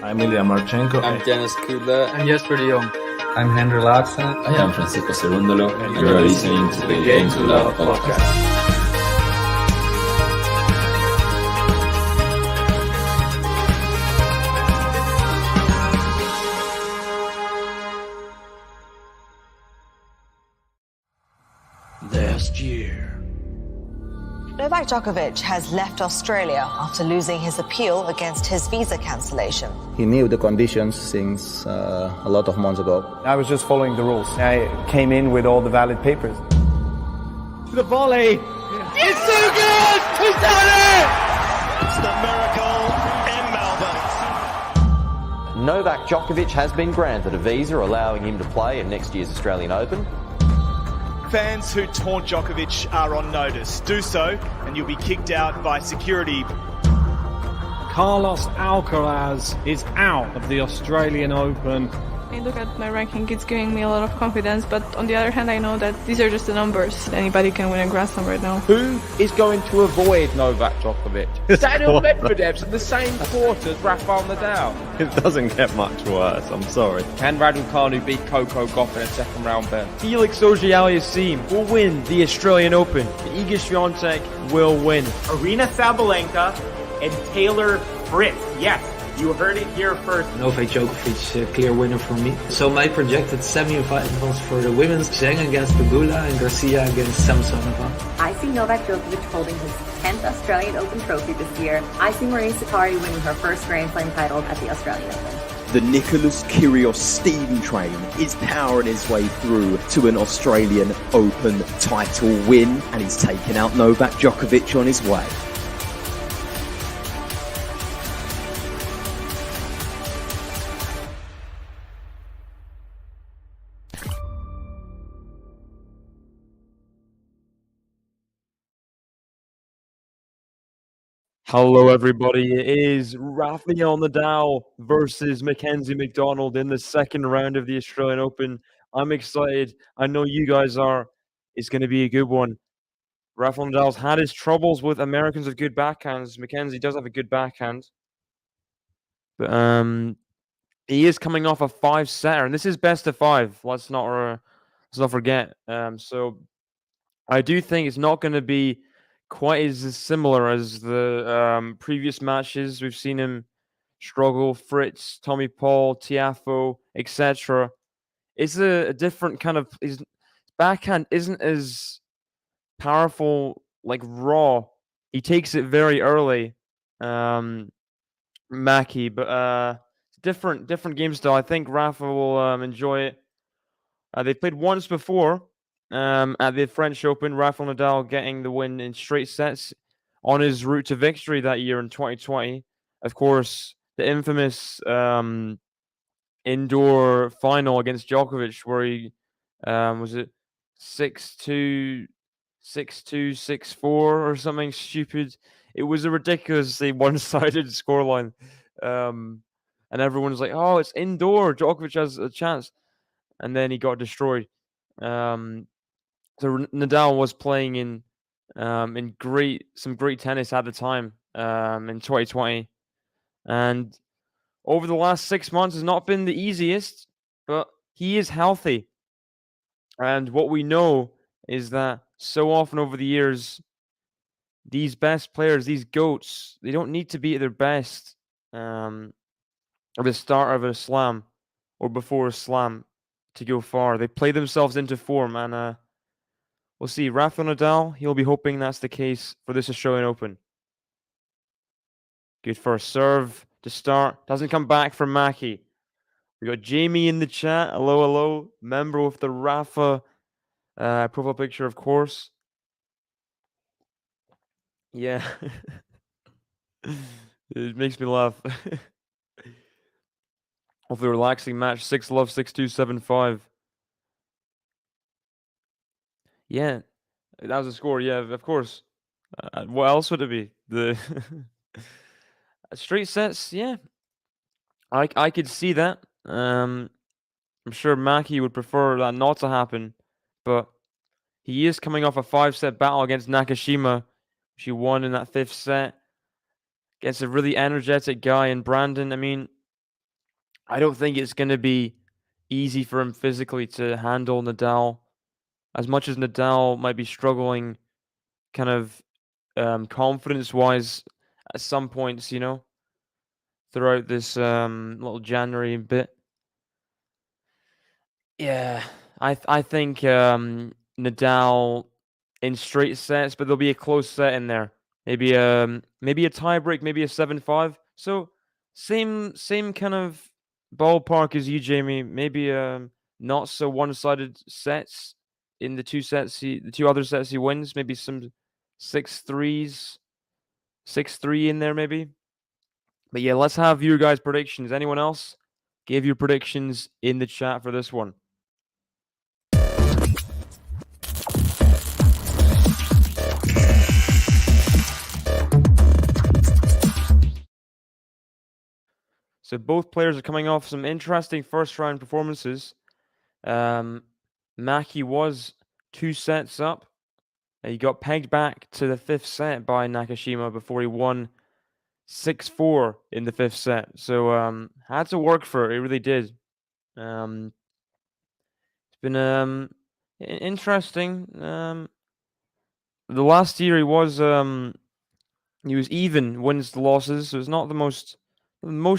I'm Ilya Marchenko. I'm Dennis Kudla. I'm Jesper de Jong. I'm Henry Laaksen. I am Francisco Cerundolo, and you're listening to the Game to Love podcast. Last year, Novak Djokovic has left Australia after losing his appeal against his visa cancellation. He knew the conditions since a lot of months ago. I was just following the rules. I came in with all the valid papers. The volley! It's so good! He's done it! It's the miracle in Melbourne. Novak Djokovic has been granted a visa allowing him to play in next year's Australian Open. Fans who taunt Djokovic are on notice. Do so and you'll be kicked out by security. Carlos Alcaraz is out of the Australian Open. I look at my ranking, it's giving me a lot of confidence, but on the other hand I know that these are just the numbers. Anybody can win a Grand Slam right now. Who is going to avoid Novak Djokovic? Daniel Medvedev's in the same court as Rafael NADAL. It doesn't get much worse, I'm sorry. Can Raducanu beat Coco Gauff in a second round bet? Felix Auger-Aliassime will win the Australian Open. Iga Swiatek will win. Aryna Sabalenka and Taylor Fritz. Yes. You heard it here first. Novak Djokovic, clear winner for me. So my projected semi-finals for the women's, Zheng against Pegula and Garcia against Samsonova. I see Novak Djokovic holding his 10th Australian Open trophy this year. I see Maria Sakkari winning her first Grand Slam title at the Australian Open. The Nicholas Kyrgios Steven train is powering his way through to an Australian Open title win, and he's taken out Novak Djokovic on his way. Hello, everybody. It is Rafael NADAL versus Mackenzie McDonald in the second round of the Australian Open. I'm excited. I know you guys are. It's going to be a good one. Rafael NADAL's had his troubles with Americans with good backhands. Mackenzie does have a good backhand. But he is coming off a 5-setter, and this is best of 5. Let's not forget. So I do think it's not going to be quite as similar as the previous matches. We've seen him struggle, Fritz, Tommy Paul, Tiafoe, etc. It's a different kind of... His backhand isn't as powerful, like raw. He takes it very early, Mackie, but different game style. I think Rafa will enjoy it. They played once before, at the French Open, Rafael NADAL getting the win in straight sets on his route to victory that year in 2020. Of course, the infamous indoor final against Djokovic, where he was it 6-2, 6-2, 6-4 or something stupid. It was a ridiculously one-sided scoreline, and everyone was like, "Oh, it's indoor. Djokovic has a chance," and then he got destroyed. So NADAL was playing in some great tennis at the time in 2020, and over the last 6 months has not been the easiest, but he is healthy. And what we know is that so often over the years, these best players, these GOATs, they don't need to be at their best at the start of a slam or before a slam to go far. They play themselves into form, and we'll see. Rafael NADAL, he'll be hoping that's the case for this Australian Open. Good first serve to start. Doesn't come back from Mackie. We got Jamie in the chat. Hello, hello. Member with the Rafa profile picture, of course. Yeah. It makes me laugh. Hopefully relaxing match. 6-love, 6-2, 7-5. Yeah, that was a score. Yeah, of course. What else would it be? The straight sets. Yeah, I could see that. I'm sure Mackie would prefer that not to happen, but he is coming off a 5-set battle against Nakashima, which he won in that 5th set against a really energetic guy in Brandon. I mean, I don't think it's going to be easy for him physically to handle Nadal. As much as Nadal might be struggling kind of confidence-wise at some points, throughout this little January bit. Yeah, I think Nadal in straight sets, but there'll be a close set in there. Maybe maybe a tiebreak, maybe a 7-5. So same kind of ballpark as you, Jamie. Maybe not so one-sided sets in the the two other sets he wins. Maybe some 6-3s, 6-3 in there maybe. But yeah, let's have your guys' predictions. Anyone else? Give your predictions in the chat for this one. So both players are coming off some interesting first round performances. Mackie was 2 sets up. He got pegged back to the 5th set by Nakashima before he won 6-4 in the 5th set. So had to work for it. It really did. It's been interesting. The last year he was even wins to losses, so it's not the most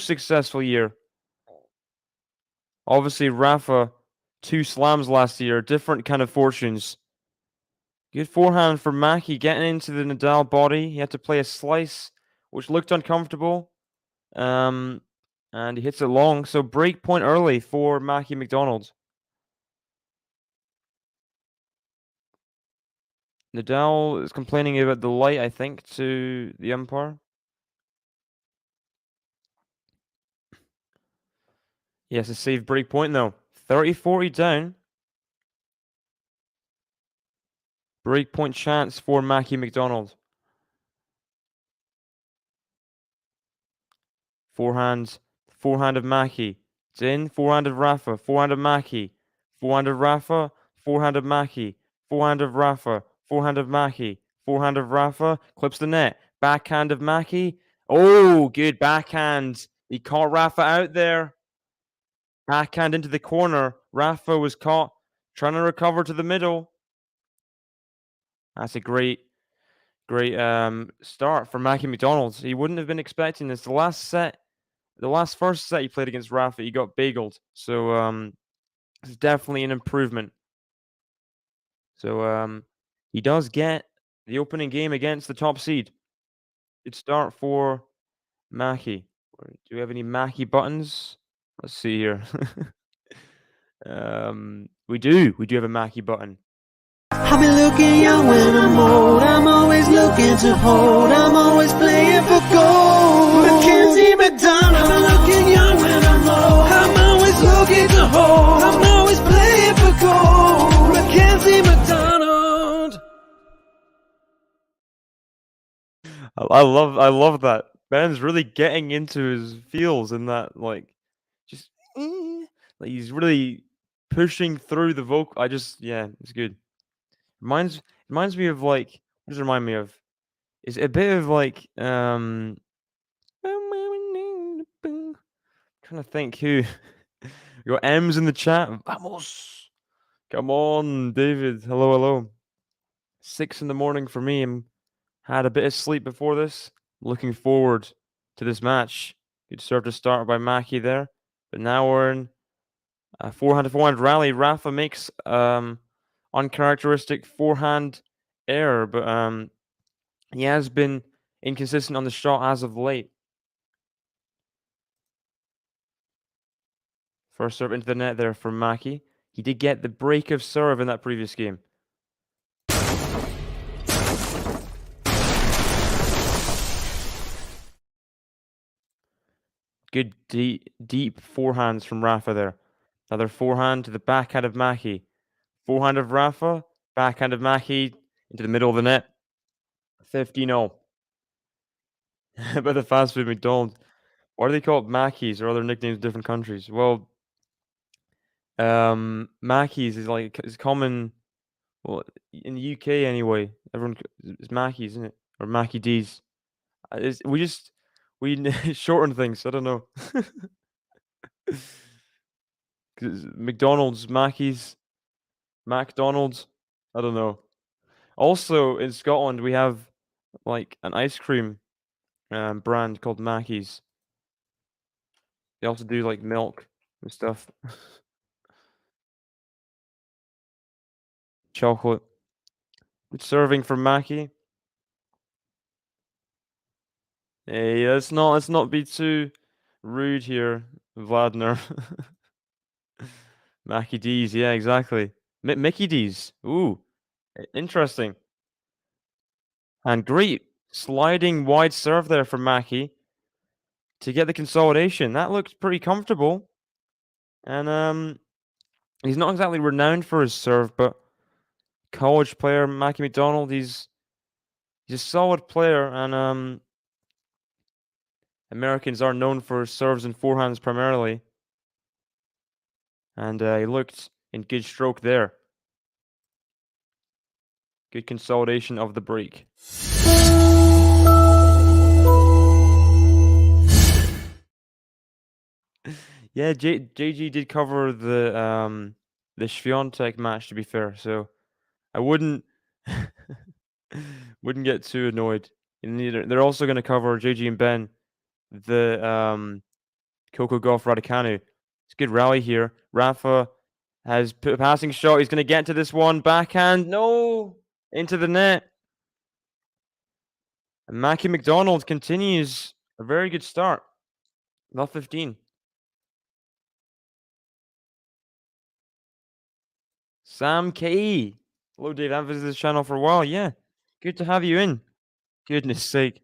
successful year. Obviously, Rafa, 2 slams last year, different kind of fortunes. Good forehand for Mackie, getting into the Nadal body. He had to play a slice, which looked uncomfortable. And he hits it long, so break point early for Mackie McDonald. Nadal is complaining about the light, I think, to the umpire. Yes, a save break point though. 30-40 down. Break point chance for Mackie McDonald. Forehand of Mackie. It's in. Forehand of Rafa. Forehand of Mackie. Forehand of Rafa. Forehand of Mackie. Forehand of Rafa. Forehand of Mackie. Forehand of Rafa. Clips the net. Backhand of Mackie. Oh, good backhand. He caught Rafa out there. Backhand into the corner. Rafa was caught trying to recover to the middle. That's a great start for Mackie McDonald. He wouldn't have been expecting this. The first set he played against Rafa, he got bageled. So it's definitely an improvement. So he does get the opening game against the top seed. Good start for Mackie. Do we have any Mackie buttons? Let's see here. We do have a Mackie button. I've been looking young when I'm old. I'm always looking to hold. I'm always playing for gold. Mackenzie, McDonald. I've been looking young when I'm old. I'm always looking to hold. I'm always playing for gold. Mackenzie, McDonald. I love that. Ben's really getting into his feels in that, just like he's really pushing through the vocal. It's good. Reminds me of what does it remind me of? Is a bit of trying to think who. We got M's in the chat. Vamos. Come on, David. Hello. 6 a.m. for me. Had a bit of sleep before this. Looking forward to this match. Good serve to start by Mackie there. But now we're in a forehand rally. Rafa makes uncharacteristic forehand error, but he has been inconsistent on the shot as of late. First serve into the net there for Mackie. He did get the break of serve in that previous game. Good deep forehands from Rafa there. Another forehand to the backhand of Mackie. Forehand of Rafa, backhand of Mackie into the middle of the net. 15-0. By the fast food McDonald's. Why are they called Mackies or other nicknames in different countries? Well, Mackies is common. Well, in the UK anyway, everyone it's Mackies, isn't it? Or Mackie D's. We shorten things. I don't know. McDonald's, Mackey's, McDonald's. I don't know. Also, in Scotland, we have like an ice cream brand called Mackey's. They also do like milk and stuff. Chocolate. Good serving for Mackie. Hey, let's not be too rude here, Vladner. Mackie D's, yeah, exactly. Mickey D's. Ooh, interesting. And great sliding wide serve there for Mackie to get the consolidation. That looked pretty comfortable. And he's not exactly renowned for his serve, but college player Mackie McDonald, he's a solid player, and Americans are known for serves and forehands primarily. And he looked in good stroke there. Good consolidation of the break. Yeah, JG did cover the Świątek match, to be fair, so I wouldn't get too annoyed. They're also going to cover JG and Ben the Coco Golf Raducanu. It's a good rally here. Rafa has put a passing shot. He's going to get to this one. Backhand. No! Into the net. And Mackie McDonald continues a very good start. Not 15. Sam K. Hello, Dave. I haven't visited this channel for a while. Yeah. Good to have you in. Goodness sake.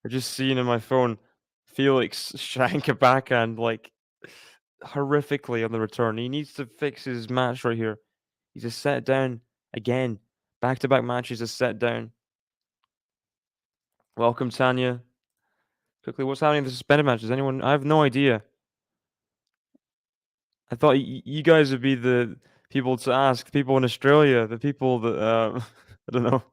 I just seen on my phone Felix shank a backhand like horrifically on the return. He needs to fix his match right here. He's a set down again. Back-to-back matches, a set down. Welcome, Tanya. Quickly, what's happening in the suspended matches? Anyone? I have no idea. I thought you guys would be the people to ask. People in Australia, the people that I don't know.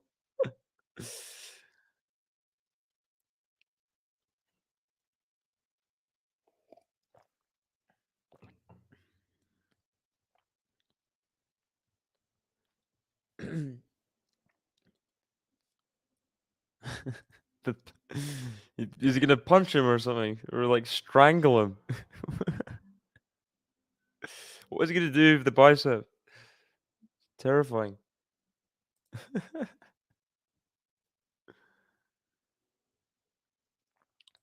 Is he gonna punch him or something, or like strangle him? What is he gonna do with the bicep? Terrifying.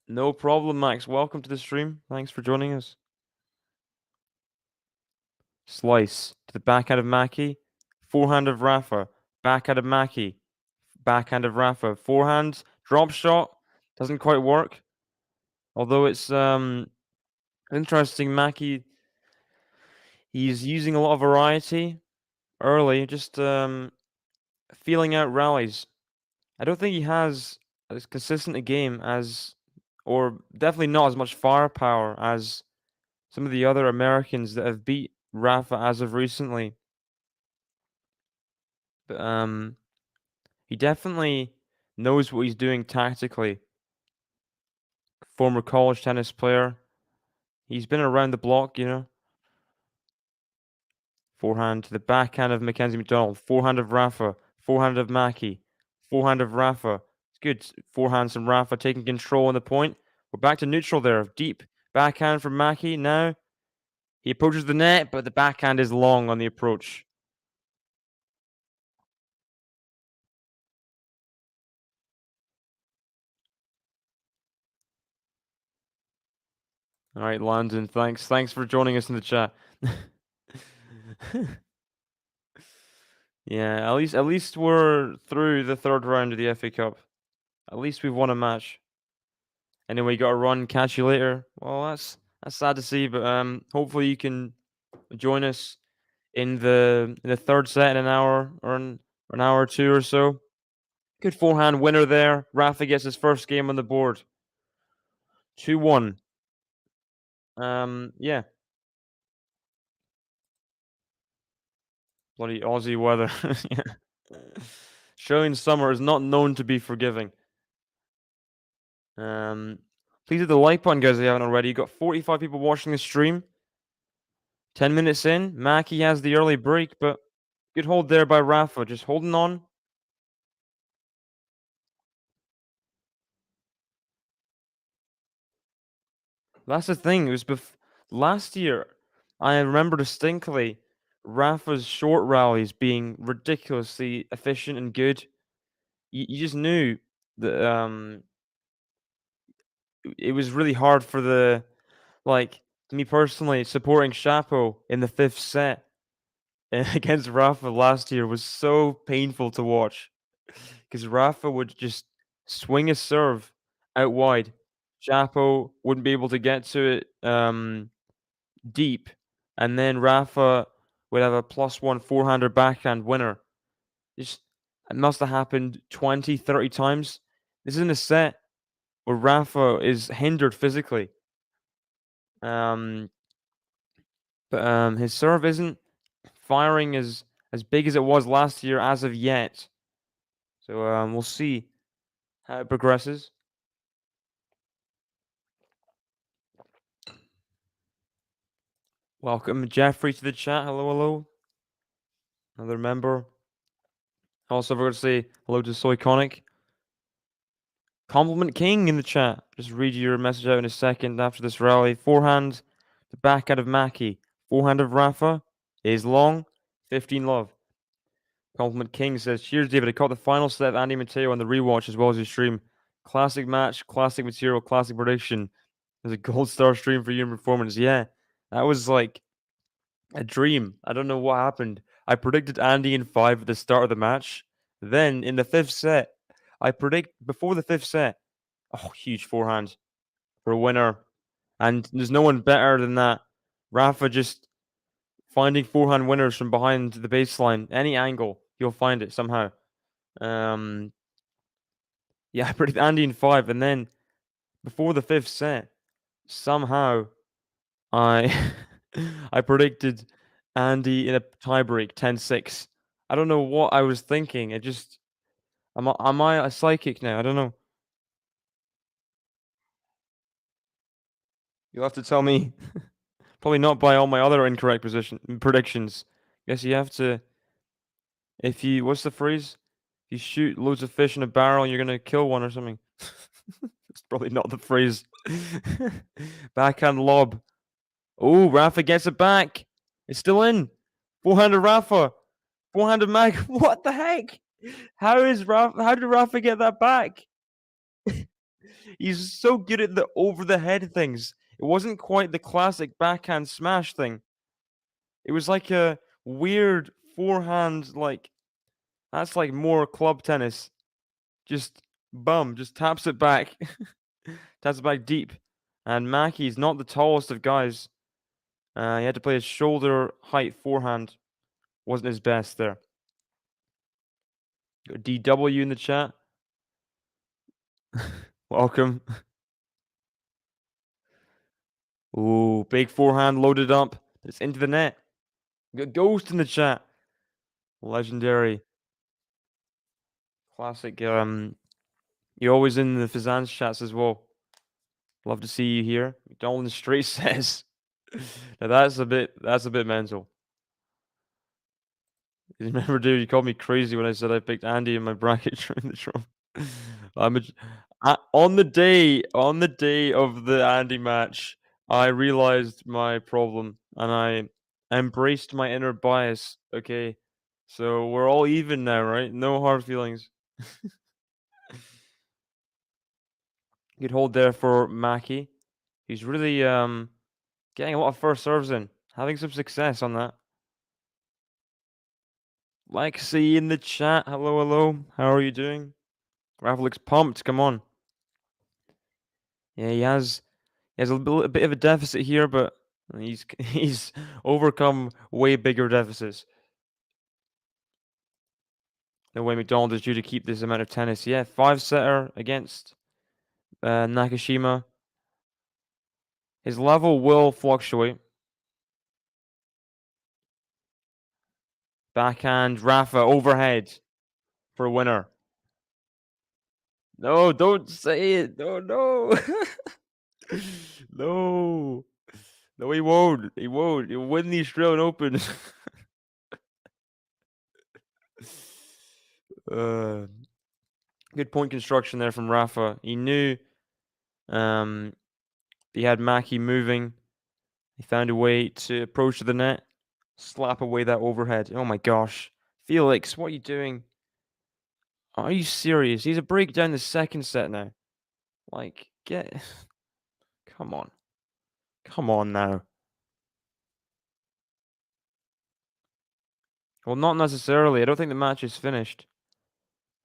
No problem, Max. Welcome to the stream. Thanks for joining us. Slice to the backhand of Mackie. Forehand of Rafa. Backhand of Mackie. Backhand of Rafa. Forehand. Drop shot. Doesn't quite work. Although it's interesting, Mackie, he's using a lot of variety early, just feeling out rallies. I don't think he has as consistent a game as, or definitely not as much firepower as some of the other Americans that have beat Rafa as of recently. But he definitely knows what he's doing tactically. Former college tennis player. He's been around the block, you know. Forehand to the backhand of Mackenzie McDonald. Forehand of Rafa. Forehand of Mackie. Forehand of Rafa. It's good. Forehands from Rafa taking control on the point. We're back to neutral there. Deep backhand from Mackie now. He approaches the net, but the backhand is long on the approach. All right, Landon, thanks. Thanks for joining us in the chat. Yeah, at least we're through the third round of the FA Cup. At least we've won a match. Anyway, got to run. Catch you later. Well, that's sad to see, but hopefully you can join us in the third set in an hour or an hour or two or so. Good forehand winner there. Rafa gets his first game on the board. 2-1. Yeah. Bloody Aussie weather. Yeah. Australian summer is not known to be forgiving. Please hit the like button, guys, if you haven't already. You've got 45 people watching the stream. 10 minutes in, Mackie has the early break, but good hold there by Rafa, just holding on. That's the thing. It was last year. I remember distinctly Rafa's short rallies being ridiculously efficient and good. You just knew that it was really hard for me personally, supporting Chapo in the 5th set against Rafa last year was so painful to watch because Rafa would just swing a serve out wide. Chapo wouldn't be able to get to it deep, and then Rafa would have a +1 forehander backhand winner. It must have happened 20, 30 times. This isn't a set where Rafa is hindered physically. But his serve isn't firing as big as it was last year as of yet. So we'll see how it progresses. Welcome, Jeffrey, to the chat. Hello, hello. Another member. Also, we're going to say hello to Soyconic. Compliment King in the chat. Just read your message out in a second after this rally. Forehand, the backhand of Mackie. Forehand of Rafa is long. 15 love. Compliment King says, cheers, David. I caught the final set of Andy Mateo on the rewatch as well as your stream. Classic match, classic material, classic prediction. There's a gold star stream for your performance. Yeah, that was like a dream. I don't know what happened. I predicted Andy in 5 at the start of the match. Then in the 5th set, before the 5th set, huge forehand for a winner. And there's no one better than that. Rafa just finding forehand winners from behind the baseline. Any angle, you'll find it somehow. Yeah, I predicted Andy in 5. And then before the 5th set, somehow I I predicted Andy in a tiebreak 10-6. I don't know what I was thinking. Am I a psychic now? I don't know. You'll have to tell me. Probably not by all my other incorrect predictions. Guess you have to. What's the phrase? If you shoot loads of fish in a barrel, you're gonna kill one or something. It's probably not the phrase. Backhand lob. Oh, Rafa gets it back. It's still in. Forehanded Rafa. Forehanded Mag. What the heck? How did Rafa get that back? He's so good at the over the head things. It wasn't quite the classic backhand smash thing. It was like a weird forehand, that's like more club tennis. Just taps it back. Taps it back deep. And Mackie's not the tallest of guys. He had to play a shoulder height forehand. Wasn't his best there. Got DW in the chat. Welcome. Ooh, big forehand loaded up. It's into the net. Got Ghost in the chat. Legendary. Classic. You're always in the Fizan's chats as well. Love to see you here. McDonald in the street says. Now that's a bit mental. You remember, dude, you called me crazy when I said I picked Andy in my bracket during the draw. On the day of the Andy match, I realized my problem and I embraced my inner bias. Okay, so we're all even now, right? No hard feelings. Good hold there for Mackie. He's really getting a lot of first serves in, having some success on that. Lexi in the chat. Hello, hello. How are you doing? Rafa looks pumped. Come on. Yeah, he has a bit of a deficit here, but he's overcome way bigger deficits. The way McDonald is due to keep this amount of tennis. Yeah, 5-setter against Nakashima. His level will fluctuate. Backhand, Rafa, overhead for a winner. No, don't say it. No, no. No. No, he won't. He won't. He'll win the Australian Open. Good point construction there from Rafa. He knew he had Mackie moving. He found a way to approach the net, slap away that overhead. Oh my gosh. Felix, what are you doing? Are you serious? He's a break down the second set now. Like, get... Come on. Come on now. Well, not necessarily. I don't think the match is finished.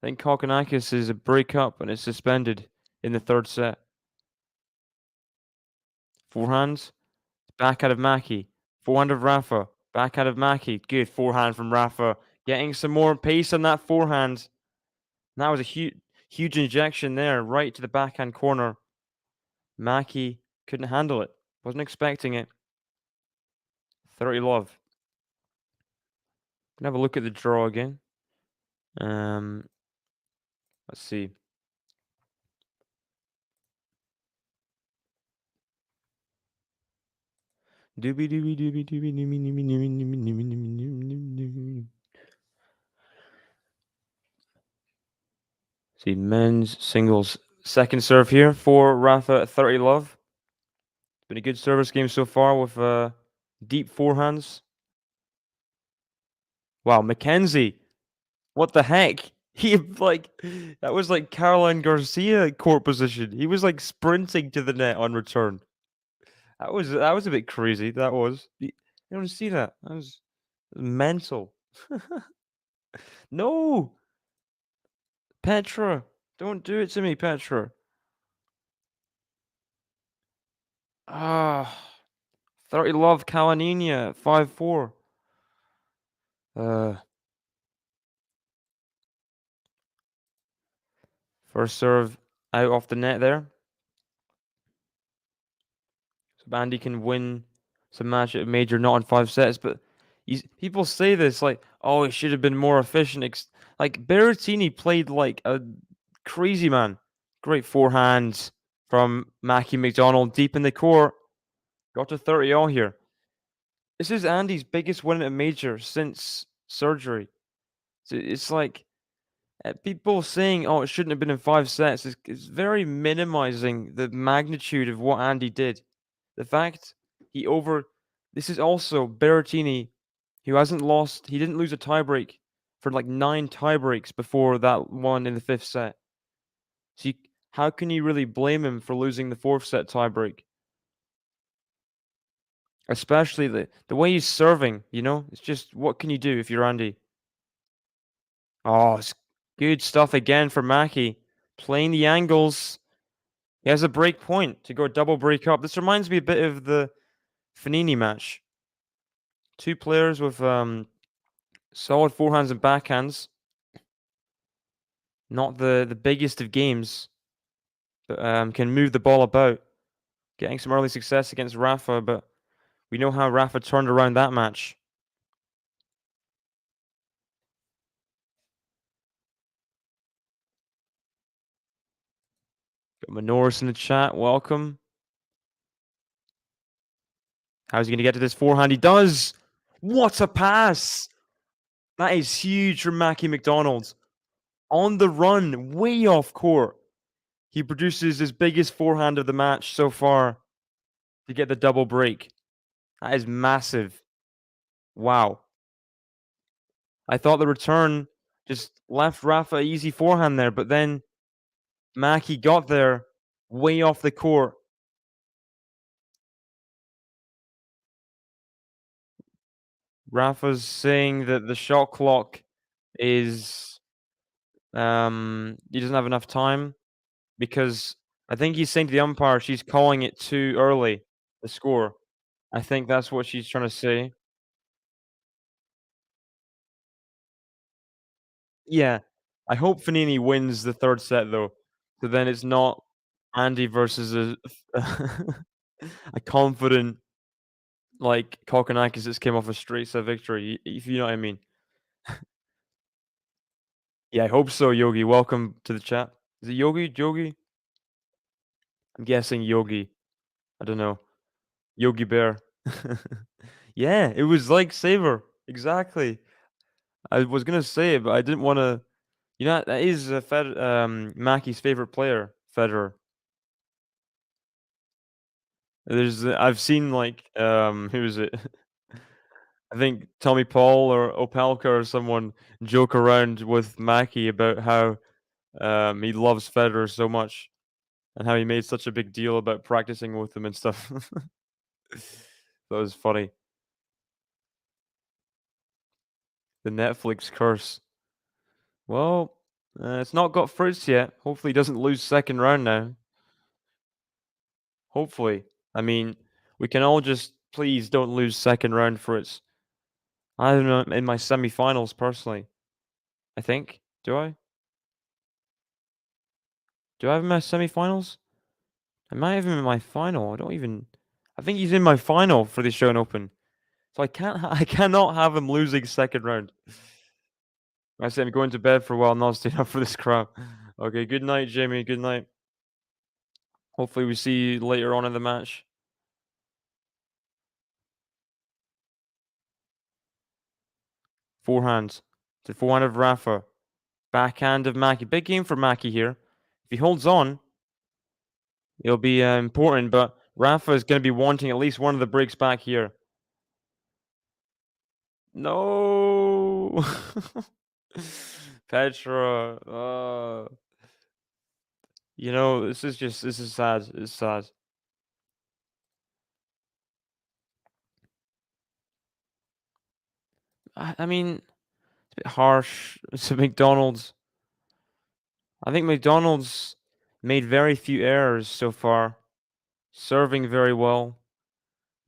I think Kokkinakis is a break-up and it's suspended in the third set. Forehands. Backhand of Mackie. Forehand of Rafa. Backhand of Mackie. Good forehand from Rafa. Getting some more pace on that forehand. And that was a huge injection there, right to the backhand corner. Mackie couldn't handle it. Wasn't expecting it. 30 love. Can have a look at the draw again. Let's see. Doobie doobie doobie doobie doobie doobie doobie doobie doobie. See, men's singles second serve here for Rafa at 30 love. It's been a good service game so far with deep forehands. Wow, Mackenzie. What the heck? He that was like Caroline Garcia court position. He was like sprinting to the net on return. That was a bit crazy. That was. You don't see that. That was mental. No, Petra, don't do it to me, Petra. 30 love Kalinina 5-4. First serve out off the net there. So Bandy can win some match at a major, not in 5 sets, but people say this like, oh, it should have been more efficient. Like Berrettini played like a crazy man. Great forehands from Mackie McDonald deep in the court. Got to 30 all here. This is Andy's biggest win at a major since surgery. So it's like people saying, oh, it shouldn't have been in 5 sets is very minimizing the magnitude of what Andy did. The fact this is also Berrettini, who hasn't lost, he didn't lose a tiebreak for like 9 tiebreaks before that one in the 5th set. So how can you really blame him for losing the 4th set tiebreak? Especially the way he's serving, you know? It's just, what can you do if you're Andy? Oh, it's good stuff again for Mackie. Playing the angles. He has a break point to go double break up. This reminds me a bit of the Fanini match. 2 players with solid forehands and backhands. Not the biggest of games, but can move the ball about. Getting some early success against Rafa, but we know how Rafa turned around that match. Got Manoris in the chat. Welcome. How's he going to get to this forehand? He does! What a pass! That is huge from Mackie McDonald. On the run, way off court. He produces his biggest forehand of the match so far to get the double break. That is massive. Wow. I thought the return just left Rafa easy forehand there, but then Mackie got there way off the court. Rafa's saying that the shot clock is he doesn't have enough time because I think he's saying to the umpire she's calling it too early, the score. I think that's what she's trying to say. Yeah. I hope Fanini wins the 3rd set though. So then it's not Andy versus a confident like Kokkinakis just came off a straight set victory, if you know what I mean. Yeah, I hope so, Yogi. Welcome to the chat. Is it Yogi? Yogi? I'm guessing Yogi. I don't know. Yogi Bear. Yeah, it was like Saber. Exactly. I was gonna say it, but I didn't want to. You know, that is Mackey's favorite player, Federer. I've seen like who is it? I think Tommy Paul or Opelka or someone joke around with Mackey about how he loves Federer so much and how he made such a big deal about practicing with him and stuff. That was funny. The Netflix curse. Well, it's not got fruits yet. Hopefully, he doesn't lose second round now. Hopefully. I mean, we can all just please don't lose second round fruits. I don't know, in my semi-finals personally. I think. Do I? Do I have him in my semi-finals? I might have him in my final. I think he's in my final for the Australian Open. So I cannot have him losing second round. I said I'm going to bed for a while, not staying up for this crap. Okay, good night, Jamie. Good night. Hopefully we see you later on in the match. Forehand. The forehand of Rafa. Backhand of Mackie. Big game for Mackie here. If he holds on, it'll be important, but Rafa is going to be wanting at least one of the breaks back here. No! Petra. You know, this is sad. It's sad. I mean, it's a bit harsh. It's a McDonald's. I think McDonald's made very few errors so far. Serving very well.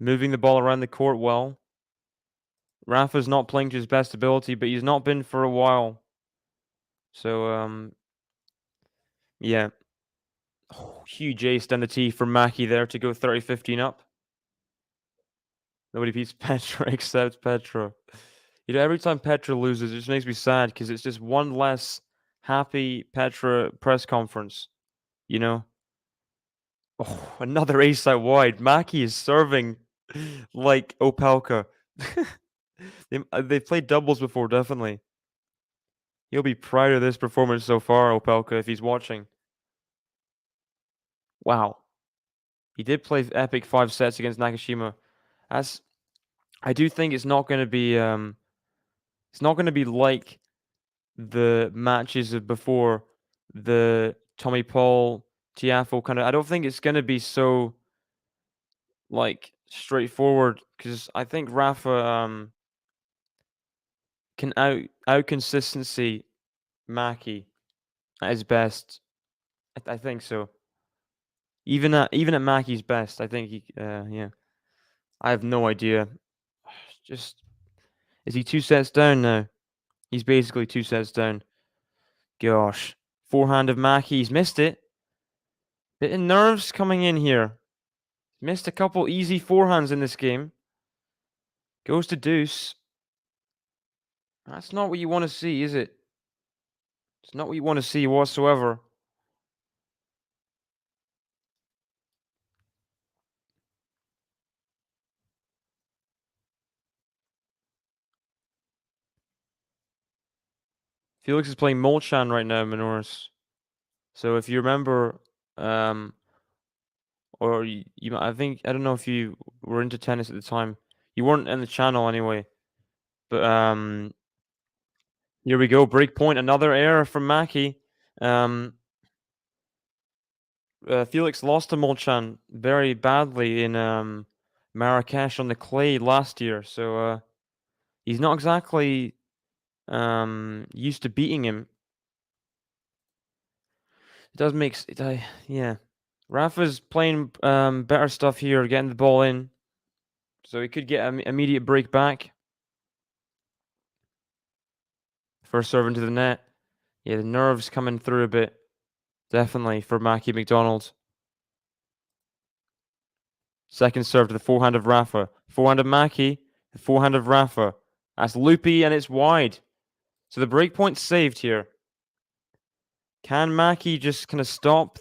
Moving the ball around the court well. Rafa's not playing to his best ability, but he's not been for a while. So, yeah. Oh, huge ace down the tee for Mackie there to go 30-15 up. Nobody beats Petra except Petra. You know, every time Petra loses, it just makes me sad because it's just one less happy Petra press conference. You know? Oh, another ace out wide. Mackie is serving like Opelka. They've played doubles before, definitely. He'll be proud of this performance so far, Opelka, if he's watching. Wow. He did play epic 5 sets against Nakashima. I do think it's not going to be like the matches of before, the Tommy Paul Tiafoe kind of. I don't think it's going to be so like straightforward because I think Rafa can out consistency Mackie at his best. I think so. Even at Mackie's best, I think he yeah. I have no idea. Just is he 2 sets down now? He's basically 2 sets down. Gosh. Forehand of Mackie, he's missed it. Bit of nerves coming in here. Missed a couple easy forehands in this game. Goes to deuce. That's not what you want to see, is it? It's not what you want to see whatsoever. Felix is playing Molchan right now, Minoris. So if you remember, or I think, I don't know if you were into tennis at the time. You weren't in the channel anyway. But here we go, break point, another error from Mackie. Felix lost to Molchan very badly in Marrakesh on the clay last year, so he's not exactly used to beating him. It does make yeah. Rafa's playing better stuff here, getting the ball in, so he could get an immediate break back. First serve into the net. Yeah, the nerves coming through a bit. Definitely for Mackie McDonald. Second serve to the forehand of Rafa. Forehand of Mackie. The forehand of Rafa. That's loopy and it's wide. So the break point's saved here. Can Mackie just kind of stop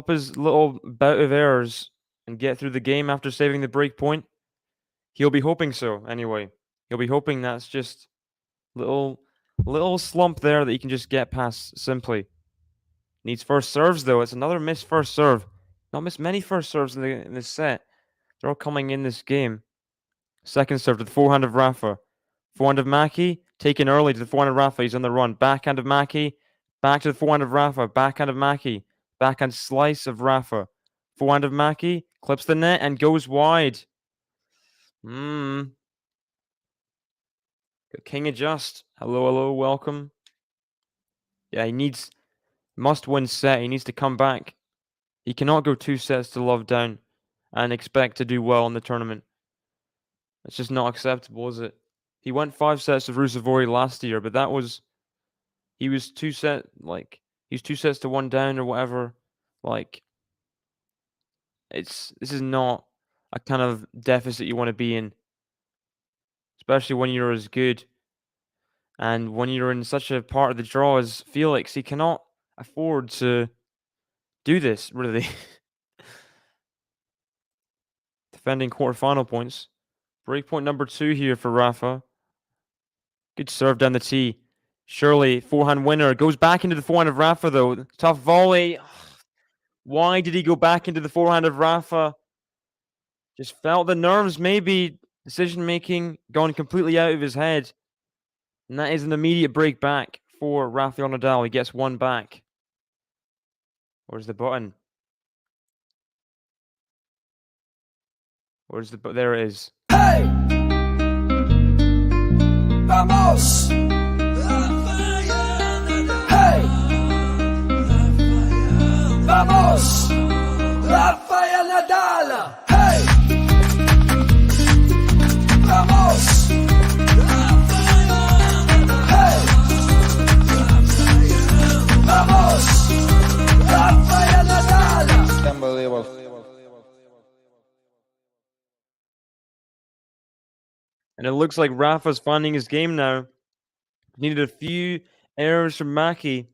his little bout of errors and get through the game after saving the break point? He'll be hoping so, anyway. He'll be hoping that's just little slump there that he can just get past simply. Needs first serves, though. It's another missed first serve. Not missed many first serves in this set. They're all coming in this game. Second serve to the forehand of Rafa. Forehand of Mackie, taken early to the forehand of Rafa. He's on the run. Backhand of Mackie, back to the forehand of Rafa. Backhand of Mackie, backhand slice of Rafa. Forehand of Mackie, clips the net and goes wide. King adjust. Hello, welcome. Yeah, he must win set. He needs to come back. He cannot go 2 sets to love down and expect to do well in the tournament. It's just not acceptable, is it? He went 5 sets of Rusevori last year, but he was 2 sets to 1 down or whatever. This is not a kind of deficit you want to be in, especially when you're as good. And when you're in such a part of the draw as Felix, he cannot afford to do this, really. Defending quarterfinal points. Breakpoint number 2 here for Rafa. Good serve down the tee. Surely, forehand winner. Goes back into the forehand of Rafa, though. Tough volley. Why did he go back into the forehand of Rafa? Just felt the nerves, maybe. Decision-making gone completely out of his head. And that is an immediate break back for Rafael NADAL. He gets 1 back. Where's the button? There it is. Hey! Vamos! Hey! Vamos! Rafael NADAL! Hey! Vamos! Hey! Vamos! Rafael NADAL! Unbelievable. And it looks like Rafa's finding his game now. Needed a few errors from Mackie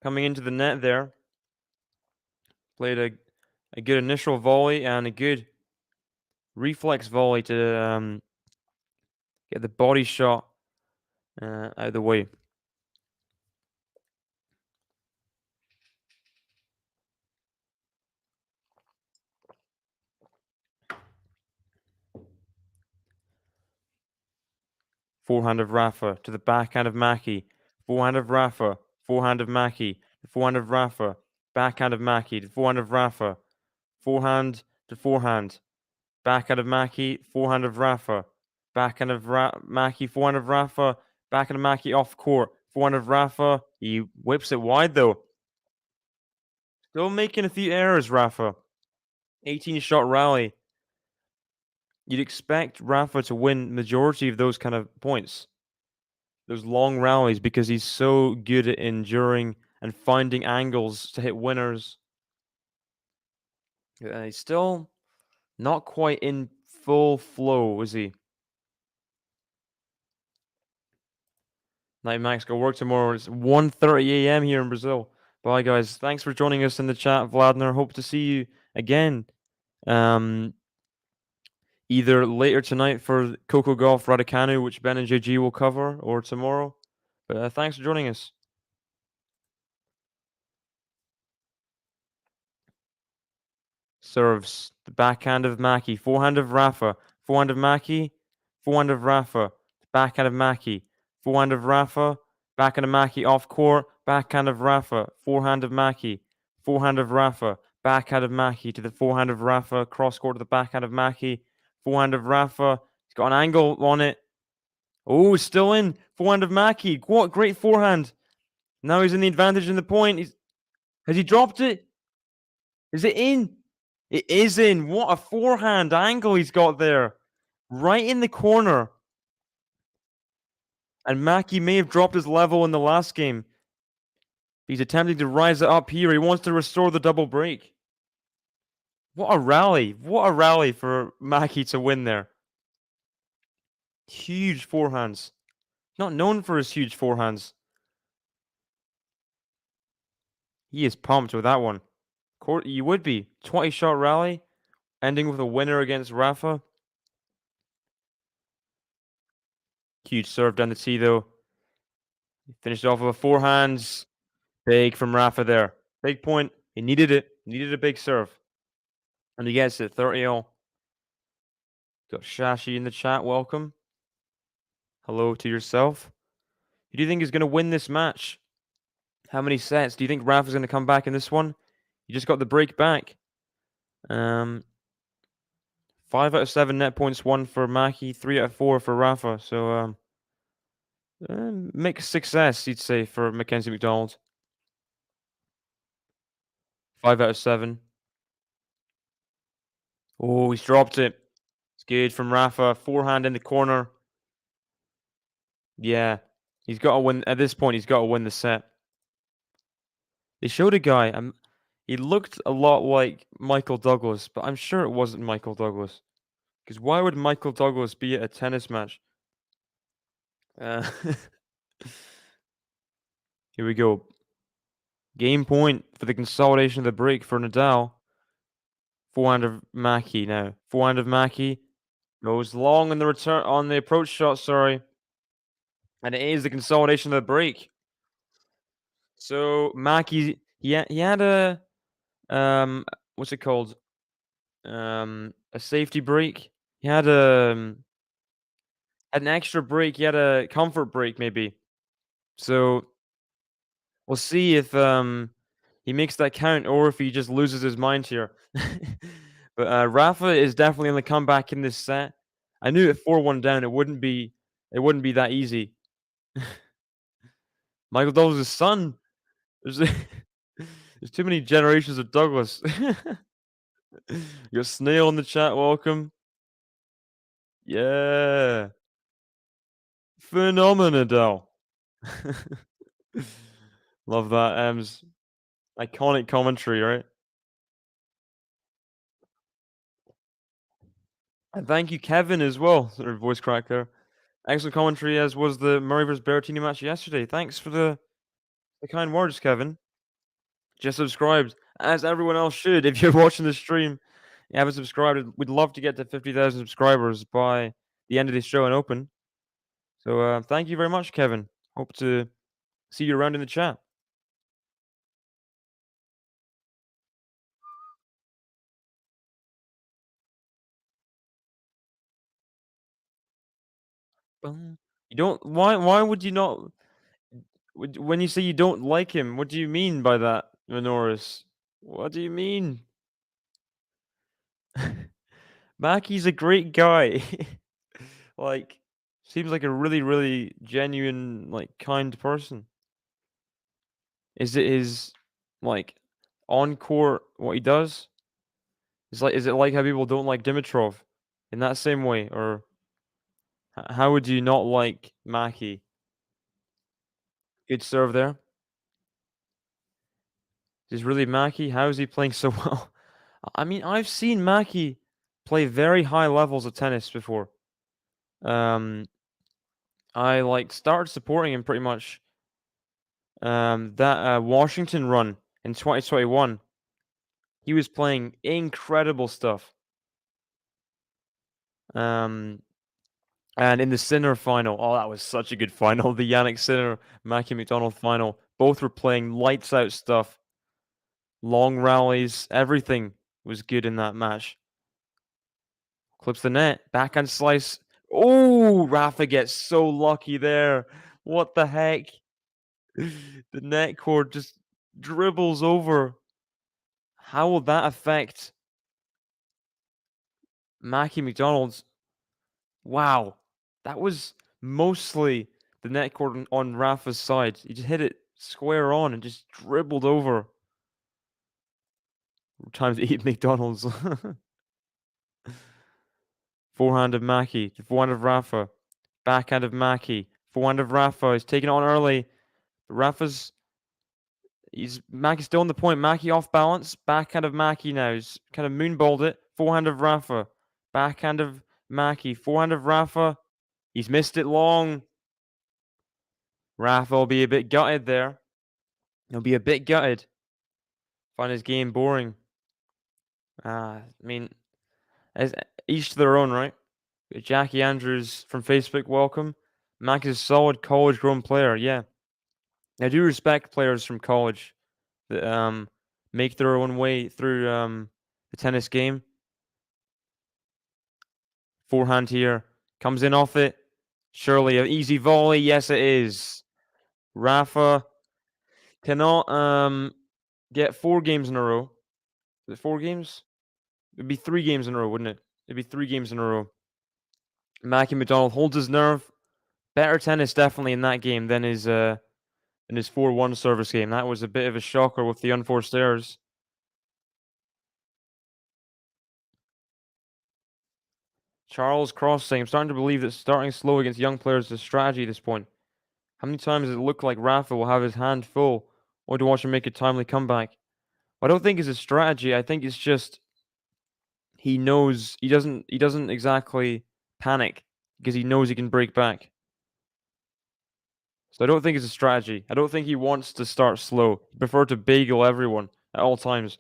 coming into the net there. Played a good initial volley and a good reflex volley to get the body shot out of the way. Forehand of Rafa to the backhand of Mackie. Forehand of Rafa. Forehand of Mackie. Forehand of Rafa. Backhand of Mackie. Forehand of Rafa. Forehand to forehand. Backhand of Mackie. Forehand of Rafa. Backhand of Mackie. Forehand of Rafa. Backhand of Mackie off court. Forehand of Rafa. He whips it wide though. Still making a few errors, Rafa. 18-shot rally. You'd expect Rafa to win majority of those kind of points. Those long rallies, because he's so good at enduring and finding angles to hit winners. He's still not quite in full flow, is he? Night Max, go work tomorrow. It's 1:30 a.m. here in Brazil. Bye, guys. Thanks for joining us in the chat, Vladimir. Hope to see you again. Either later tonight for Coco Golf Raducanu, which Ben and JG will cover, or tomorrow. But thanks for joining us. Serves the backhand of Mackie. Forehand of Rafa. Forehand of Mackie. Forehand of Rafa. Backhand of Mackie. Forehand of Rafa. Backhand of Mackie off court. Backhand of Rafa. Forehand of Mackie. Forehand of Rafa. Backhand of Mackie to the forehand of Rafa. Cross court to the backhand of Mackie. Forehand of Rafa. He's got an angle on it. Oh, still in. Forehand of Mackie. What great forehand. Now he's in the advantage in the point. Has he dropped it? Is it in? It is in. What a forehand angle he's got there. Right in the corner. And Mackie may have dropped his level in the last game. He's attempting to rise it up here. He wants to restore the double break. What a rally. What a rally for Mackie to win there. Huge forehands. Not known for his huge forehands. He is pumped with that one. You would be. 20-shot rally, ending with a winner against Rafa. Huge serve down the tee, though. Finished off with a forehands. Big from Rafa there. Big point. He needed it. Needed a big serve. And he gets it. 30-all. Got Shashi in the chat. Welcome. Hello to yourself. Who do you think is going to win this match? How many sets? Do you think Rafa's going to come back in this one? You just got the break back. 5 out of 7 net points won for Mackie. 3 out of 4 for Rafa. So, mixed success, you'd say, for Mackenzie McDonald. 5 out of 7. Oh, he's dropped it. It's good from Rafa. Forehand in the corner. Yeah. He's got to win. At this point, he's got to win the set. They showed a guy. He looked a lot like Michael Douglas, but I'm sure it wasn't Michael Douglas. Because why would Michael Douglas be at a tennis match? Here we go. Game point for the consolidation of the break for Nadal. Forehand of Mackie now. Forehand of Mackie goes long on the return on the approach shot. Sorry, and it is the consolidation of the break. So Mackie, he had a what's it called? A safety break. He had an extra break. He had a comfort break maybe. So we'll see if he makes that count or if he just loses his mind here. But Rafa is definitely on the comeback in this set. I knew at 4-1 down it wouldn't be that easy. Michael Douglas' son. There's too many generations of Douglas. You got Snail in the chat, welcome. Yeah. Phenomenal. Love that, Ems. Iconic commentary, right? And thank you, Kevin, as well. Sort of voice crack there. Excellent commentary, as was the Murray vs. Berrettini match yesterday. Thanks for the kind words, Kevin. Just subscribed, as everyone else should. If you're watching the stream, you haven't subscribed, we'd love to get to 50,000 subscribers by the end of this show and open. So thank you very much, Kevin. Hope to see you around in the chat. You don't. Why would you not? When you say you don't like him, what do you mean by that, Minoris? What do you mean? Mackie's a great guy. Like, seems like a really, really genuine, like, kind person. Is it his, like, on court what he does? Is it like how people don't like Dimitrov in that same way, or how would you not like Mackie? Good serve there. Is really Mackie? How is he playing so well? I mean, I've seen Mackie play very high levels of tennis before. I started supporting him pretty much. That Washington run in 2021, he was playing incredible stuff. And in the Sinner final, oh, that was such a good final. The Yannick Sinner, Mackie McDonald final. Both were playing lights out stuff. Long rallies, everything was good in that match. Clips the net, backhand slice. Oh, Rafa gets so lucky there. What the heck? The net cord just dribbles over. How will that affect Mackie McDonald's? Wow, that was mostly the net cord on Rafa's side. He just hit it square on and just dribbled over. Time to eat McDonald's. Forehand of Mackie, forehand of Rafa, backhand of Mackie, forehand of Rafa. He's taking it on early. Mackie's still on the point. Mackie off balance. Backhand of Mackie now. He's kind of moonballed it. Forehand of Rafa. Backhand of Mackie. Forehand of Rafa. He's missed it long. Rafa will be a bit gutted there. He'll be a bit gutted. find his game boring. I mean, as each to their own, right? Jackie Andrews from Facebook, welcome. Mac is a solid college-grown player. Yeah, I do respect players from college that make their own way through the tennis game. Forehand here comes in off it. Surely an easy volley. Yes, it is. Rafa cannot get 4 games in a row. Is it 4 games? It'd be 3 games in a row, wouldn't it? It'd be 3 games in a row. Mackie McDonald holds his nerve. Better tennis definitely in that game than his 4-1 service game. That was a bit of a shocker with the unforced errors. Charles Cross saying, I'm starting to believe that starting slow against young players is a strategy at this point. How many times does it look like Rafa will have his hand full or to watch him make a timely comeback? I don't think it's a strategy. I think it's just he knows he doesn't exactly panic because he knows he can break back. So I don't think it's a strategy. I don't think he wants to start slow. He prefers to bagel everyone at all times.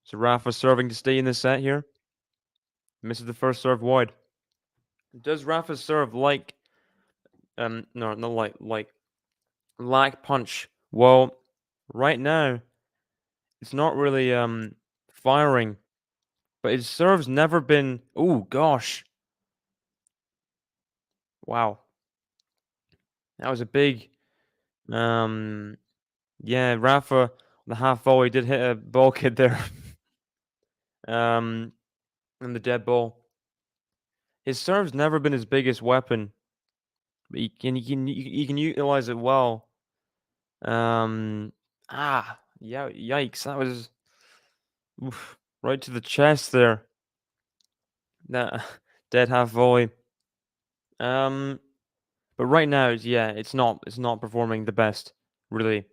So Rafa serving to stay in the set here. Misses the first serve wide. Does Rafa serve like no, not like punch? Well, right now it's not really firing, but his serve's never been. Oh gosh. Wow. That was a big yeah, Rafa the half volley did hit a ball kid there. And the dead ball. His serve's never been his biggest weapon, but he can utilize it well. Yeah, yikes! That was right to the chest there. That dead half volley. But right now, it's not performing the best. Really,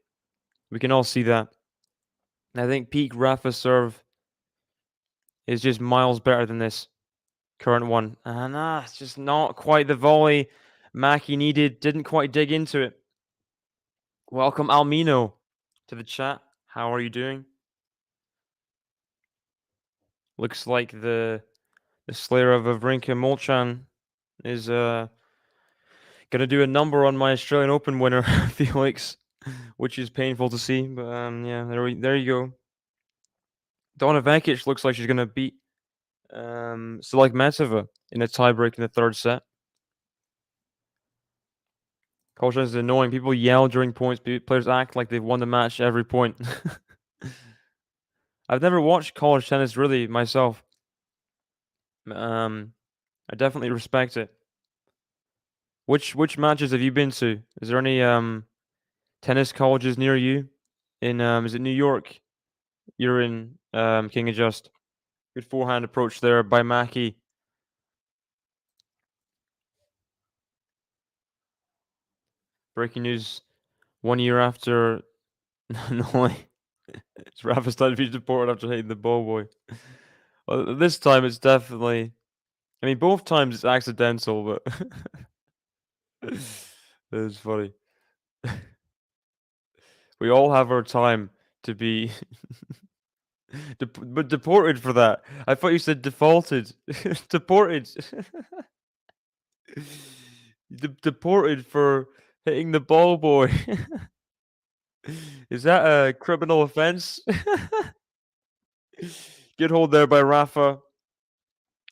we can all see that. I think peak Rafa serve is just miles better than this current one. And it's just not quite the volley Mackie needed. Didn't quite dig into it. Welcome Almino to the chat. How are you doing? Looks like the Slayer of Wawrinka Molchan is gonna do a number on my Australian Open winner, Felix, which is painful to see. But yeah, there you go. Donna Vekic looks like she's gonna beat Metova in a tiebreak in the third set. Culture is annoying. People yell during points. Players act like they've won the match every point. I've never watched college tennis really myself. I definitely respect it. Which matches have you been to? Is there any tennis colleges near you? In is it New York? You're in King of Just. Good forehand approach there by Mackie. Breaking news: 1 year after Rafa's time to be deported after hitting the ball boy. Well, this time it's definitely. I mean, both times it's accidental, but it's funny. We all have our time to be but deported for that. I thought you said defaulted. Deported. Deported for hitting the ball boy. Is that a criminal offense? Good hold there by Rafa.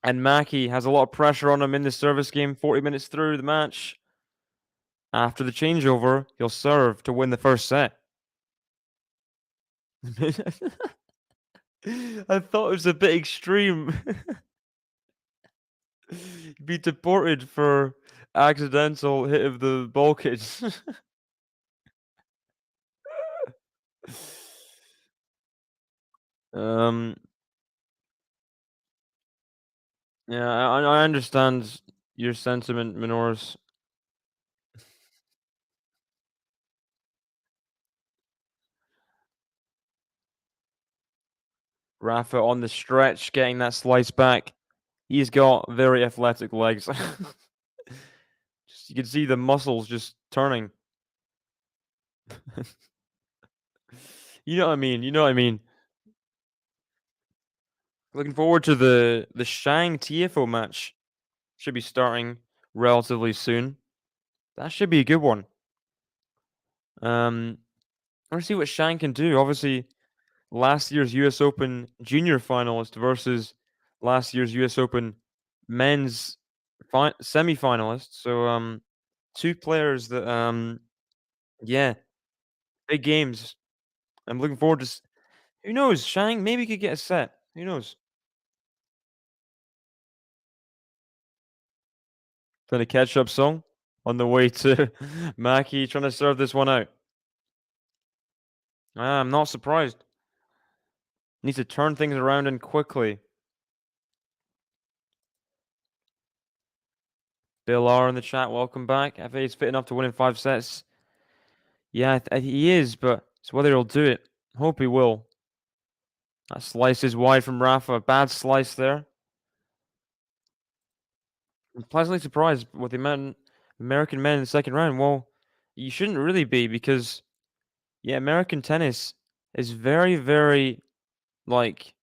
And Mackie has a lot of pressure on him in the service game. 40 minutes through the match. After the changeover, he'll serve to win the first set. I thought it was a bit extreme. Be deported for accidental hit of the ball kids. Yeah, I understand your sentiment, Minoris. Rafa on the stretch, getting that slice back. He's got very athletic legs. You can see the muscles just turning. You know what I mean? You know what I mean? Looking forward to the Shang TFO match. Should be starting relatively soon. That should be a good one. I want to see what Shang can do. Obviously, last year's US Open junior finalist versus last year's US Open men's semi-finalist. So, two players that, yeah, big games. I'm looking forward to. Who knows? Shang maybe could get a set. Who knows? Playing a catch-up song on the way to Mackie, trying to serve this one out. I'm not surprised. Needs to turn things around and quickly. Bill R in the chat, welcome back. FA is fit enough to win in 5 sets. Yeah, he is, but it's whether he'll do it. Hope he will. That slice is wide from Rafa. Bad slice there. I'm pleasantly surprised with the American men in the second round. Well, you shouldn't really be because, yeah, American tennis is very, very, like,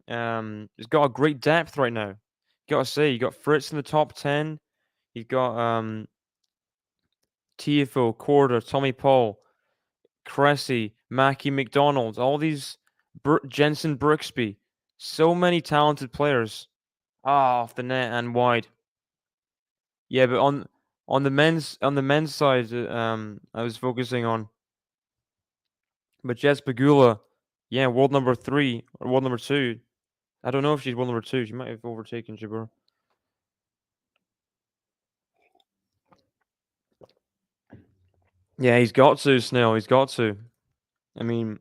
it's got a great depth right now. Gotta say, you got Fritz in the top 10. You've got Tiafoe, Korda, Tommy Paul, Cressy, Mackie, McDonald, all these Jensen Brooksby. So many talented players. Off the net and wide. Yeah, but on the men's side, I was focusing on. But Jess Pegula, yeah, world number 3 or world number 2. I don't know if she's world number 2. She might have overtaken Jabeur. Yeah, he's got to, Snail. He's got to. I mean,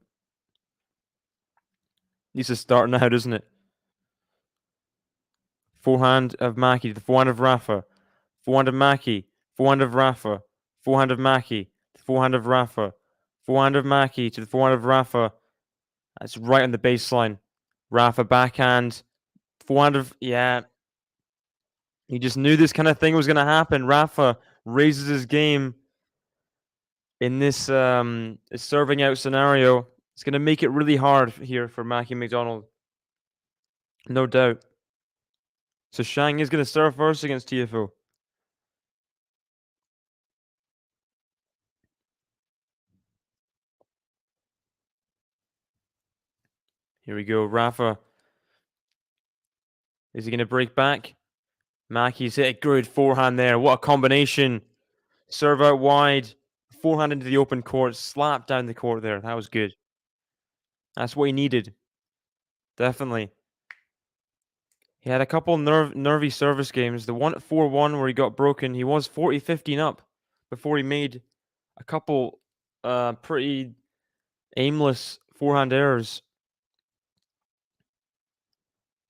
needs to start now, doesn't it? Forehand of Mackie to the forehand of Rafa. Forehand of Mackie. Forehand of Rafa. Forehand of Mackie. Forehand of Rafa. Forehand of Mackie to the forehand of Rafa. That's right on the baseline. Rafa backhand. Forehand of... Yeah. He just knew this kind of thing was going to happen. Rafa raises his game in this serving out scenario. It's going to make it really hard here for Mackie McDonald. No doubt. So Shang is going to serve first against Tiafoe. Here we go. Rafa. Is he going to break back? Mackie's hit a good forehand there. What a combination. Serve out wide. Forehand into the open court. Slap down the court there. That was good. That's what he needed. Definitely. He had a couple nervy service games. The one at 4-1 where he got broken. He was 40-15 up before he made a couple pretty aimless forehand errors.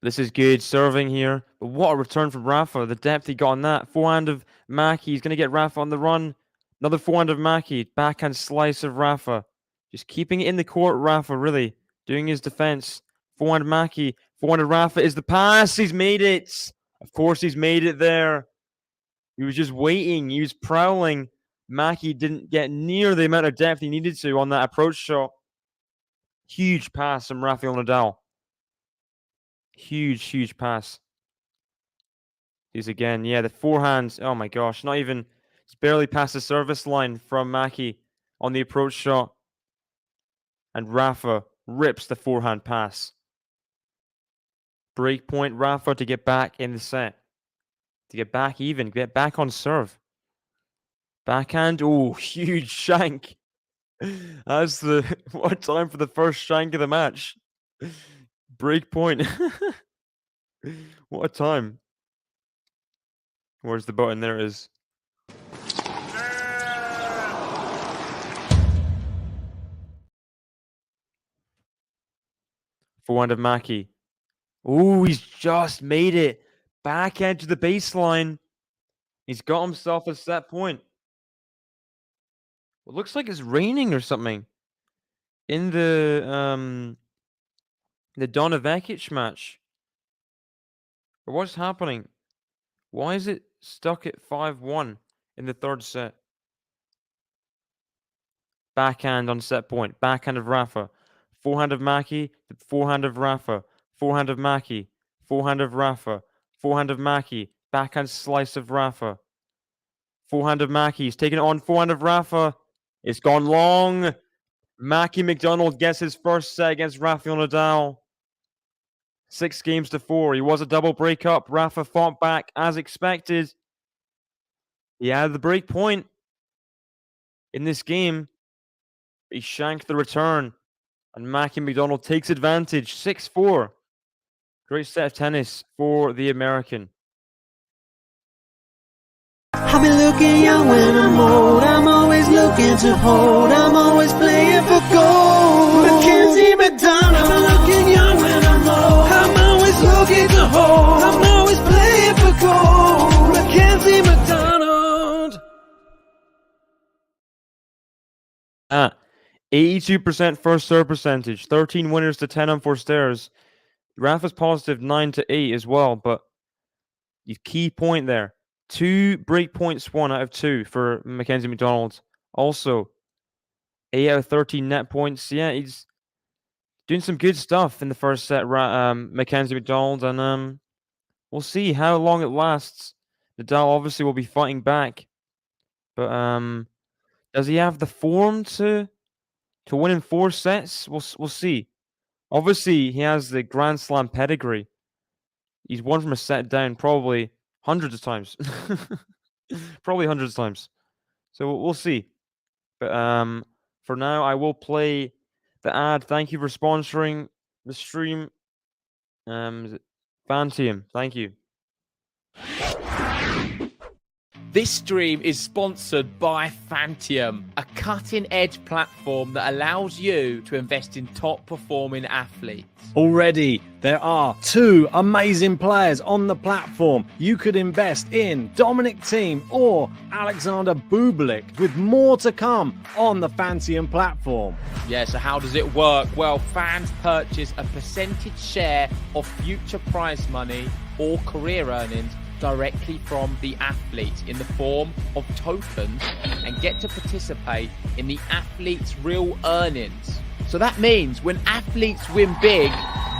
This is good serving here. But what a return from Rafa. The depth he got on that. Forehand of Mackie. He's going to get Rafa on the run. Another forehand of Mackie. Backhand slice of Rafa. Just keeping it in the court, Rafa, really. Doing his defense. Forehand Mackie. Forehand of Rafa is the pass. He's made it. Of course, he's made it there. He was just waiting. He was prowling. Mackie didn't get near the amount of depth he needed to on that approach shot. Huge pass from Rafael NADAL. Huge, huge pass. These again. Yeah, the forehands. Oh my gosh. Not even. It's barely past the service line from Mackie on the approach shot. And Rafa rips the forehand pass. Break point Rafa to get back in the set. To get back even. Get back on serve. Backhand. Oh, huge shank. That's the. What a time for the first shank of the match. Break point. What a time. Where's the button? There it is. Forehand of Mackie. Oh, he's just made it. Backhand to the baseline. He's got himself a set point. It looks like it's raining or something. In the The Donovekic match. Or what's happening? Why is it stuck at 5-1 in the third set? Backhand on set point. Backhand of Rafa. Forehand of Mackie. Forehand of Rafa. Forehand of Mackie. Forehand of Rafa. Forehand of Mackie. Backhand slice of Rafa. Forehand of Mackie. He's taking it on. Forehand of Rafa. It's gone long. Mackie McDonald gets his first set against Rafael NADAL. 6-4. He was a double breakup. Rafa fought back as expected. He had the break point in this game. He shanked the return. And Mackie McDonald takes advantage. 6-4. Great set of tennis for the American. I've been looking young when I'm old. I'm always looking to hold. I'm always playing for gold. Mackenzie McDonald. I've been looking young when I'm old. I'm always looking to hold. I'm always playing for gold. Mackenzie McDonald. 82% first serve percentage. 13 winners to 10 on 4 stairs. Rafa's positive 9-8 as well, but the key point there. 2 break points, 1 out of 2 for Mackenzie McDonald. Also, 8 out of 13 net points. Yeah, he's doing some good stuff in the first set, Mackenzie McDonald, and we'll see how long it lasts. Nadal obviously will be fighting back, but does he have the form to win in 4 sets? We'll see. Obviously, he has the Grand Slam pedigree. He's won from a set down probably hundreds of times. Probably hundreds of times. So we'll see. But for now, I will play the ad. Thank you for sponsoring the stream. Fantium, thank you. This stream is sponsored by Fantium, a cutting-edge platform that allows you to invest in top-performing athletes. Already, there are 2 amazing players on the platform. You could invest in Dominic Thiem or Alexander Bublik, with more to come on the Fantium platform. Yeah, so how does it work? Well, fans purchase a percentage share of future prize money or career earnings directly from the athletes in the form of tokens and get to participate in the athletes' real earnings. So that means when athletes win big,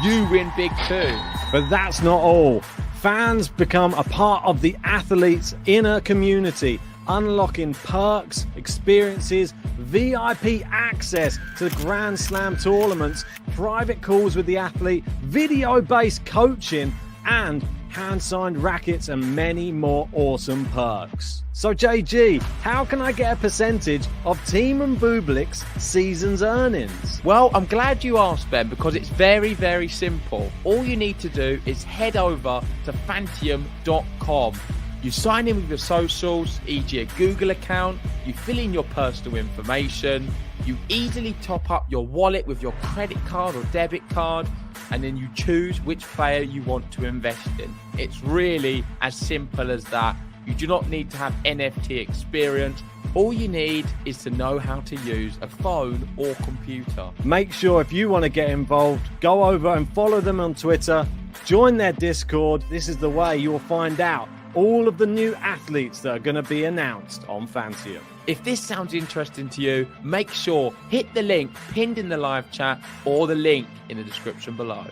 you win big too. But that's not all. Fans become a part of the athletes' inner community, unlocking perks, experiences, VIP access to the Grand Slam tournaments, private calls with the athlete, video-based coaching, and hand-signed rackets and many more awesome perks. So JG, how can I get a percentage of Thiem and Bublik's season's earnings? Well, I'm glad you asked, Ben, because it's very, very simple. All you need to do is head over to Fantium.com. You sign in with your socials, e.g. a Google account, you fill in your personal information, you easily top up your wallet with your credit card or debit card, and then you choose which player you want to invest in. It's really as simple as that. You do not need to have NFT experience. All you need is to know how to use a phone or computer. Make sure if you want to get involved, go over and follow them on Twitter, join their Discord. This is the way you'll find out all of the new athletes that are going to be announced on Fantium. If this sounds interesting to you, make sure hit the link pinned in the live chat or the link in the description below.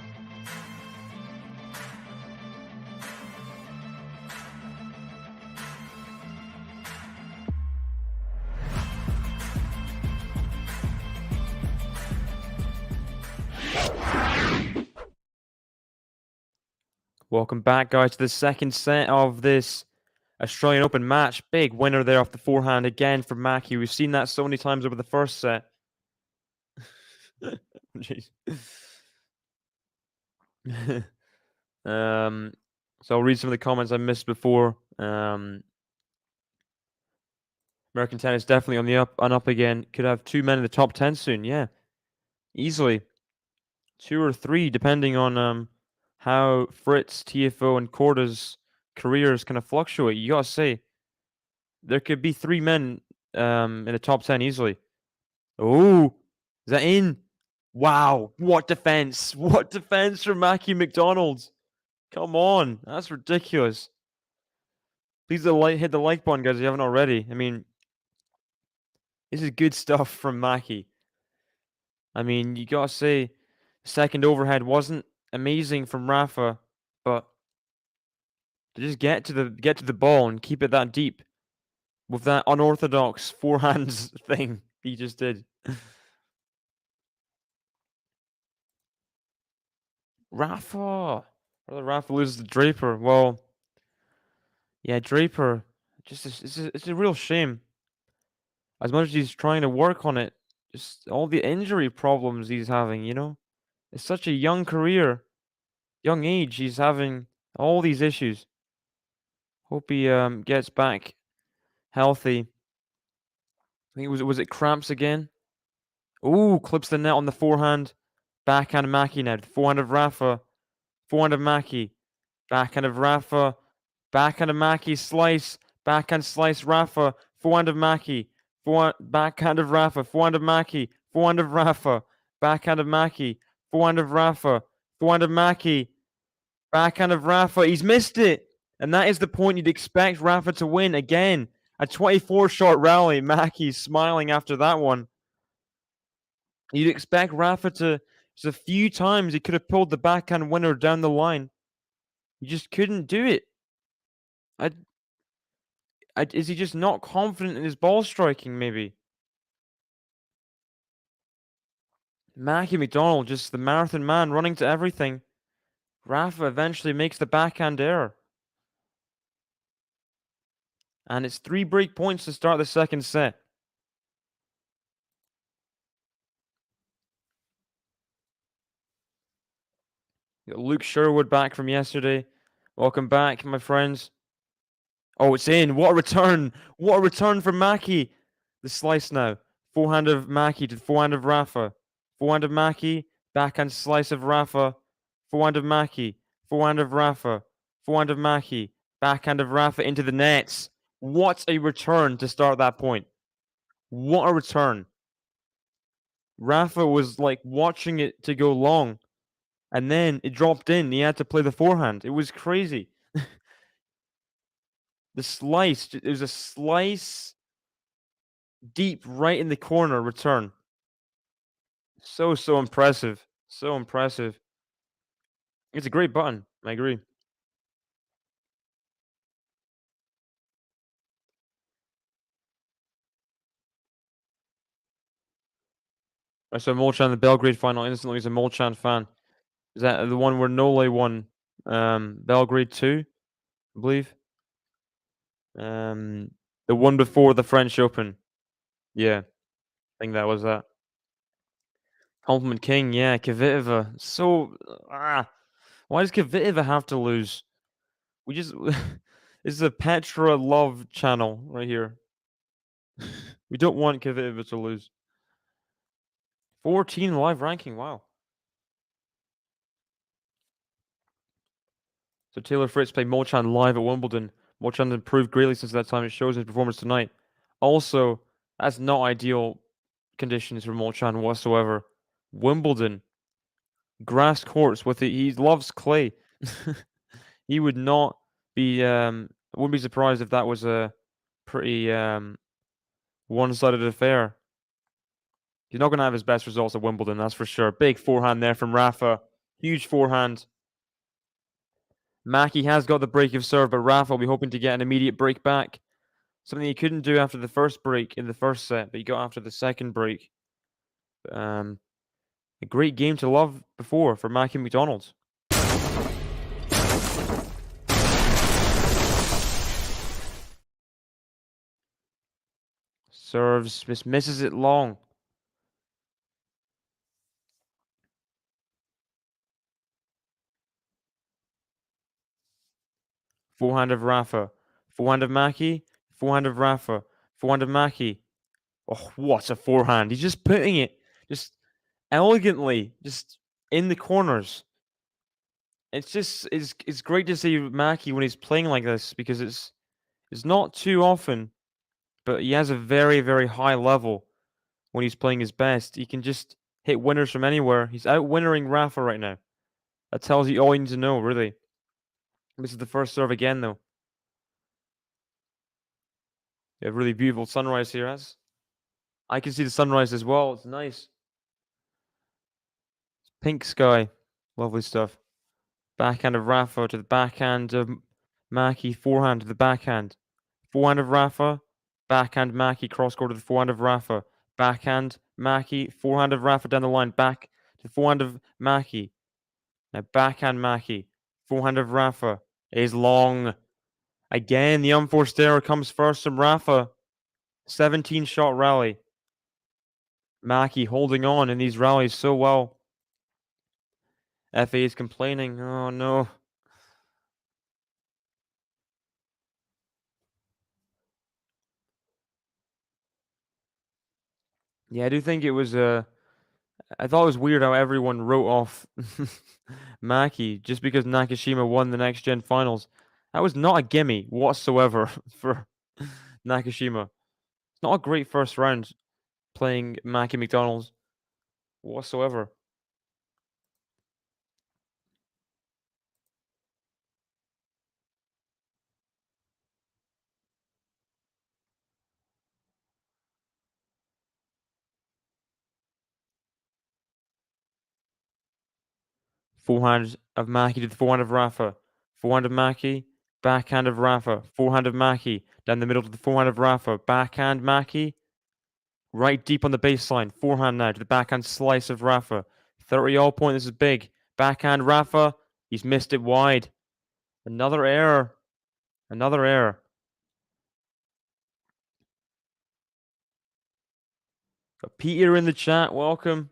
Welcome back, guys, to the second set of this Australian Open match. Big winner there off the forehand again for Mackie. We've seen that so many times over the first set. Jeez. So I'll read some of the comments I missed before. American tennis definitely on the up again. Could have 2 men in the top 10 soon. Yeah, easily 2 or 3, depending on how Fritz, TFO, and Korda's careers kind of fluctuate. You gotta say, there could be 3 men in the top 10 easily. Oh, is that in? Wow, what defense! What defense from Mackie McDonald! Come on, that's ridiculous. Please hit the like button, guys, if you haven't already. I mean, this is good stuff from Mackie. I mean, you gotta say, second overhead wasn't amazing from Rafa, but to just get to the ball and keep it that deep with that unorthodox forehands thing he just did. Rafa! Brother Rafa loses to Draper. Well, yeah, Draper. It's a real shame. As much as he's trying to work on it, just all the injury problems he's having, you know? It's such a young career, young age. He's having all these issues. Hope he gets back healthy. I think was it cramps again? Ooh, clips the net on the forehand. Backhand Mackie now. Forehand of Rafa. Forehand of Mackie. Backhand of Rafa. Backhand of Mackie. Slice. Backhand slice Rafa. Forehand of Mackie. Backhand of Rafa. Forehand of Mackie. Forehand of Rafa. Backhand of Mackie. Forehand of Rafa. Forehand of Mackie. Backhand of Rafa. He's missed it. And that is the point you'd expect Rafa to win again. A 24-shot rally. Mackie's smiling after that one. You'd expect Rafa to... There's a few times he could have pulled the backhand winner down the line. He just couldn't do it. Is he just not confident in his ball striking, maybe? Mackie McDonald, just the marathon man, running to everything. Rafa eventually makes the backhand error. And it's 3 break points to start the second set. Got Luke Sherwood back from yesterday. Welcome back, my friends. Oh, it's in. What a return. What a return from Mackie. The slice now. Forehand of Mackie to the forehand of Rafa. Forehand of Mackie. Backhand slice of Rafa. Forehand of Mackie. Forehand of Rafa. Forehand of Mackie. Backhand of Rafa into the nets. What a return to start that point. What a return. Rafa was like watching it to go long. And then it dropped in. He had to play the forehand. It was crazy. The slice. It was a slice deep right in the corner return. So impressive. So impressive. It's a great button. I agree. I saw Molchan the Belgrade final instantly. He's a Molchan fan. Is that the one where Nole won Belgrade 2, I believe? The one before the French Open. Yeah, I think that was that. Compliment King, yeah, Kvitova. So, why does Kvitova have to lose? We just... This is a Petra love channel right here. We don't want Kvitova to lose. 14 live ranking, wow. So Taylor Fritz played Molchan live at Wimbledon. Molchan improved greatly since that time. It shows in his performance tonight. Also, that's not ideal conditions for Molchan whatsoever. Wimbledon. Grass courts with it. He loves clay. He would not be... I wouldn't be surprised if that was a pretty one-sided affair. He's not going to have his best results at Wimbledon, that's for sure. Big forehand there from Rafa. Huge forehand. Mackie has got the break of serve, but Rafa will be hoping to get an immediate break back. Something he couldn't do after the first break in the first set, but he got after the second break. A great game to love before for Mackie McDonald. Serves, just misses it long. Forehand of Rafa. Forehand of Mackie. Forehand of Rafa. Forehand of Mackie. Oh, what a forehand. He's just putting it just elegantly, just in the corners. It's great to see Mackie when he's playing like this because it's not too often, but he has a very, very high level when he's playing his best. He can just hit winners from anywhere. He's out-winnering Rafa right now. That tells you all you need to know, really. This is the first serve again, though. You have really beautiful sunrise here, as I can see the sunrise as well. It's nice. Pink sky. Lovely stuff. Backhand of Rafa to the backhand of Mackie. Forehand to the backhand. Forehand of Rafa. Backhand Mackie. Cross court to the forehand of Rafa. Backhand Mackie. Forehand of Rafa down the line. Back to the forehand of Mackie. Now backhand Mackie. Forehand of Rafa is long. Again, the unforced error comes first from Rafa. 17-shot rally. Mackie holding on in these rallies so well. FA is complaining. Oh no. Yeah, I do think it was I thought it was weird how everyone wrote off Mackie just because Nakashima won the next gen finals. That was not a gimme whatsoever for Nakashima. It's not a great first round playing Mackie McDonald's whatsoever. Forehand of Mackie to the forehand of Rafa. Forehand of Mackie. Backhand of Rafa. Forehand of Mackie. Down the middle to the forehand of Rafa. Backhand Mackie. Right deep on the baseline. Forehand now to the backhand slice of Rafa. 30-all point. This is big. Backhand Rafa. He's missed it wide. Another error. Another error. Got Peter in the chat. Welcome.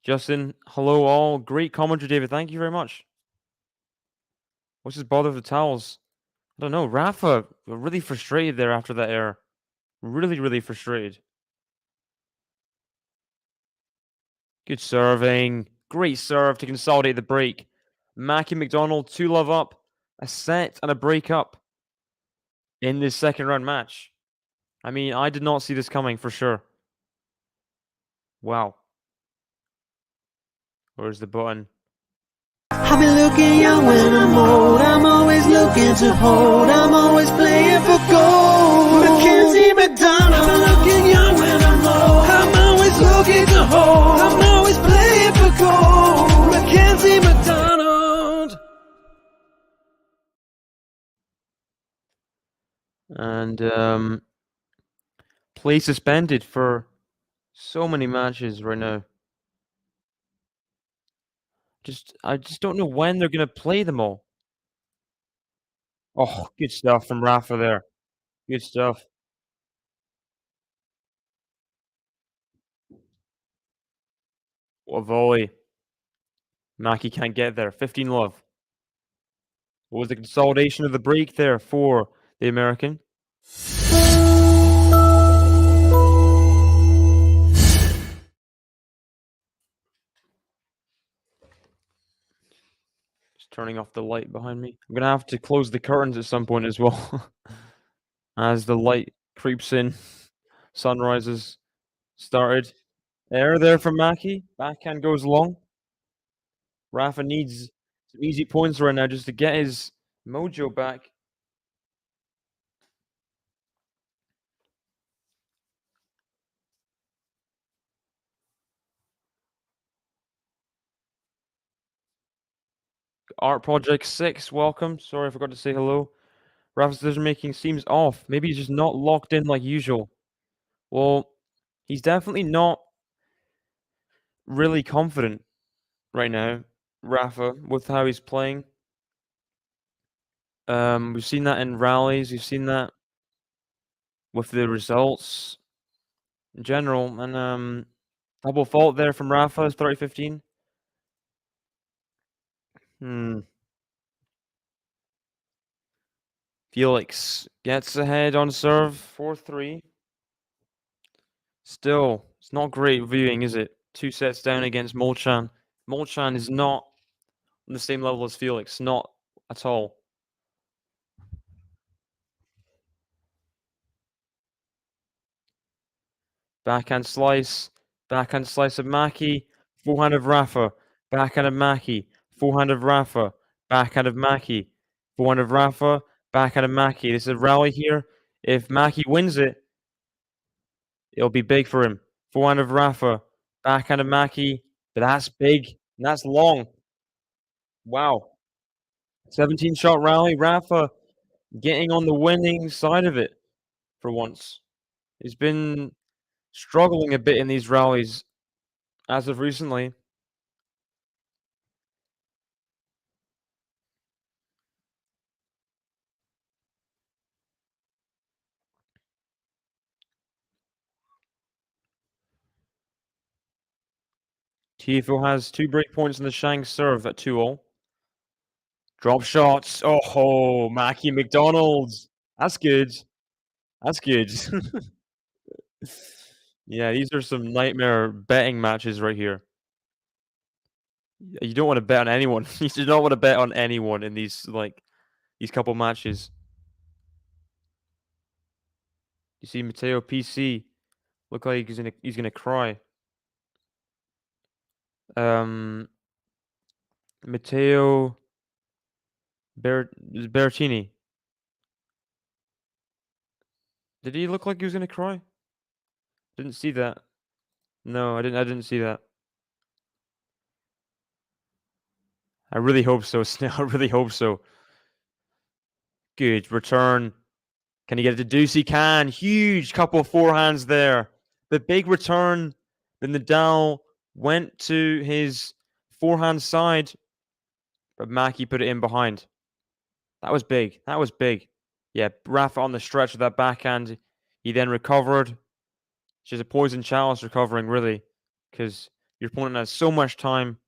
Justin, hello all. Great commentary, David. Thank you very much. What's his bother with the towels? I don't know. Rafa really frustrated there after that error. Really, really frustrated. Good serving. Great serve to consolidate the break. Mackie McDonald, 2-love up. A set and a break up in this second round match. I mean, I did not see this coming for sure. Wow. Where's the button? I've been looking young when I'm old. I'm always looking to hold. I'm always playing for gold. Mackenzie, McDonald. I've been looking young when I'm old. I'm always looking to hold. I'm always playing for gold. Mackenzie, McDonald. And play suspended for so many matches right now. I just don't know when they're gonna play them all. Oh, good stuff from Rafa there. Good stuff. What a volley. Mackie can't get there. 15-love. What was the consolidation of the break there for the American? Just turning off the light behind me. I'm gonna have to close the curtains at some point as well. As the light creeps in. Sunrises started. Error there from Mackie. Backhand goes long. Rafa needs some easy points right now just to get his mojo back. Art Project 6, welcome. Sorry, I forgot to say hello. Rafa's decision making seems off. Maybe he's just not locked in like usual. Well, he's definitely not really confident right now, Rafa, with how he's playing. We've seen that in rallies. We've seen that with the results in general. And double fault there from Rafa is 30-15. Felix gets ahead on serve, 4-3. Still, it's not great viewing, is it? 2 sets down against Molchan. Molchan is not on the same level as Felix, not at all. Backhand slice, Backhand slice of Mackie. Forehand of Rafa. Backhand of Mackie. Forehand of Rafa. Backhand of Mackie. Forehand of Rafa. Backhand of Mackie. This is a rally here. If Mackie wins it, it'll be big for him. Forehand of Rafa. Backhand of Mackie. But that's big. And that's long. Wow. 17-shot rally. Rafa getting on the winning side of it for once. He's been struggling a bit in these rallies as of recently. Tiafoe has 2 break points in the Shang serve at 2-all. Drop shots. Oh, Mackie McDonald. That's good. That's good. Yeah, these are some nightmare betting matches right here. You don't want to bet on anyone. You do not want to bet on anyone in these couple matches. You see Matteo PC look like he's gonna cry. Matteo Berrettini. Did he look like he was gonna cry? Didn't see that. No, I didn't see that. I really hope so, Snail. I really hope so. Good return. Can he get it to deuce? He can. Huge couple of forehands there. The big return. Then Nadal went to his forehand side, but Mackie put it in behind. That was big. That was big. Yeah, Rafa on the stretch of that backhand. He then recovered. She's a poison chalice recovering, really, because your opponent has so much time.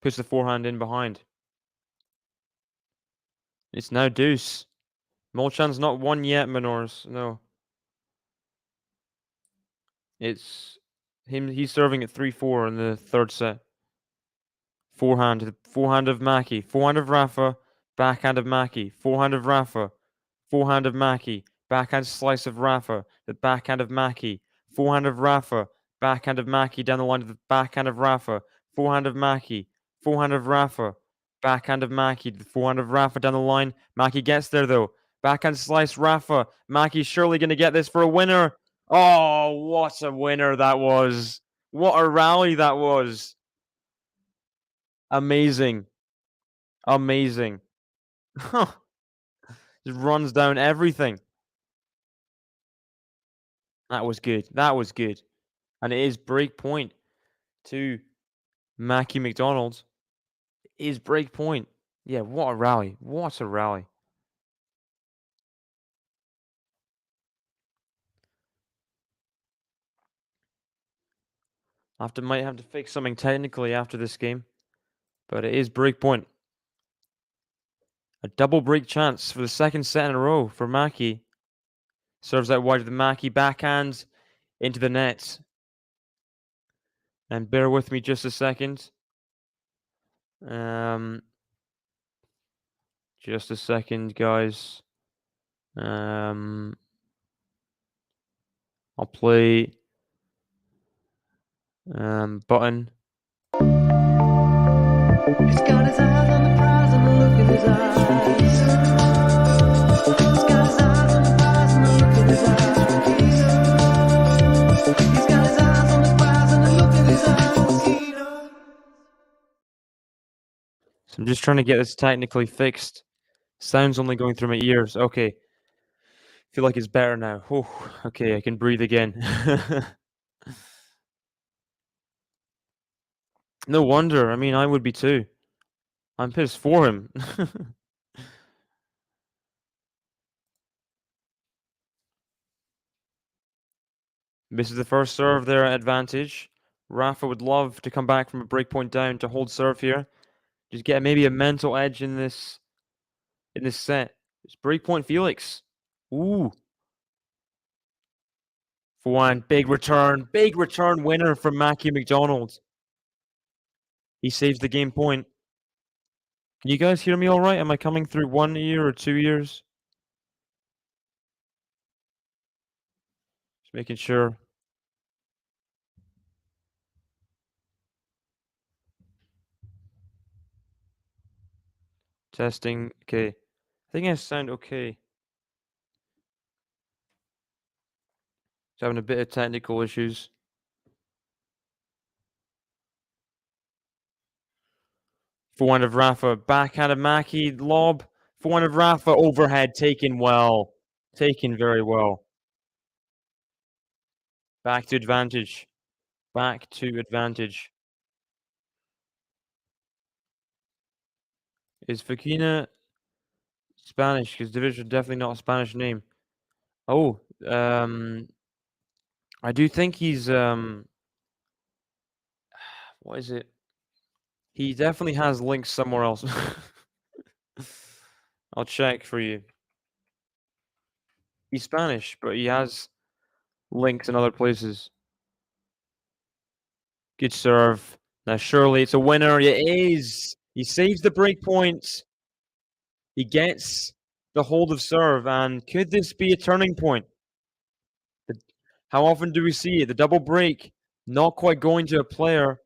Puts the forehand in behind. It's now deuce. Molchan's not won yet, Minors. No. It's him. He's serving at 3-4 in the third set. Forehand of Mackie. Forehand of Rafa. Backhand of Mackie. Forehand of Rafa. Forehand of Mackie. Backhand slice of Rafa. The backhand of Mackie. Forehand of Rafa. Backhand of Mackie down the line to the backhand of Rafa. Forehand of Mackie. Forehand of Rafa. Backhand of Mackie. The forehand of Rafa down the line. Mackie gets there though. Backhand slice Rafa. Mackie's surely going to get this for a winner. Oh, what a winner that was. What a rally that was. Amazing. Amazing. Just runs down everything. That was good. That was good. And it is break point to Mackie McDonald. It is break point. Yeah, what a rally. What a rally. Might have to fix something technically after this game. But it is break point. A double break chance for the second set in a row for Mackie. Serves out wide to the Mackie backhand into the net. And bear with me just a second. Just a second, guys. I'll play button. He's got his eyes on the prize and the look in his eyes. He's got his eyes on the prize and the look in his eyes. He's got his eyes on the prize and the look in his eyes. So I'm just trying to get this technically fixed. Sound's only going through my ears. Okay. Feel like it's better now. Oh, okay, I can breathe again. No wonder. I mean, I would be too. I'm pissed for him. This is the first serve there at advantage. Rafa would love to come back from a breakpoint down to hold serve here. Just get maybe a mental edge in this set. It's breakpoint Felix. Ooh. For one, big return winner from Mackie McDonald. He saves the game point. Can you guys hear me all right? Am I coming through 1 ear or 2 ears? Just making sure. Testing. Okay. I think I sound okay. Just having a bit of technical issues. Forehand of Rafa. Backhand of Mackie. Lob. Forehand of Rafa. Overhead. Taken well. Taken very well. Back to advantage. Back to advantage. Is Fakina Spanish? Because Division definitely not a Spanish name. Oh, I do think he's what is it? He definitely has links somewhere else. I'll check for you. He's Spanish, but he has links in other places. Good serve. Now surely it's a winner. It is. He saves the break point. He gets the hold of serve, and could this be a turning point? How often do we see it? The double break, not quite going to a player.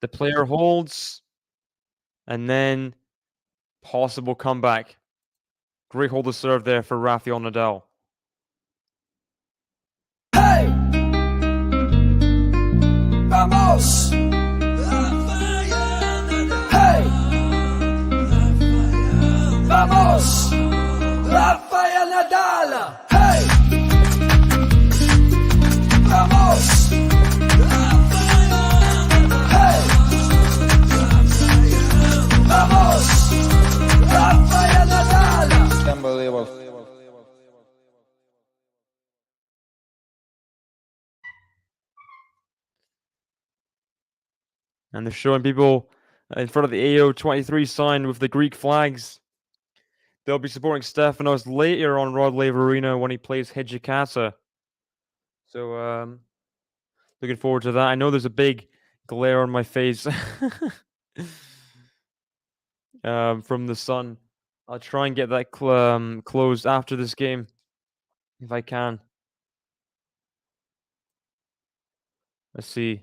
The player holds, and then possible comeback. Great hold of serve there for Rafael NADAL. Hey! Vamos! Hey! Vamos! Rafael NADAL! Hey! Vamos! Hey! Vamos! Rafael NADAL! Unbelievable. And they're showing people in front of the AO23 sign with the Greek flags. They'll be supporting Stefanos later on Rod Laver Arena when he plays Hijikata. So, looking forward to that. I know there's a big glare on my face from the sun. I'll try and get that closed after this game, if I can. Let's see.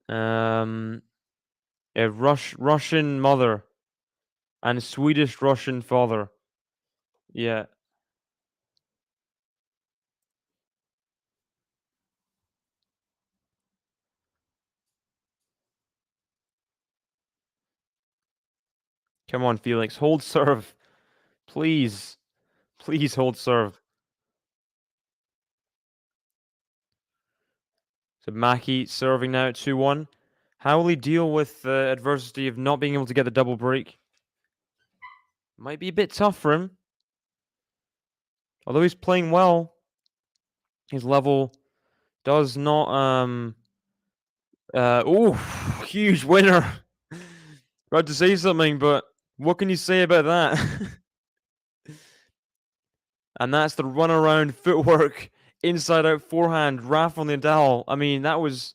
A Russian mother and Swedish Russian father. Yeah. Come on, Felix. Hold serve. Please. Please hold serve. So Mackie serving now at 2-1. How will he deal with the adversity of not being able to get the double break? Might be a bit tough for him. Although he's playing well, his level does not huge winner. About to say something, but what can you say about that? And that's the runaround footwork, inside out forehand, Rafael NADAL. I mean, that was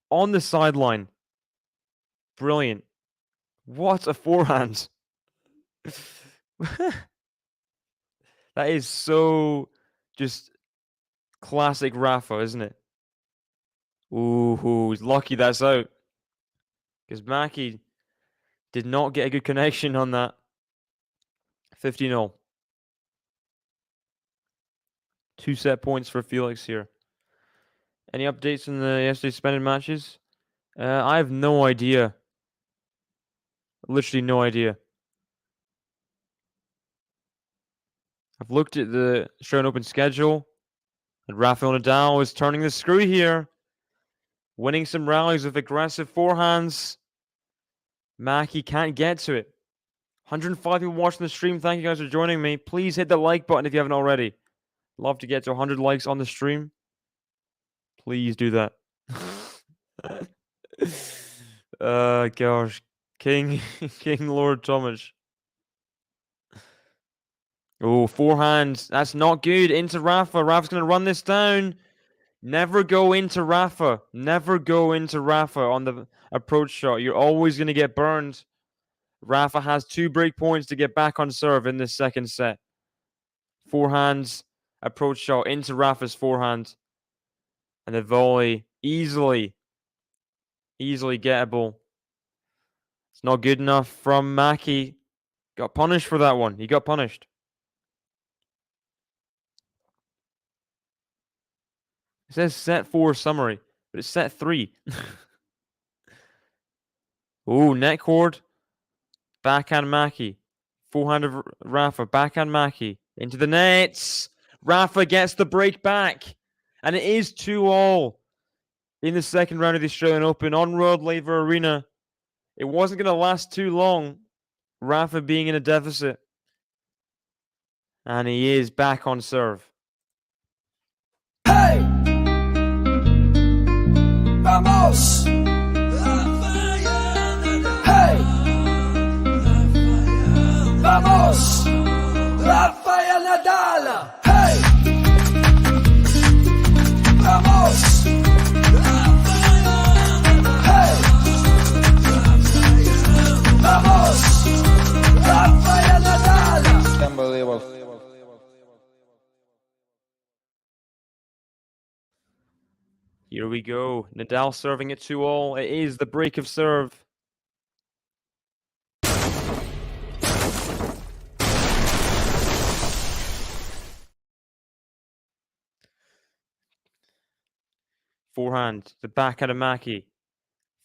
on the sideline. Brilliant. What a forehand. That is so just classic Rafa, isn't it? Ooh, he's lucky that's out. Because Mackie did not get a good connection on that. 50-0. 2 set points for Felix here. Any updates on the yesterday suspended matches? I have no idea. Literally no idea. I've looked at the Australian Open schedule, and Rafael NADAL is turning the screw here. Winning some rallies with aggressive forehands. Mackie can't get to it. 105 people watching the stream. Thank you guys for joining me. Please hit the like button if you haven't already. Love to get to 100 likes on the stream. Please do that. Gosh. King Lord Thomas. Oh, forehand. That's not good. Into Rafa. Rafa's going to run this down. Never go into Rafa. Never go into Rafa on the approach shot. You're always going to get burned. Rafa has 2 break points to get back on serve in this second set. Forehands, approach shot into Rafa's forehand. And the volley, easily gettable. It's not good enough from Mackie. Got punished for that one. He got punished. It says set 4 summary, but it's set 3. Ooh, net cord. Backhand Mackie. Forehand of Rafa. Backhand Mackie. Into the nets. Rafa gets the break back. And it is 2-all in the second round of the Australian Open on Rod Laver Arena. It wasn't going to last too long. Rafa being in a deficit. And he is back on serve. Hey! Vamos! Hey! Vamos! Rafael NADAL! Hey! Vamos! Hey! Vamos! Rafael NADAL! Unbelievable. Here we go. Nadal serving at 2-all. It is the break of serve. Forehand. The backhand of Mackie.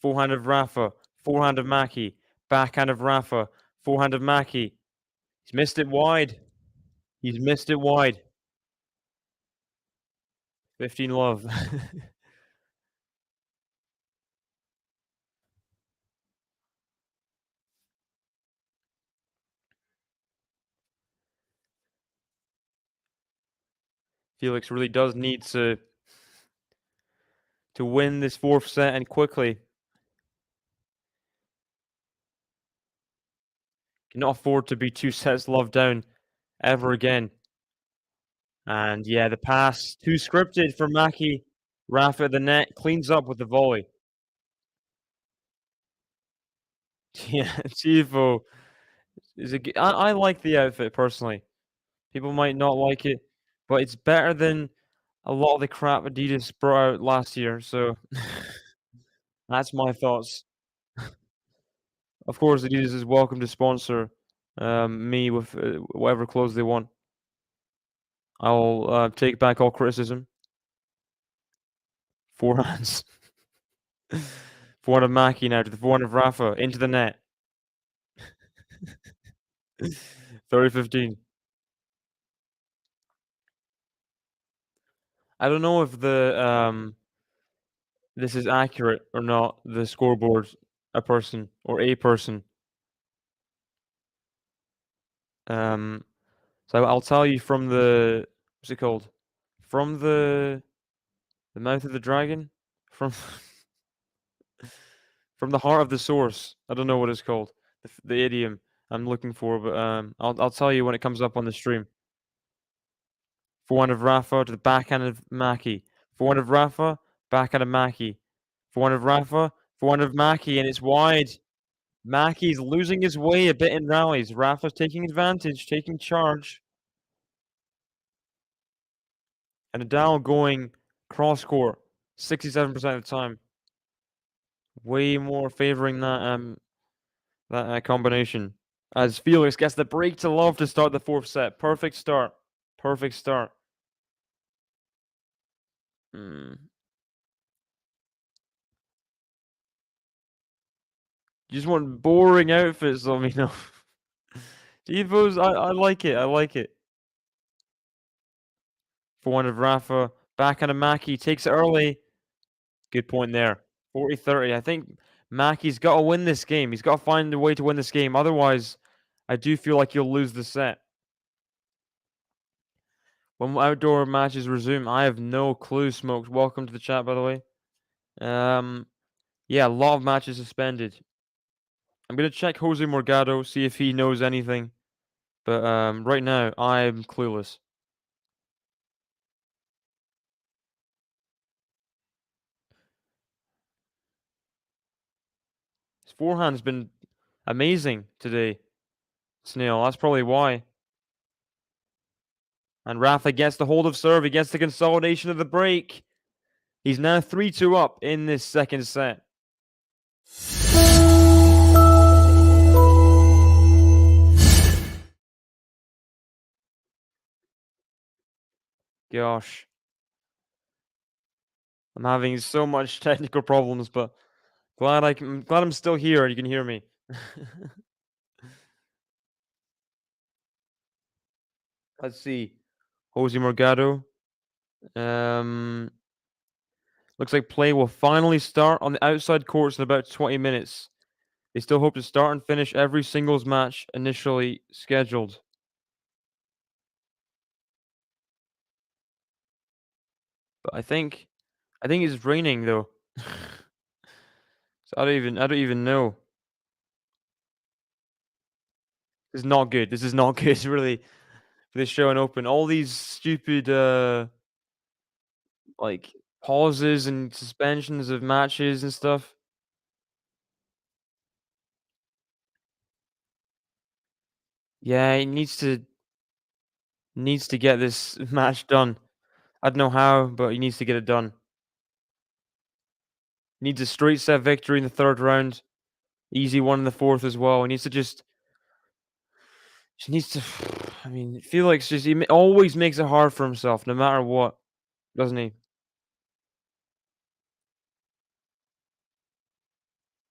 Forehand of Rafa. Forehand of Mackie. Backhand of Rafa. Forehand of Mackie. He's missed it wide. He's missed it wide. 15 love. Felix really does need to win this 4th set and quickly. Cannot afford to be 2 sets love down ever again. And yeah, the pass too scripted for Mackie. Rafa at the net cleans up with the volley. Yeah, Chivo is I like the outfit personally. People might not like it, but it's better than a lot of the crap Adidas brought out last year. So that's my thoughts. Of course, Adidas is welcome to sponsor me with whatever clothes they want. I'll take back all criticism. Forehands. Forehand of Mackie now to the forehand of Rafa into the net. 30-15. I don't know if the this is accurate or not. The scoreboard, a person or a person. So I'll tell you from the what's it called? From the mouth of the dragon, from the heart of the source. I don't know what it's called. The idiom I'm looking for, but I'll tell you when it comes up on the stream. Forehand of Rafa to the backhand of Mackie. Forehand of Rafa, backhand of Mackie. Forehand of Rafa, forehand of Mackie, and it's wide. Mackie's losing his way a bit in rallies. Rafa's taking advantage, taking charge. And Nadal going cross court 67% of the time. Way more favoring that combination. As Felix gets the break to love to start the 4th set. Perfect start. Perfect start. You just want boring outfits, let me know. Devos, I like it. I like it. Forehand of Rafa. Backhand of Mackie. Takes it early. Good point there. 40-30. I think Mackie's got to win this game. He's got to find a way to win this game. Otherwise, I do feel like he'll lose the set. When outdoor matches resume, I have no clue, Smokes. Welcome to the chat, by the way. Yeah, a lot of matches suspended. I'm going to check Jose Morgado, see if he knows anything. But right now, I'm clueless. His forehand's been amazing today, Snail. That's probably why. And Rafa gets the hold of serve. He gets the consolidation of the break. He's now 3-2 up in this second set. Gosh. I'm having so much technical problems, but glad I'm still here and you can hear me. Let's see. Jose Morgado. Looks like play will finally start on the outside courts in about 20 minutes. They still hope to start and finish every singles match initially scheduled. But I think it's raining though. So I don't even know. This is not good. This is not good really for this show and open. All these stupid like pauses and suspensions of matches and stuff. Yeah, he needs to get this match done. I don't know how, but he needs to get it done. He needs a straight set victory in the third round. Easy one in the fourth as well. He needs to just needs to. I mean, I feel like he always makes it hard for himself, no matter what, doesn't he?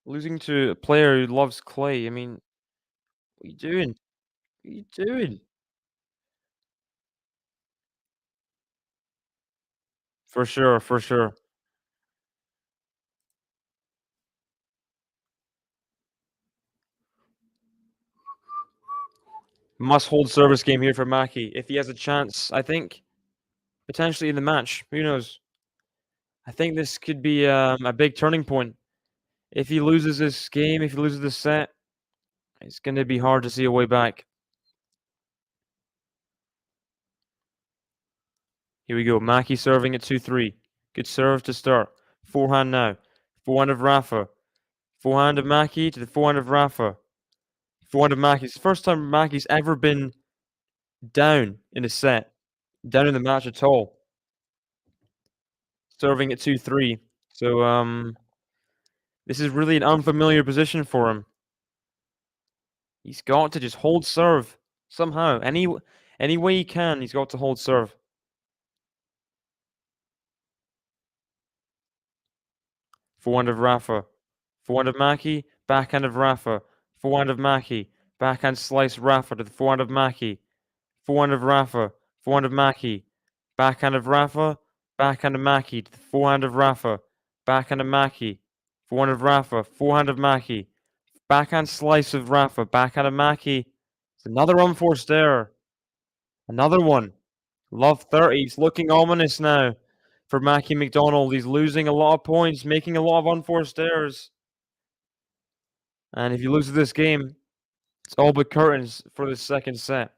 Losing to a player who loves clay. I mean, what are you doing? What are you doing? For sure, for sure. Must hold service game here for Mackie if he has a chance. I think potentially in the match. Who knows? I think this could be a big turning point. If he loses this game, if he loses this set, it's going to be hard to see a way back. Here we go. Mackie serving at 2-3. Good serve to start. Forehand now. Forehand of Rafa. Forehand of Mackie to the forehand of Rafa. Forehand of Mackie. It's the first time Mackie's ever been down in a set. Down in the match at all. Serving at 2-3. So, this is really an unfamiliar position for him. He's got to just hold serve somehow. Any way he can, he's got to hold serve. Forehand of Rafa. Forehand of Mackie. Backhand of Rafa. Forehand of Mackie. Backhand slice Rafa to the forehand of Mackie. Forehand of Rafa. Forehand of Mackie. Backhand of Rafa. Backhand of Mackie to the forehand of Rafa. Backhand of Mackie. Forehand of Rafa. Forehand of Mackie. Backhand slice of Rafa. Backhand of Mackie. It's another unforced error. Another one. Love 30. It's looking ominous now for Mackie McDonald. He's losing a lot of points, making a lot of unforced errors. And if he loses this game, it's all but curtains for the second set.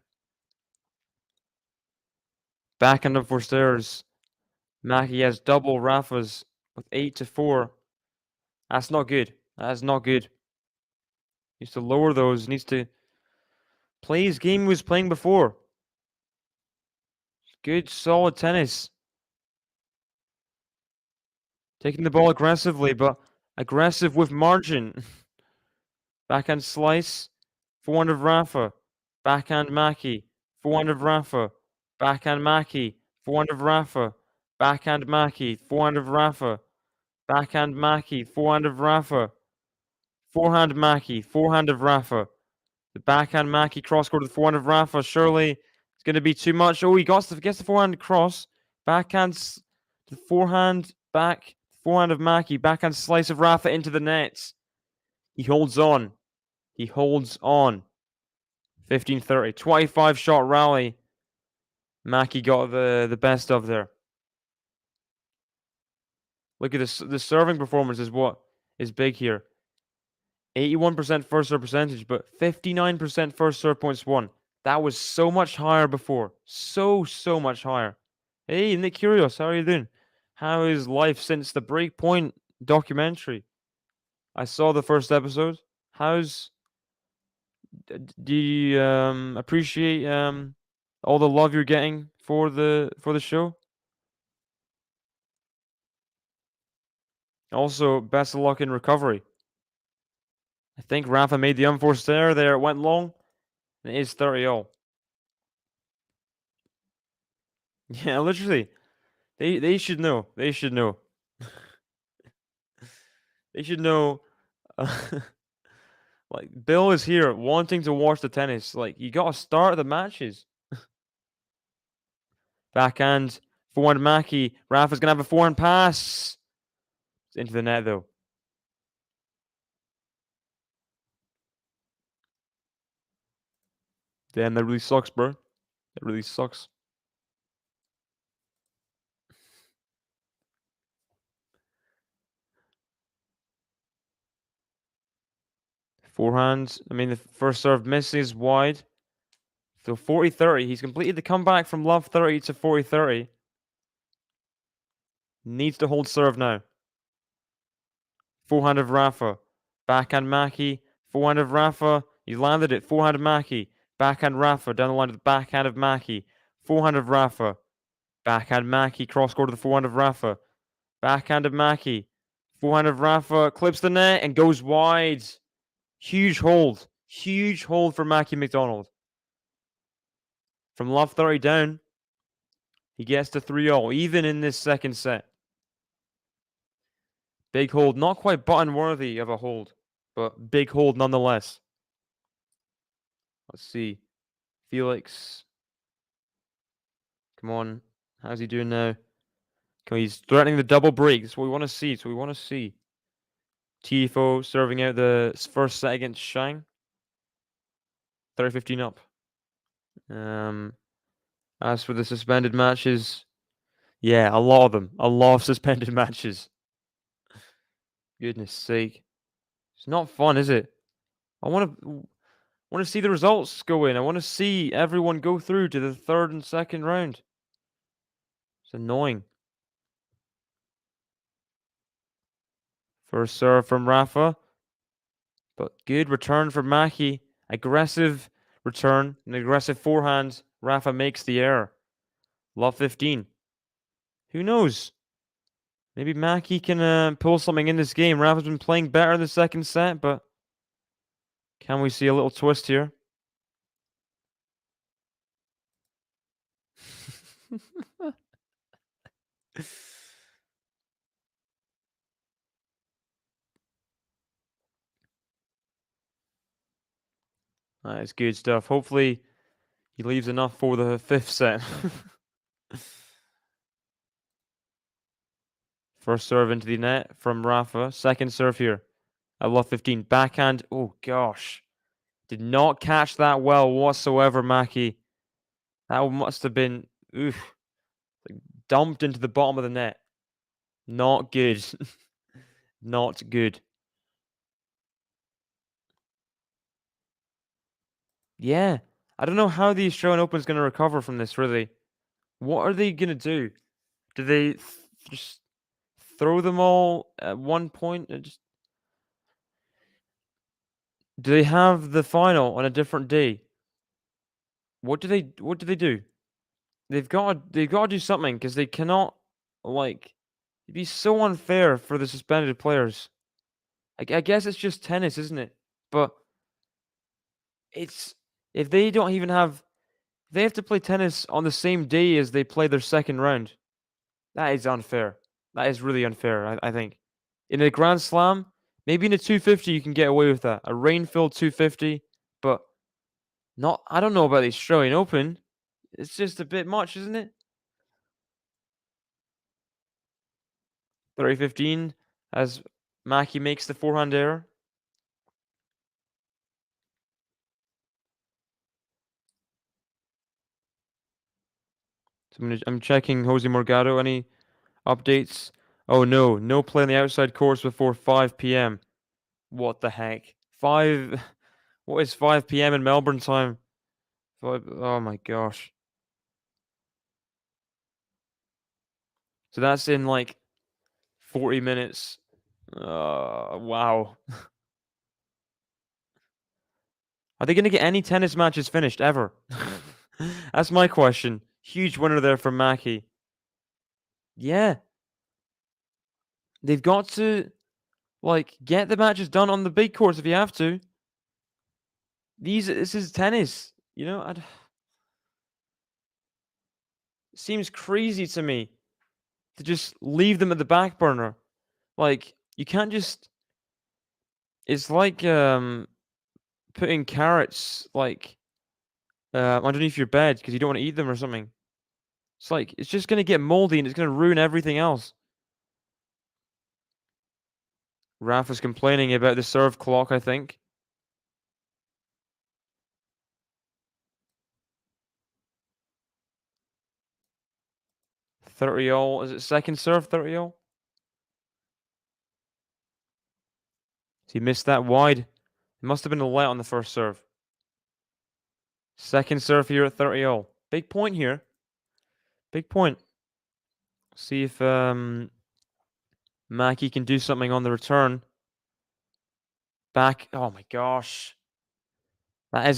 Backhand unforced errors. Mackie has double Rafa's with 8-4. That's not good. That's not good. He needs to lower those. He needs to play his game he was playing before. Good, solid tennis. Taking the ball aggressively, but aggressive with margin. Backhand slice. Forehand of Rafa. Backhand Mackie. Forehand of Rafa. Backhand Mackie. Forehand of Rafa. Backhand Mackie. Forehand of Rafa. Backhand Mackie. Forehand of Rafa. Forehand Mackie. Forehand of Rafa. The backhand Mackie cross court to the forehand of Rafa. Surely it's going to be too much. Oh, he gets the forehand cross. Backhand to the forehand back. Forehand of Mackie. Backhand slice of Rafa into the net. He holds on. He holds on. 15-30. 25 shot rally. Mackie got the best of there. Look at this. The serving performance is what is big here. 81% first serve percentage, but 59% first serve points won. That was so much higher before. So much higher. Hey, Nick Curios, how are you doing? How is life since the Breakpoint documentary? I saw the first episode. Do you appreciate all the love you're getting for the show? Also, best of luck in recovery. I think Rafa made the unforced error there. It went long. And it is 30-all. Yeah, literally. They should know. They should know. They should know. Like, Bill is here wanting to watch the tennis. Like, you gotta start the matches. Backhand, forehand Mackie. Rafa's gonna have a forehand pass. It's into the net, though. Damn, that really sucks, bro. That really sucks. Forehand. I mean, the first serve misses wide. So 40-30. He's completed the comeback from love 30 to 40-30. Needs to hold serve now. Forehand of Rafa. Backhand Mackie. Forehand of Rafa. He's landed it. Forehand of Mackie. Backhand Rafa. Down the line to the backhand of Mackie. Forehand of Rafa. Backhand Mackie. Cross court to the forehand of Rafa. Backhand of Mackie. Forehand of Rafa. Clips the net and goes wide. Huge hold. Huge hold for Mackie McDonald. From love 30 down, he gets to 3-0, even in this second set. Big hold. Not quite button worthy of a hold, but big hold nonetheless. Let's see. Felix. Come on. How's he doing now? He's threatening the double break. That's what we want to see. That's what we want to see. Tifo serving out the first set against Shang. 30-15 up. As for the suspended matches, yeah, a lot of them. A lot of suspended matches. Goodness sake. It's not fun, is it? I want to see the results go in. I want to see everyone go through to the third and second round. It's annoying. First serve from Rafa. But good return from Mackie. Aggressive return. An aggressive forehand. Rafa makes the error. Love 15. Who knows? Maybe Mackie can pull something in this game. Rafa's been playing better in the second set, but can we see a little twist here? That is good stuff. Hopefully, he leaves enough for the fifth set. First serve into the net from Rafa. Second serve here. I love 15. Backhand. Oh, gosh. Did not catch that well whatsoever, Mackie. That must have been dumped into the bottom of the net. Not good. Not good. Yeah. I don't know how the Australian Open is going to recover from this, really. What are they going to do? Do they just throw them all at one point? Do they have the final on a different day? What do they do? They've got to do something, because they cannot, like, it'd be so unfair for the suspended players. I guess it's just tennis, isn't it? But it's, if they don't even have, they have to play tennis on the same day as they play their second round. That is unfair. That is really unfair, I think. In a Grand Slam, maybe in a 250 you can get away with that. A rain-filled 250, but not, I don't know about the Australian Open. It's just a bit much, isn't it? 30-15 as Mackie makes the forehand error. So I'm checking Jose Morgado. Any updates? Oh no, no play on the outside course before 5 p.m. What the heck? What is 5 p.m. in Melbourne time? Oh my gosh. So that's in like 40 minutes. Wow. Are they going to get any tennis matches finished ever? That's my question. Huge winner there for Mackie. Yeah. They've got to, like, get the matches done on the big courts if you have to. This is tennis, you know? seems crazy to me to just leave them at the back burner. Like, you can't just... It's like putting carrots, like, underneath your bed because you don't want to eat them or something. It's like, it's just going to get moldy and it's going to ruin everything else. Rafa's complaining about the serve clock, I think. $30-all. Is it second serve, $30-all? He missed that wide. It must have been a let on the first serve. Second serve here at $30-all. Big point here. Big point. See if Mackie can do something on the return. Back. Oh my gosh. That is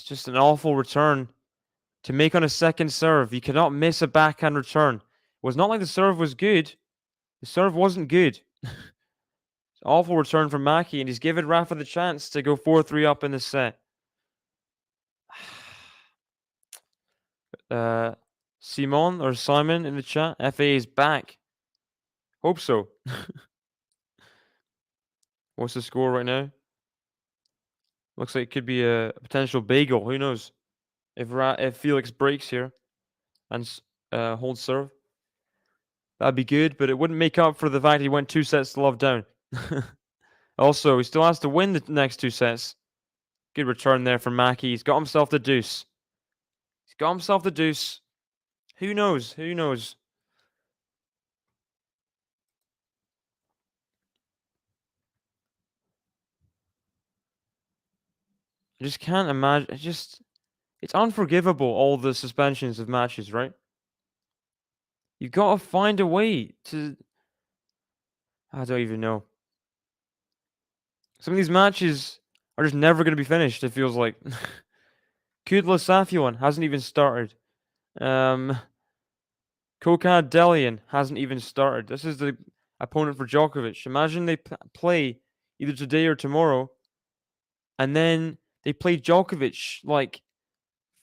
just an awful return to make on a second serve. You cannot miss a backhand return. It was not like the serve was good. The serve wasn't good. Awful return from Mackie, and he's given Rafa the chance to go 4-3 up in the set. Simon or Simon in the chat. FA is back. Hope so. What's the score right now? Looks like it could be a potential bagel. Who knows? If Felix breaks here and holds serve, that'd be good, but it wouldn't make up for the fact he went 2 sets to love down. Also, he still has to win the next 2 sets. Good return there from Mackie. He's got himself the deuce. He's got himself the deuce. Who knows? Who knows? I just can't imagine. It's unforgivable, all the suspensions of matches, right? You've got to find a way to... I don't even know. Some of these matches are just never going to be finished, it feels like. Kudla Safiwan hasn't even started. Kokad Delian hasn't even started. This is the opponent for Djokovic. Imagine they play either today or tomorrow, and then they play Djokovic like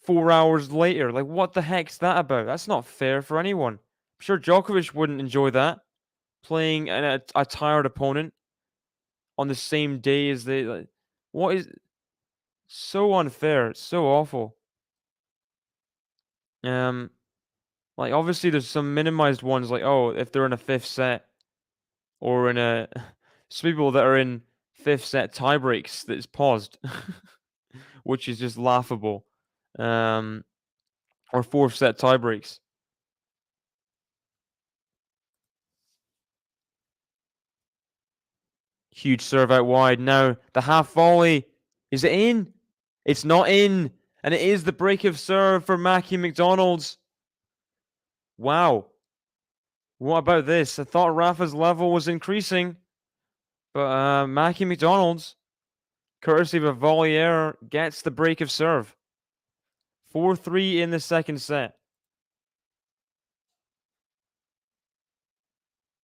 4 hours later. Like, what the heck's that about? That's not fair for anyone. I'm sure Djokovic wouldn't enjoy that, playing a tired opponent on the same day as they... Like, what is... So unfair. It's so awful. Like, obviously there's some minimized ones, like, oh, if they're in a 5th set, or in a... Some people that are in 5th set tie breaks that is paused, which is just laughable. Or 4th set tie breaks. Huge serve out wide. Now, the half volley. Is it in? It's not in. And it is the break of serve for Mackie McDonald's. Wow. What about this? I thought Rafa's level was increasing. But Mackie McDonald's, courtesy of a volley error, gets the break of serve. 4-3 in the second set.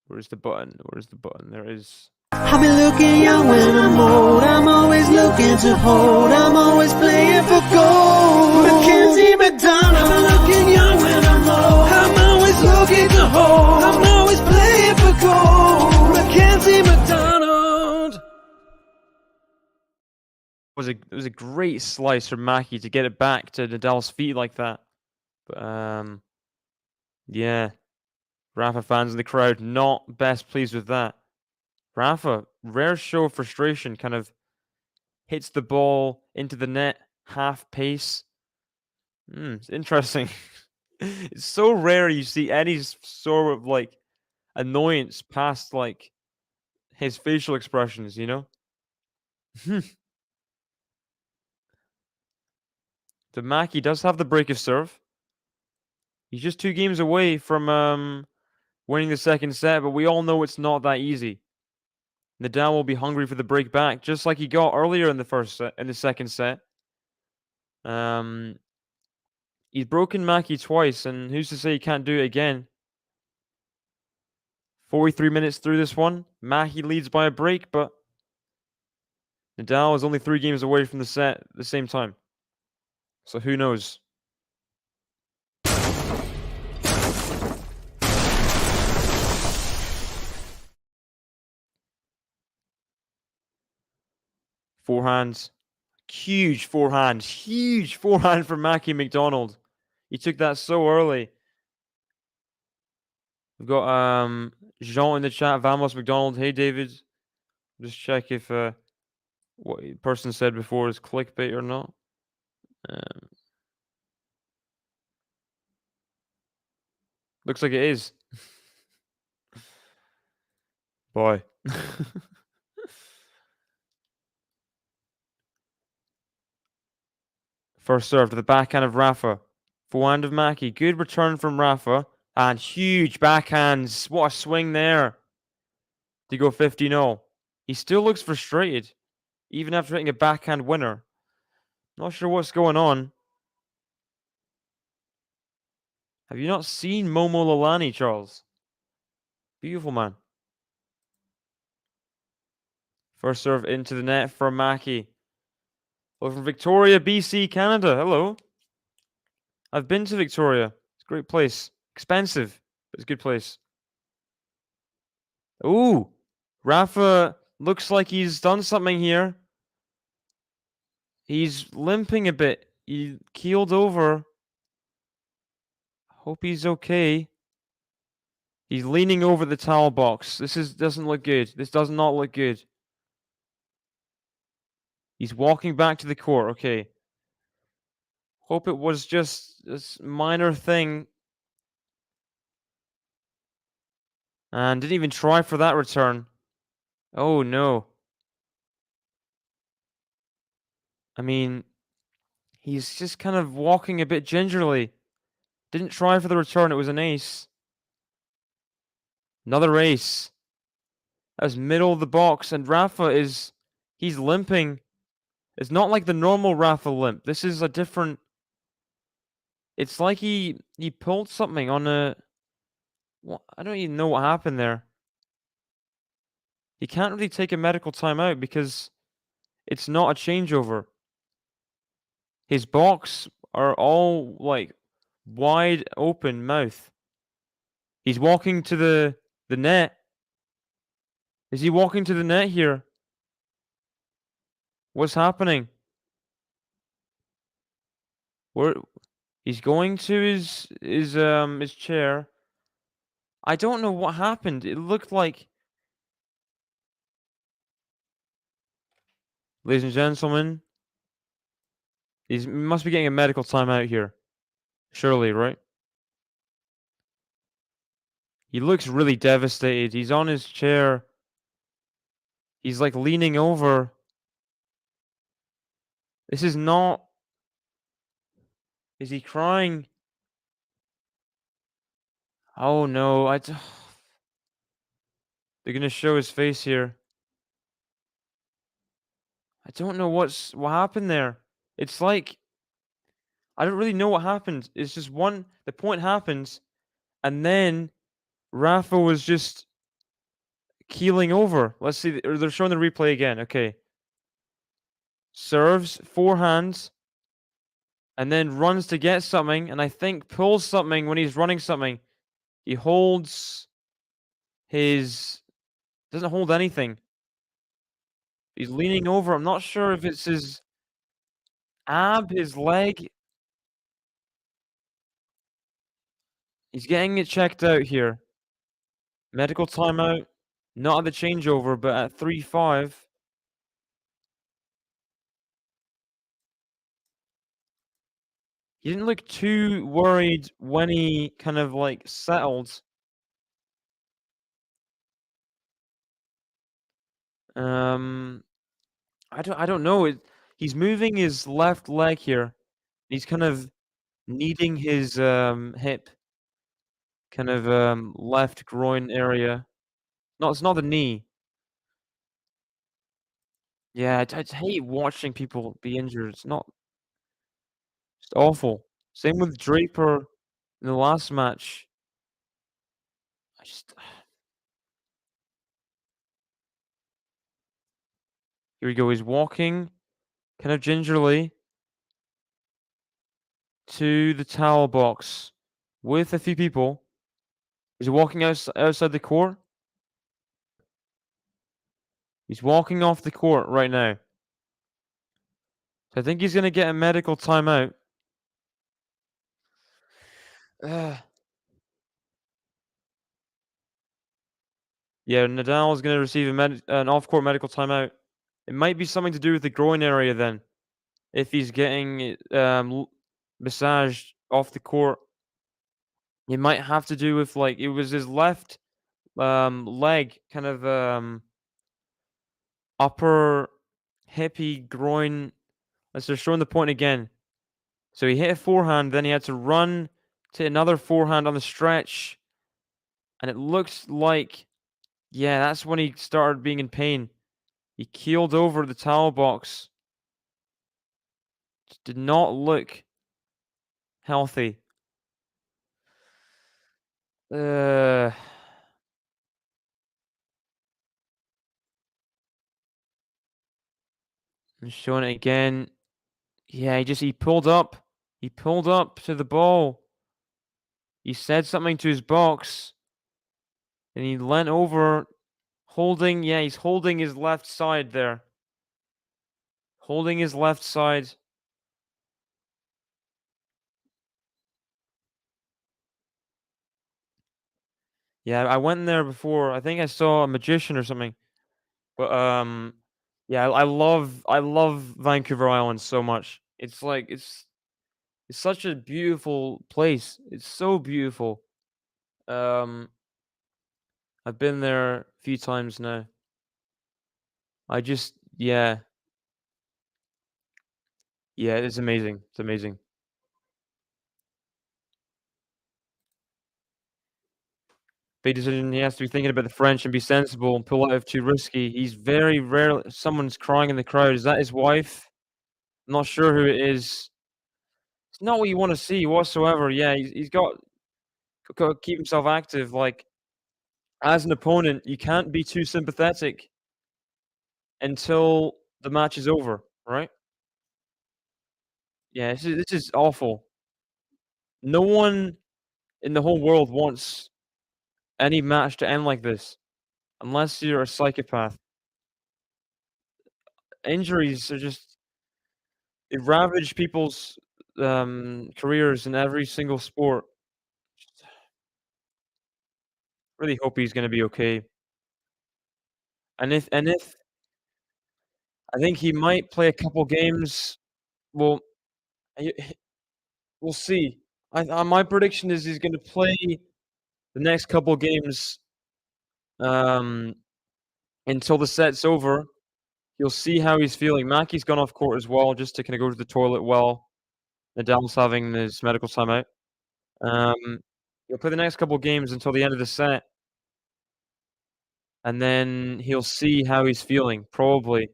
Where's the button? Where's the button? There is... I've been looking young when I'm old. I'm always looking to hold. I'm always playing for gold. Mackenzie, McDonald. I've been looking young when I'm old. I'm always looking to hold. I'm always playing for gold. Mackenzie, McDonald. It was a great slice from Mackie to get it back to Nadal's feet like that. But yeah, Rafa fans in the crowd not best pleased with that. Rafa, rare show of frustration, kind of hits the ball into the net, half pace. It's interesting. It's so rare you see any sort of like annoyance past like his facial expressions, you know? The Mackie does have the break of serve. He's just 2 games away from winning the second set, but we all know it's not that easy. Nadal will be hungry for the break back, just like he got earlier in the second set. He's broken Mackie twice, and who's to say he can't do it again? 43 minutes through this one. Mackie leads by a break, but Nadal is only 3 games away from the set at the same time. So who knows? Forehand. Huge forehand. Huge forehand from Mackie McDonald. He took that so early. We've got Jean in the chat. Vamos McDonald. Hey, David. Just check if what the person said before is clickbait or not. Looks like it is. Boy. First serve to the backhand of Rafa. Forehand of Mackie. Good return from Rafa. And huge backhands. What a swing there. To go 50-0. He still looks frustrated. Even after hitting a backhand winner. Not sure what's going on. Have you not seen Momo Lalani, Charles? Beautiful man. First serve into the net from Mackie. Hello from Victoria, BC, Canada. Hello. I've been to Victoria. It's a great place. Expensive, but it's a good place. Ooh. Rafa looks like he's done something here. He's limping a bit. He keeled over. Hope he's okay. He's leaning over the towel box. This doesn't look good. This does not look good. He's walking back to the court. Okay. Hope it was just this minor thing. And didn't even try for that return. Oh, no. I mean, he's just kind of walking a bit gingerly. Didn't try for the return. It was an ace. Another ace. That was middle of the box. And Rafa he's limping. It's not like the normal Rafa limp. This is a different... It's like he pulled something on a... What? I don't even know what happened there. He can't really take a medical timeout because it's not a changeover. His box are all like wide open mouth. He's walking to the net. Is he walking to the net here? What's happening? Where he's going to his chair. I don't know what happened. It looked like, ladies and gentlemen, he must be getting a medical timeout here. Surely, right? He looks really devastated. He's on his chair. He's like leaning over. This is not... Is he crying? Oh no, they're gonna show his face here. I don't know what happened there. It's like, I don't really know what happened. It's just the point happens, and then Rafa was just keeling over. Let's see, they're showing the replay again. Okay. Serves, forehands, and then runs to get something, and I think pulls something when he's running something. He holds doesn't hold anything. He's leaning over. I'm not sure if it's his ab, his leg. He's getting it checked out here. Medical timeout. Not at the changeover, but at 3-5. He didn't look too worried when he kind of like settled. I don't know. He's moving his left leg here. He's kind of kneading his hip, kind of left groin area. No, it's not the knee. Yeah, I hate watching people be injured. It's awful. Same with Draper in the last match. Here we go. He's walking kind of gingerly to the towel box with a few people. Is he walking outside the court? He's walking off the court right now. I think he's gonna get a medical timeout. Yeah, Nadal is going to receive an off-court medical timeout. It might be something to do with the groin area then. If he's getting massaged off the court, it might have to do with like it was his left leg, kind of upper hippy groin. Let's just showing the point again. So he hit a forehand, then he had to run to another forehand on the stretch, and it looks like, yeah, that's when he started being in pain. He keeled over the towel box. Did not look healthy. I'm showing it again. Yeah, he pulled up. He pulled up to the ball. He said something to his box. And he leant over, holding, yeah, he's holding his left side there. Holding his left side. Yeah, I went in there before. I think I saw a magician or something. But yeah, I love Vancouver Island so much. It's like it's such a beautiful place. It's so beautiful. I've been there a few times now. I just yeah. Yeah, it's amazing. It's amazing. Big decision. He has to be thinking about the French and be sensible and pull out if too risky. He's very rare. Someone's crying in the crowd. Is that his wife? I'm not sure who it is. It's not what you want to see whatsoever. Yeah, he's got to keep himself active. Like, as an opponent, you can't be too sympathetic until the match is over, right? Yeah, this is awful. No one in the whole world wants any match to end like this, unless you're a psychopath. Injuries are just they ravage people's careers in every single sport. Really hope he's gonna be okay. And if I think he might play a couple games. Well, we'll see. My prediction is he's gonna play the next couple games until the set's over. You'll see how he's feeling. Mackey's gone off court as well, just to kind of go to the toilet while Nadal's having his medical timeout. He'll play the next couple games until the end of the set, and then he'll see how he's feeling. Probably.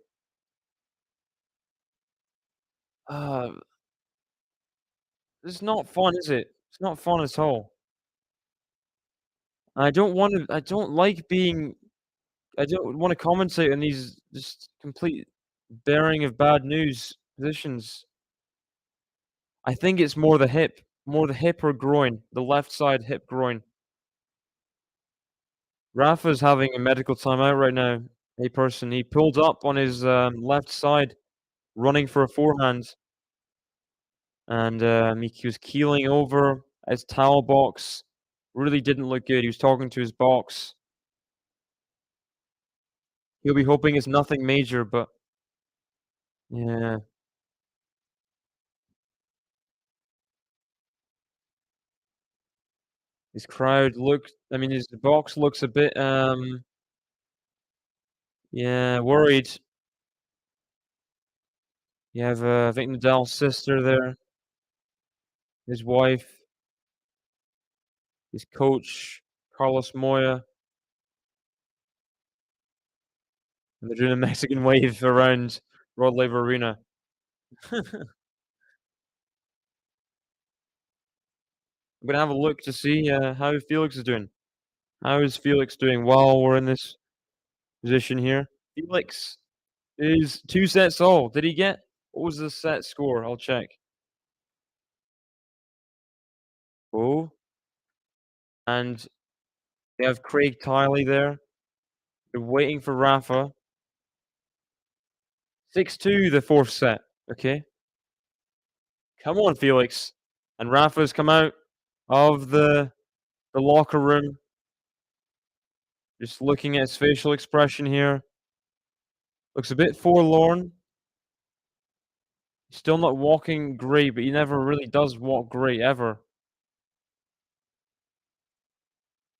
It's not fun, is it? It's not fun at all. I don't want to. I don't like being. I don't want to commentate on these just complete bearing of bad news positions. I think it's more the hip or groin, the left side hip groin. Rafa's having a medical timeout right now. A person he pulled up on his left side, running for a forehand, and he was keeling over his towel box. Really didn't look good. He was talking to his box. He'll be hoping it's nothing major, but yeah. His crowd looks. I mean, his box looks a bit yeah, worried. You have I think Nadal's sister there, his wife, his coach Carlos Moya, and they're doing a Mexican wave around Rod Laver Arena. I'm gonna have a look to see how Felix is doing. How is Felix doing while we're in this position here? Felix is 2 sets all. Did he get? What was the set score? I'll check. Oh. And they have Craig Tiley there. They're waiting for Rafa. 6-2 the 4th set. Okay. Come on, Felix. And Rafa's come out of the locker room. Just looking at his facial expression here. Looks a bit forlorn. Still not walking great, but he never really does walk great, ever.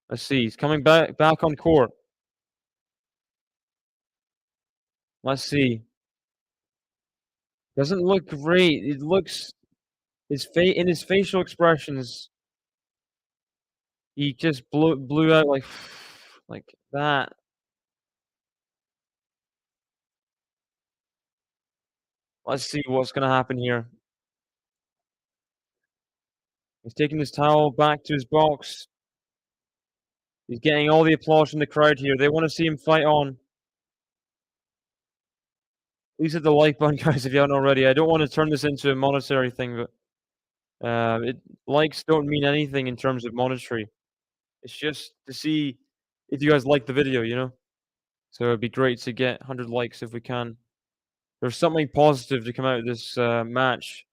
Let's see. He's coming back on court. Let's see. Doesn't look great. It looks in his facial expressions. He just blew out like that. Let's see what's gonna happen here. He's taking his towel back to his box. He's getting all the applause from the crowd here. They want to see him fight on. Please hit the like button, guys, if you haven't already. I don't want to turn this into a monetary thing, but likes don't mean anything in terms of monetary. It's just to see if you guys like the video, you know? So it'd be great to get 100 likes if we can. There's something positive to come out of this match.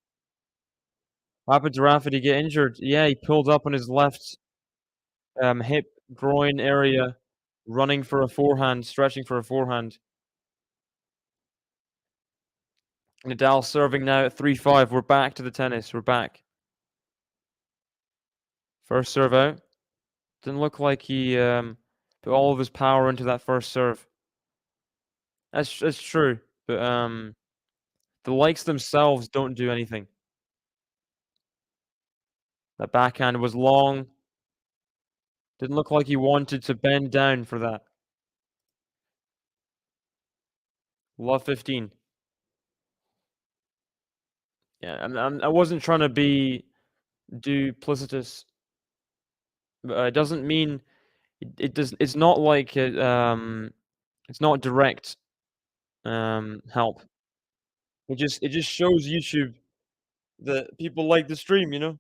What happened to Rafa? Did he get injured? Yeah, he pulled up on his left hip, groin area, running for a forehand, stretching for a forehand. Nadal serving now at 3-5. We're back to the tennis. We're back. First serve out. Didn't look like he put all of his power into that first serve. That's true, but the likes themselves don't do anything. That backhand was long. Didn't look like he wanted to bend down for that. Love 15. Yeah, I wasn't trying to be duplicitous, but it doesn't mean it does. It's not like it's not direct help. It just shows YouTube that people like the stream, you know.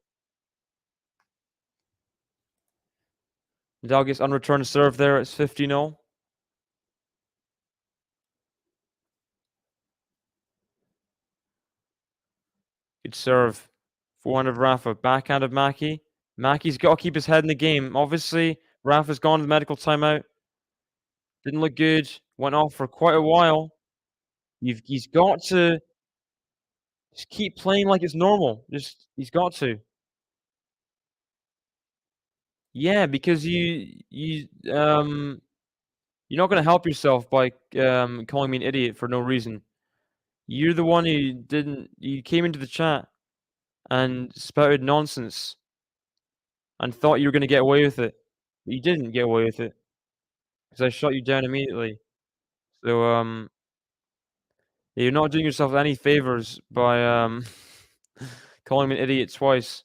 Nadal gets unreturned serve there. It's 50-0. Good serve. Forehand of Rafa. Backhand of Mackie. Mackie's got to keep his head in the game. Obviously, Rafa's gone to the medical timeout. Didn't look good. Went off for quite a while. He's got to just keep playing like it's normal. He's got to. Yeah, because you're not going to help yourself by calling me an idiot for no reason. You're the one who you came into the chat and spouted nonsense and thought you were going to get away with it. But you didn't get away with it because I shut you down immediately. So you're not doing yourself any favors by calling me an idiot twice.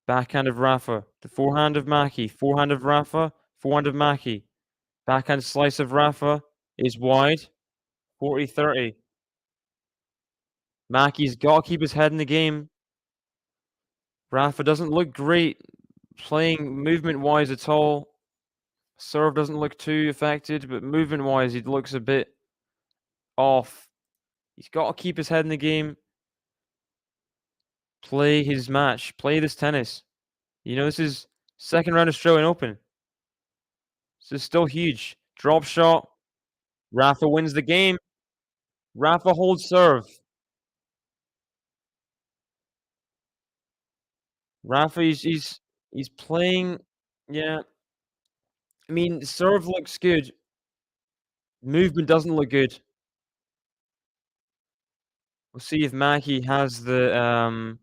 Backhand of Rafa. The forehand of Mackie. Forehand of Rafa. Forehand of Mackie. Backhand slice of Rafa is wide. 40-30. Mackie's got to keep his head in the game. Rafa doesn't look great playing movement-wise at all. Serve doesn't look too affected, but movement-wise, he looks a bit off. He's got to keep his head in the game. Play his match. Play this tennis. You know, this is second round Australian Open. This is still huge. Drop shot. Rafa wins the game. Rafa holds serve. Rafa, he's playing. Yeah. I mean, serve looks good. Movement doesn't look good. We'll see if Mackie has the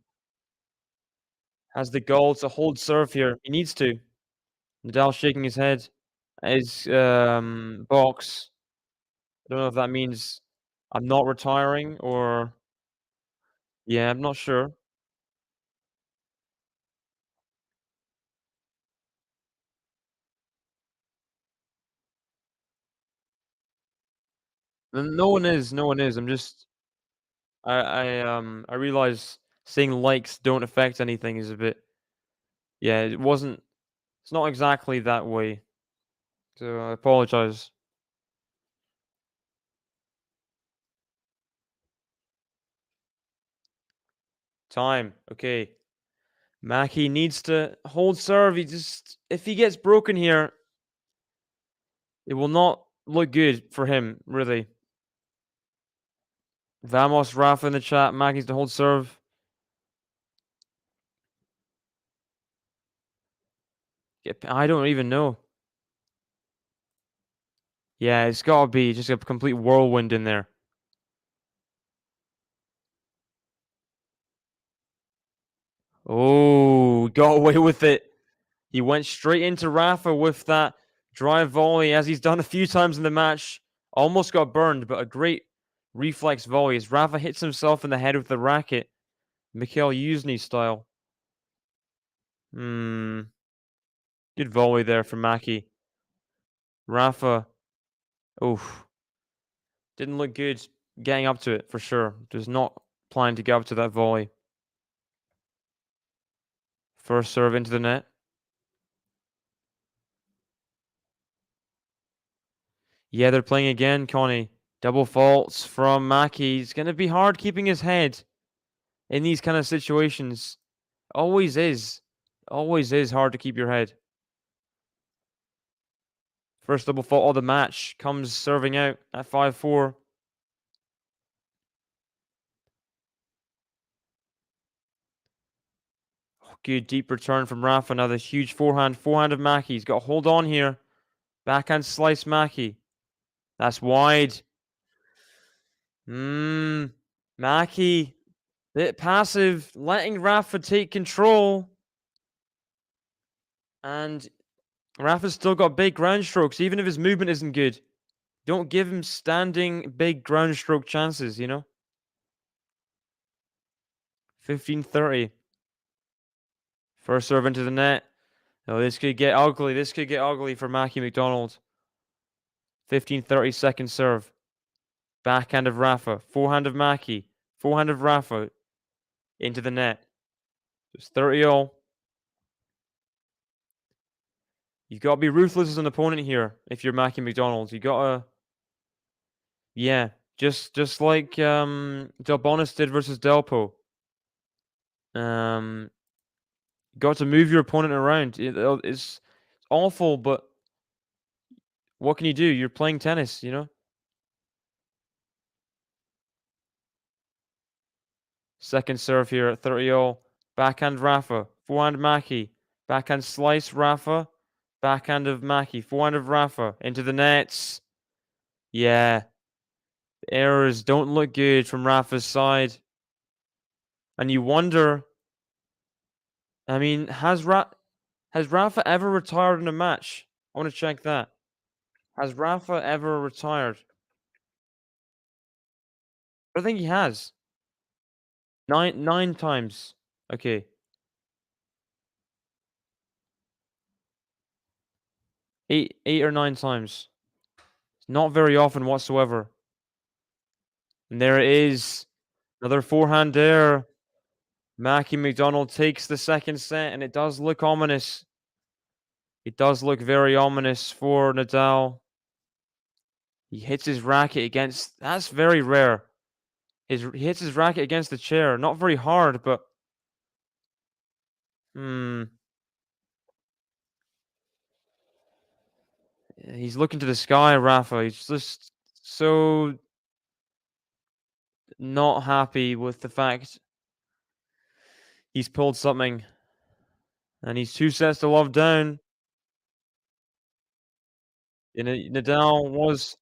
goal to hold serve here. He needs to. Nadal shaking his head at his box. I don't know if that means I'm not retiring or... Yeah, I'm not sure. No one is. No one is. I'm just... I realize saying likes don't affect anything is a bit... Yeah, it wasn't... It's not exactly that way. So I apologize. Time. Okay. Mackie needs to hold serve. If he gets broken here, it will not look good for him, really. Vamos Rafa in the chat. Mac needs to hold serve. I don't even know. Yeah, it's got to be just a complete whirlwind in there. Oh, got away with it. He went straight into Rafa with that drive volley, as he's done a few times in the match. Almost got burned, but a great reflex volley as Rafa hits himself in the head with the racket. Mikhail Yuzny style. Good volley there from Mackie. Rafa. Oof. Didn't look good getting up to it, for sure. Does not plan to get up to that volley. First serve into the net. Yeah, they're playing again, Connie. Double faults from Mackie. It's going to be hard keeping his head in these kind of situations. Always is. Always is hard to keep your head. First double fault of the match comes serving out at 5-4. Good deep return from Rafa. Now the huge forehand of Mackie. He's got to hold on here. Backhand slice Mackie. That's wide. Mackie. Bit passive. Letting Rafa take control. And Rafa's still got big ground strokes, even if his movement isn't good. Don't give him standing big ground stroke chances, you know? 15-30. First serve into the net. Oh, this could get ugly. This could get ugly for Mackie McDonald. 15-30 second serve. Backhand of Rafa. Forehand of Mackie. Forehand of Rafa. Into the net. It's 30-all. You've got to be ruthless as an opponent here if you're Mackie McDonald. You got to... Yeah, just like Delbonis did versus Delpo. Got to move your opponent around. It's awful, but what can you do? You're playing tennis, you know? Second serve here at 30-all. Backhand Rafa. Forehand Mackie. Backhand slice Rafa. Backhand of Mackie. Forehand of Rafa. Into the nets. Yeah. The errors don't look good from Rafa's side. And you wonder... I mean, has Rafa ever retired in a match? I want to check that. Has Rafa ever retired? I think he has. Nine times. Okay. 8 or 9 times. Not very often whatsoever. And there it is. Another forehand there. Mackie McDonald takes the second set, and it does look ominous. It does look very ominous for Nadal. He hits his racket against... That's very rare. He hits his racket against the chair. Not very hard, but... He's looking to the sky, Rafa. He's just so not happy with the fact he's pulled something. And he's 2 sets to love down. Nadal was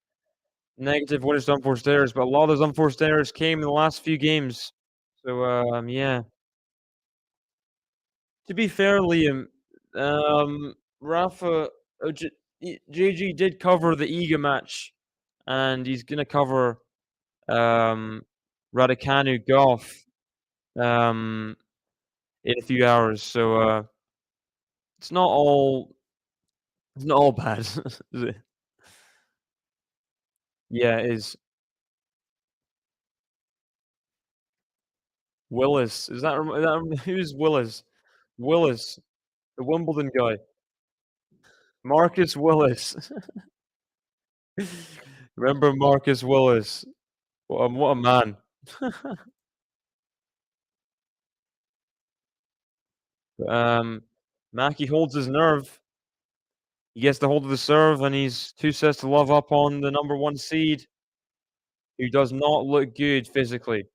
negative when it's unforced errors, but a lot of those unforced errors came in the last few games. So, yeah. To be fair, Liam, Rafa, JG did cover the Iga match, and he's going to cover Raducanu golf in a few hours. So, it's not all bad, is it? Yeah, it is. Willis. Is that who's Willis? Willis, the Wimbledon guy. Marcus Willis. Remember Marcus Willis? What a man. Mackie holds his nerve. He gets the hold of the serve, and he's 2 sets to love up on the number 1 seed, who does not look good physically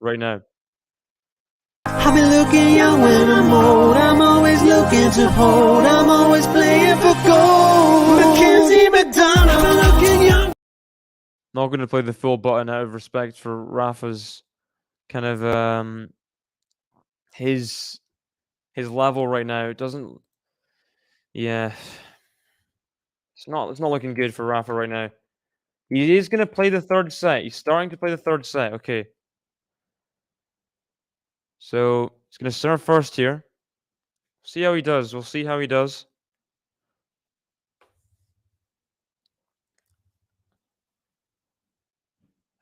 right now. I've been looking young when I'm old. I'm always looking to hold. I'm always playing for gold. Mackenzie, McDonald, I've been looking young. Not going to play the full button out of respect for Rafa's kind of his level right now. It doesn't. Yeah, it's not looking good for Rafa right now. He is going to play the 3rd set. He's starting to play the 3rd set. Okay. So he's going to serve first here. See how he does. We'll see how he does.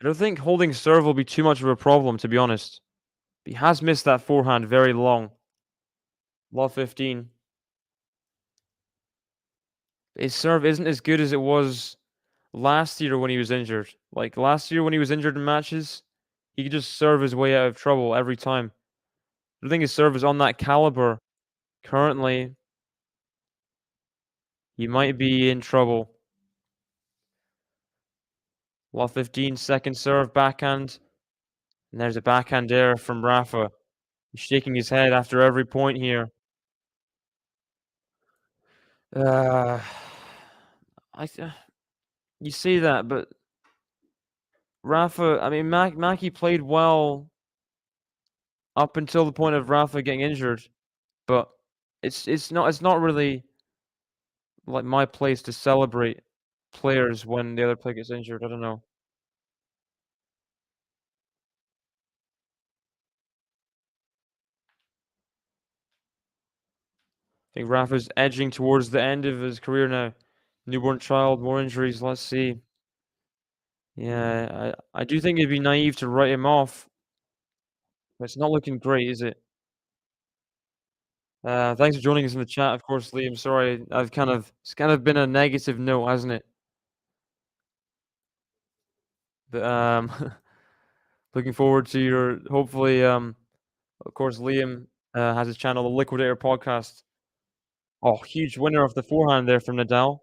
I don't think holding serve will be too much of a problem, to be honest. He has missed that forehand very long. Love 15. His serve isn't as good as it was last year when he was injured. Like last year when he was injured in matches, he could just serve his way out of trouble every time. I don't think his serve is on that caliber currently. He might be in trouble. Love 15, second serve, backhand. And there's a backhand there from Rafa. He's shaking his head after every point here. You see that, but Rafa, I mean, Mackie played well up until the point of Rafa getting injured, but it's not really like my place to celebrate players when the other player gets injured. I don't know. I think Rafa's edging towards the end of his career now. Newborn child, more injuries. Let's see. Yeah, I do think it'd be naive to write him off. But it's not looking great, is it? Thanks for joining us in the chat, of course, Liam. Sorry, it's kind of been a negative note, hasn't it? But looking forward to your hopefully of course Liam has his channel, the Liquidator Podcast. Oh, huge winner of the forehand there from Nadal.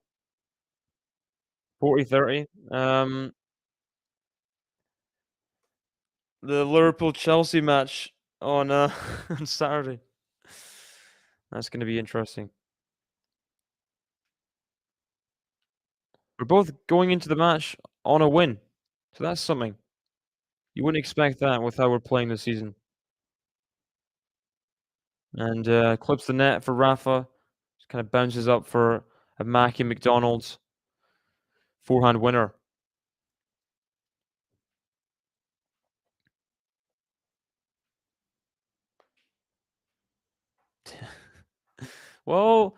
40-30. The Liverpool-Chelsea match on on Saturday. That's going to be interesting. We're both going into the match on a win. So that's something. You wouldn't expect that with how we're playing this season. And clips the net for Rafa. Just kind of bounces up for a Mackie McDonald's forehand winner. Well,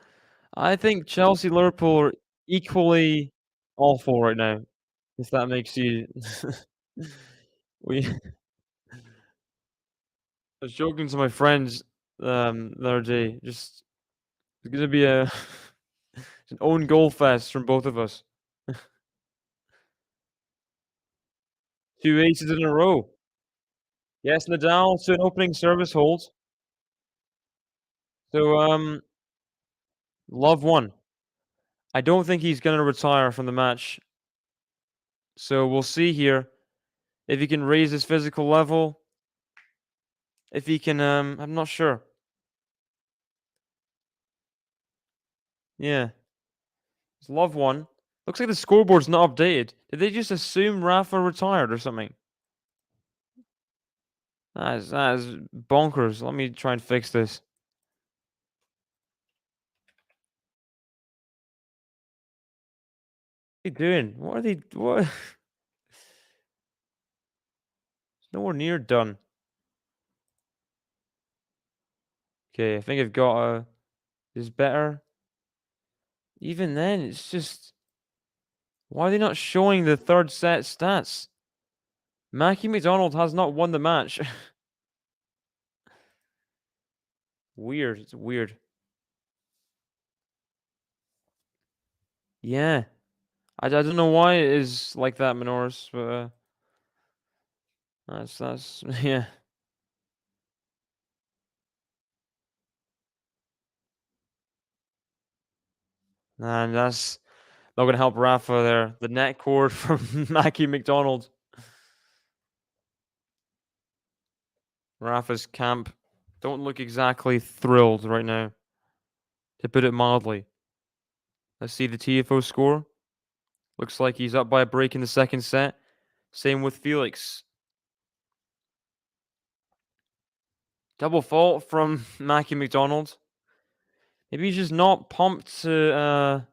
I think Chelsea Liverpool are equally awful right now. If that makes you I was joking to my friends the other day, just it's gonna be an own goal fest from both of us. 2 aces in a row. Yes, Nadal to an opening service hold. So love won. I don't think he's gonna retire from the match. So we'll see here if he can raise his physical level. If he can, I'm not sure. Yeah. It's love won. Looks like the scoreboard's not updated. Did they just assume Rafa retired or something? That is bonkers. Let me try and fix this. What are they doing? What are they... What? It's nowhere near done. Okay, I think I've got a... Is better. Even then, it's just... Why are they not showing the 3rd set stats? Mackie McDonald has not won the match. Weird. It's weird. Yeah. I don't know why it is like that, Minoris, but that's yeah. And that's not gonna help Rafa there. The net cord from Mackie McDonald. Rafa's camp don't look exactly thrilled right now, to put it mildly. Let's see the TFO score. Looks like he's up by a break in the second set. Same with Felix. Double fault from Mackie McDonald. Maybe he's just not pumped to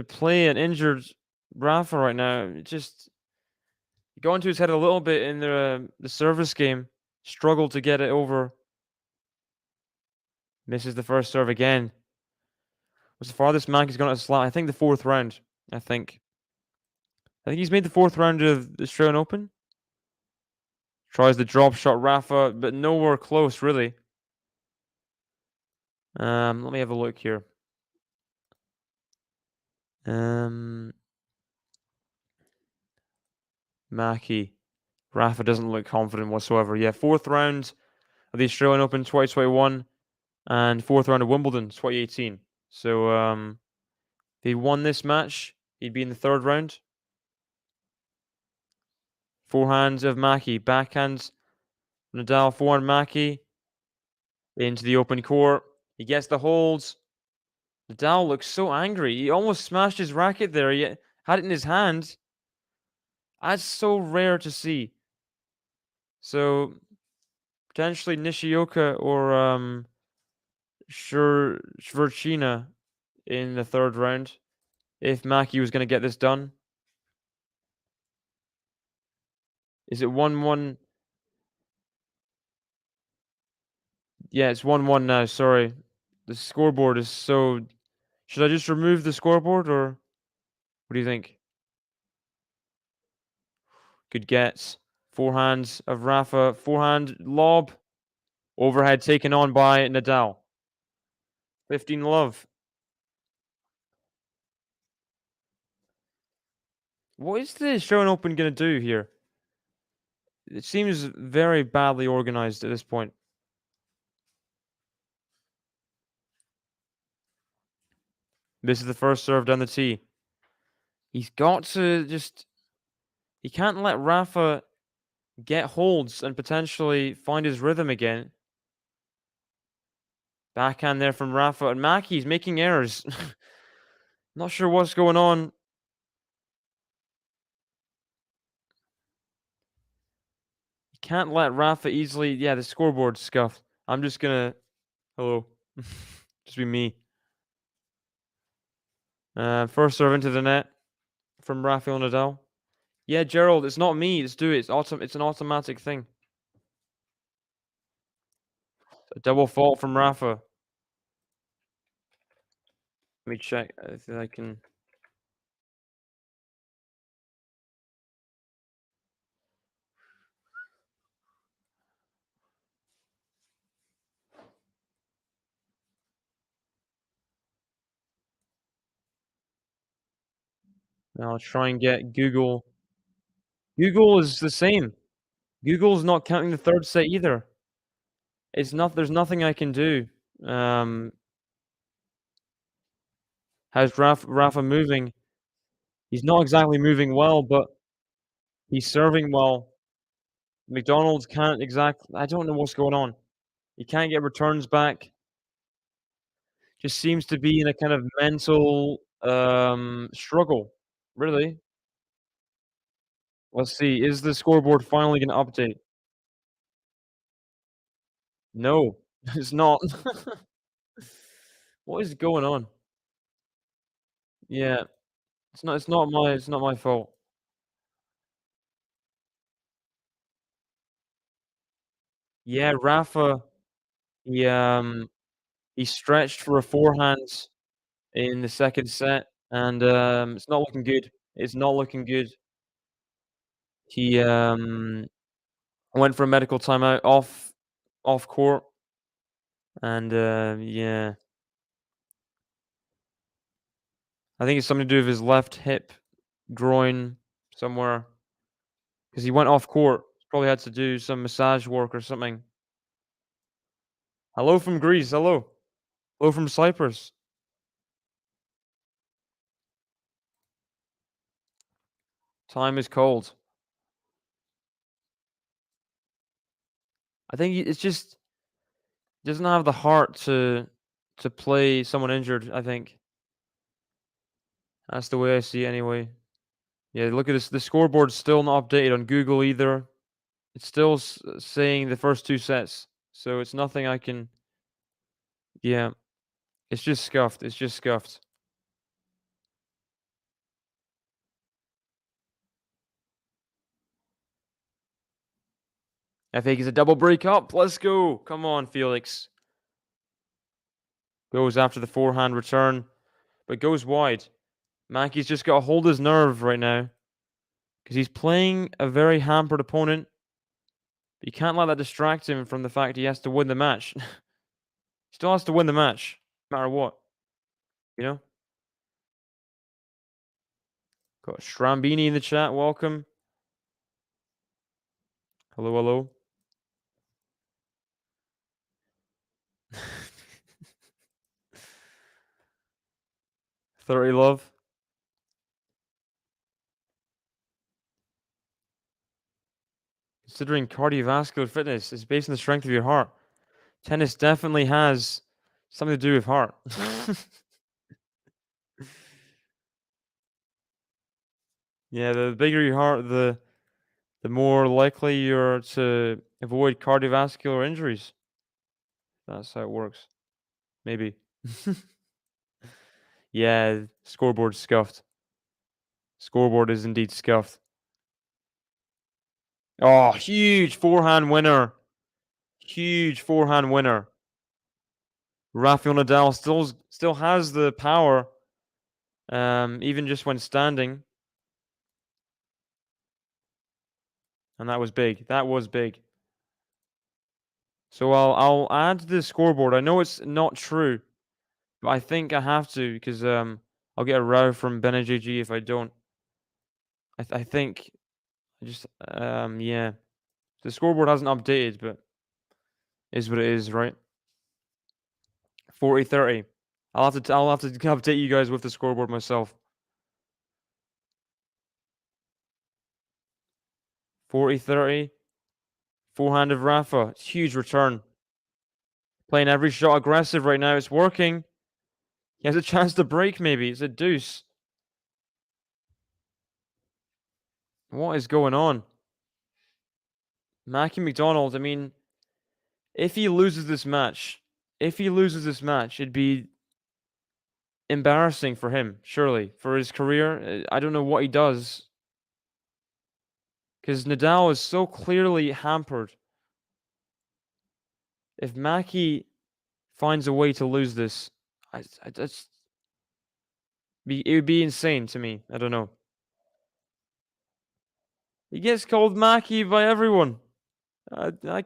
play an injured Rafa right now. It just got into his head a little bit in the service game. Struggled to get it over. Misses the first serve again. Was the farthest Mackie's gone at a slap? I think the fourth round. I think he's made the fourth round of the Australian Open. Tries the drop shot, Rafa, but nowhere close, really. Let me have a look here. Mackie. Rafa doesn't look confident whatsoever. Yeah, fourth round of the Australian Open 2021 and fourth round of Wimbledon 2018. So if he won this match, he'd be in the third round. Forehand of Mackie. Backhand Nadal. Forehand Mackie. Into the open court. He gets the holds. Nadal looks so angry. He almost smashed his racket there. He had it in his hand. That's so rare to see. So potentially Nishioka or Shverchina in the third round if Mackie was going to get this done. Is it 1-1? Yeah, it's 1-1 now. Sorry. The scoreboard is so... Should I just remove the scoreboard or what do you think? Good gets. Forehands of Rafa. Forehand lob. Overhead taken on by Nadal. 15 love. What is the Australian Open going to do here? It seems very badly organized at this point. This is the first serve down the tee. He's got to just... He can't let Rafa get holds and potentially find his rhythm again. Backhand there from Rafa. And Mackie's making errors. Not sure what's going on. You can't let Rafa easily... Yeah, the scoreboard's scuffed. I'm just gonna... Hello. Just be me. First serve into the net from Rafael Nadal. Yeah, Gerald, it's not me. It's do it. It's an automatic thing. A double fault from Rafa. Let me check if I can... Now I'll try and get Google. Google is the same. Google's not counting the third set either. It's not. There's nothing I can do. How's Rafa moving? He's not exactly moving well, but he's serving well. McDonald can't exactly... I don't know what's going on. He can't get returns back. Just seems to be in a kind of mental struggle, really. Let's see. Is the scoreboard finally going to update? No, it's not. What is going on? Yeah, it's not my fault. Yeah, Rafa, he stretched for a forehand in the second set, and it's not looking good. It's not looking good. He went for a medical timeout off court, and yeah. I think it's something to do with his left hip, groin, somewhere. Because he went off court. Probably had to do some massage work or something. Hello from Greece. Hello. Hello from Cyprus. Time is cold. I think it's just doesn't have the heart to play someone injured. I think that's the way I see it anyway. Yeah, look at this. The scoreboard's still not updated on Google either. It's still saying the first 2 sets, so it's nothing I can. Yeah, it's just scuffed. It's just scuffed. I think it's a double break up. Let's go. Come on, Felix. Goes after the forehand return, but goes wide. Mackey's just got to hold his nerve right now because he's playing a very hampered opponent. But you can't let that distract him from the fact he has to win the match. He still has to win the match, no matter what. You know? Got Strambini in the chat. Welcome. Hello, hello. Love. Considering cardiovascular fitness is based on the strength of your heart, tennis definitely has something to do with heart. Yeah, the bigger your heart, the more likely you're to avoid cardiovascular injuries. That's how it works. Maybe. Yeah, scoreboard scuffed. Scoreboard is indeed scuffed. Oh, huge forehand winner. Huge forehand winner. Rafael NADAL still has the power, even just when standing. And that was big. That was big. So I'll add to the scoreboard. I know it's not true, but I think I have to because I'll get a row from BenJG if I don't. I think I just yeah. The scoreboard hasn't updated, but is what it is, right? 40-30. I'll have to update you guys with the scoreboard myself. 40-30. Forehand of Rafa. It's huge return. Playing every shot aggressive right now. It's working. He has a chance to break maybe. It's a deuce. What is going on? Mackie McDonald, I mean, if he loses this match, it'd be embarrassing for him, surely, for his career. I don't know what he does. Because Nadal is so clearly hampered. If Mackie finds a way to lose this, it would be insane to me. I don't know. He gets called Mackie by everyone. I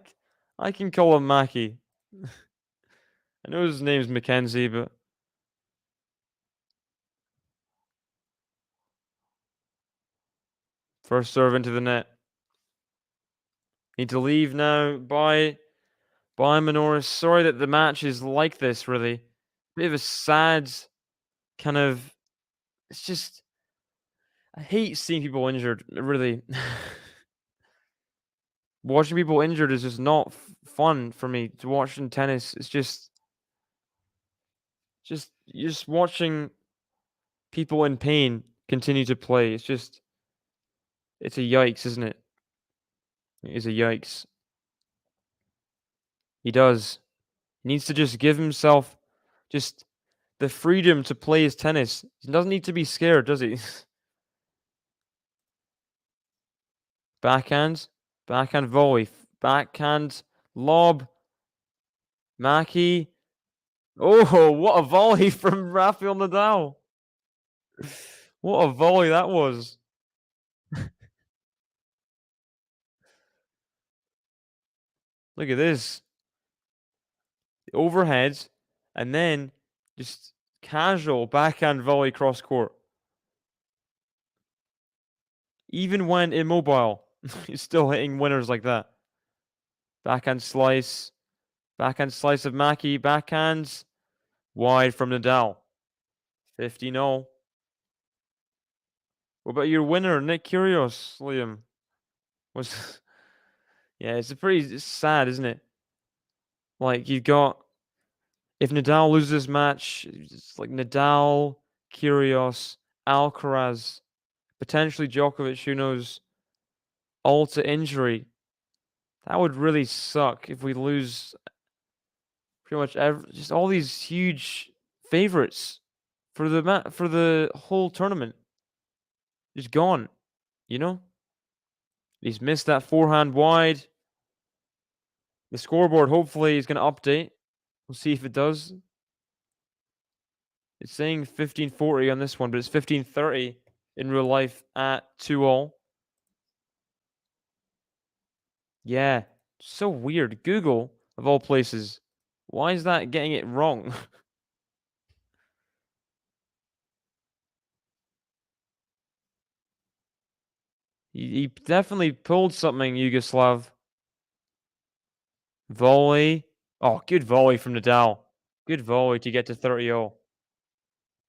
can call him Mackie. I know his name's Mackenzie, but first serve into the net. Need to leave now. Bye, Minoris. Sorry that the match is like this. Really, bit of a sad kind of. It's just I hate seeing people injured. Really. Watching people injured is just not fun for me to watch in tennis. It's just you're just watching people in pain continue to play. It's a yikes, isn't it? It is a yikes. He does. He needs to just give himself just the freedom to play his tennis. He doesn't need to be scared, does he? Backhand volley, backhand lob. Mackie. Oh, what a volley from Rafael Nadal. What a volley that was. Look at this. The overhead, and then just Casual backhand volley cross court. Even when immobile, he's still hitting winners like that. Backhand slice. Backhand slice of Mackie. Backhands. Wide from Nadal. 50-0. What about your winner, Nick Kyrgios, Liam? Yeah, it's sad, isn't it? Like, you've got... If Nadal loses this match, it's like Nadal, Kyrgios, Alcaraz, potentially Djokovic, who knows, all to injury. That would really suck if we lose pretty much just all these huge favorites for the whole tournament. Just gone, you know? He's missed that forehand wide. The scoreboard hopefully is going to update. We'll see if it does. It's saying 1540 on this one, but it's 1530 in real life at 2-all. Yeah, so weird. Google, of all places. Why is that getting it wrong? He definitely pulled something, Yugoslav. Volley. Oh, good volley from Nadal. Good volley to get to 30-0.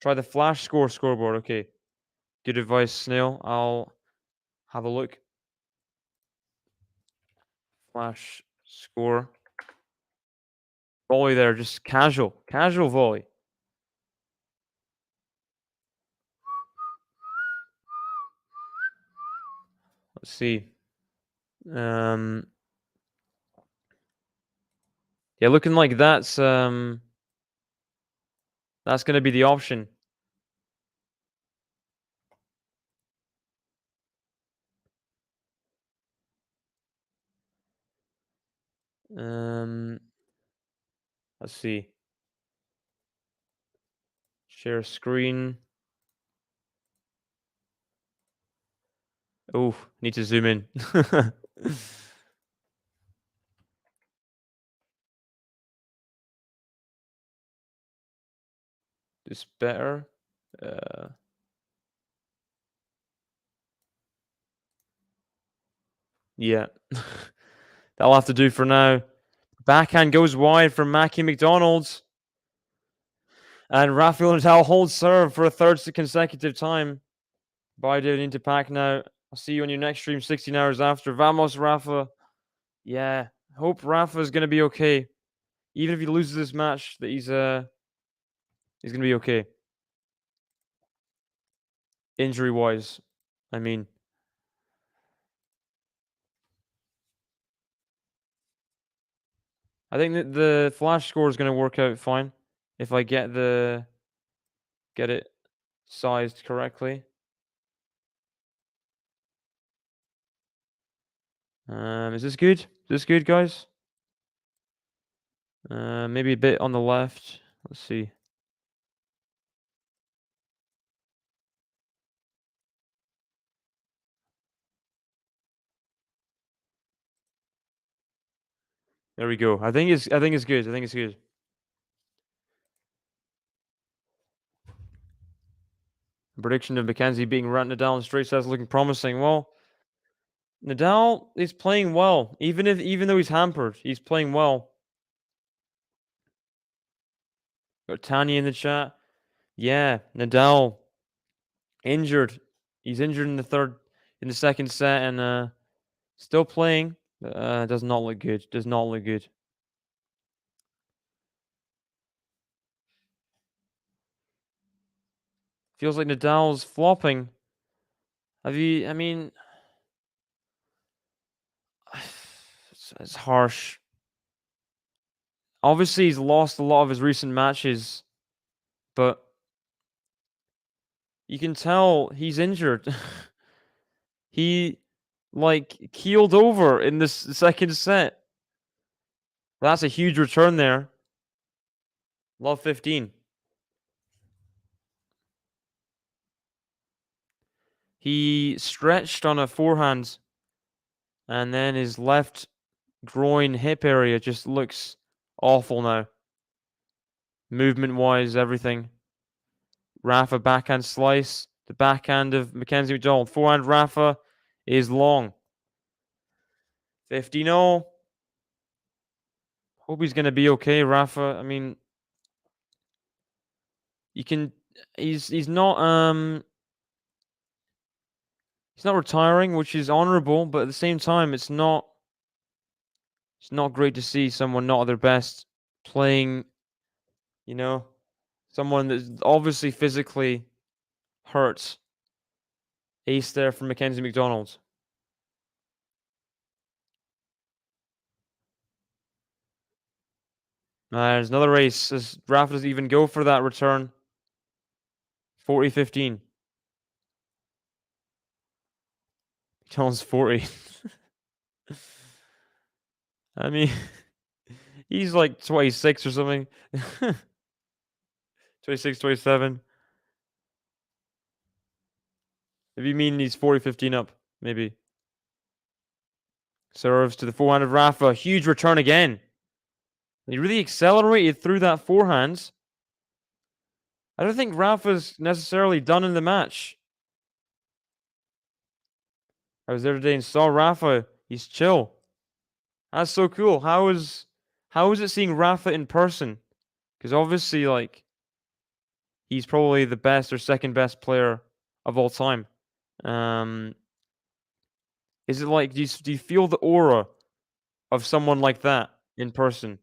Try the flash scoreboard. Okay. Good advice, Snail. I'll have a look. Flash score. Volley there, just casual. Casual volley. Let's see. Yeah, looking like that's going to be the option. Let's see. Share screen. Oh, need to zoom in. This better. Yeah. That'll have to do for now. Backhand goes wide from Mackie McDonald. And Rafael NADAL holds serve for a third consecutive time. Bye, David, into pack now. I'll see you on your next stream 16 hours after. Vamos, Rafa. Yeah. Hope Rafa is going to be okay. Even if he loses this match, that he's going to be okay. Injury-wise, I mean. I think that the flash score is going to work out fine if I get it sized correctly. Is this good? Is this good, guys? Maybe a bit on the left. Let's see. There we go. I think it's good. I think it's good. Prediction of Mackenzie beating Nadal in straight sets looking promising. Well, Nadal is playing well. Even though he's hampered, he's playing well. Got Tanya in the chat. Yeah, Nadal injured. He's injured in the second set and still playing. Does not look good. Does not look good. Feels like Nadal's flopping. I mean, it's harsh. Obviously, he's lost a lot of his recent matches, but you can tell he's injured. He, keeled over in this second set. That's a huge return there. Love 15. He stretched on a forehand, and then his left groin hip area just looks awful now. Movement-wise, everything. Rafa backhand slice. The backhand of Mackenzie McDonald. Forehand Rafa is long. 15-0. Hope he's going to be okay, Rafa. I mean, you can. He's not retiring, which is honorable, but at the same time, it's not great to see someone not at their best playing. You know, someone that's obviously physically hurt. Ace there from Mackenzie McDonald. There's another ace as Rafa doesn't even go for that return. 40-15. McDonald's 40. I mean, he's like 26 or something. 26, 27. If you mean he's 40-15 up, maybe. Serves to the forehand of Rafa. Huge return again. He really accelerated through that forehand. I don't think Rafa's necessarily done in the match. I was there today and saw Rafa. He's chill. That's so cool. How is it seeing Rafa in person? Because obviously, like, he's probably the best or second best player of all time. Is it like, do you feel the aura of someone like that in person?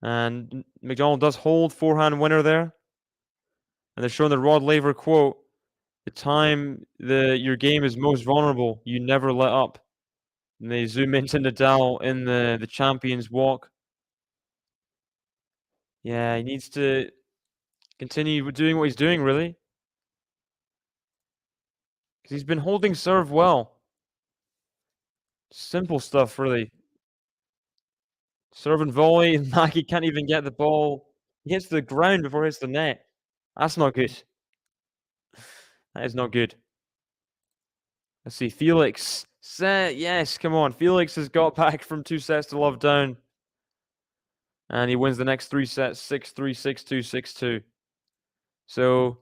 And McDonald does hold forehand winner there. And they're showing the Rod Laver quote, the time your game is most vulnerable, you never let up. And they zoom into Nadal in the champion's walk. Yeah, he needs to continue doing what he's doing, really. Because he's been holding serve well. Simple stuff, really. Serve and volley. Mackie can't even get the ball. He hits the ground before he hits the net. That's not good. That is not good. Let's see. Felix. Yes, come on. Felix has got back from 2 sets to love down. And he wins the next 3 sets. 6-3, 6-2, 6-2. So,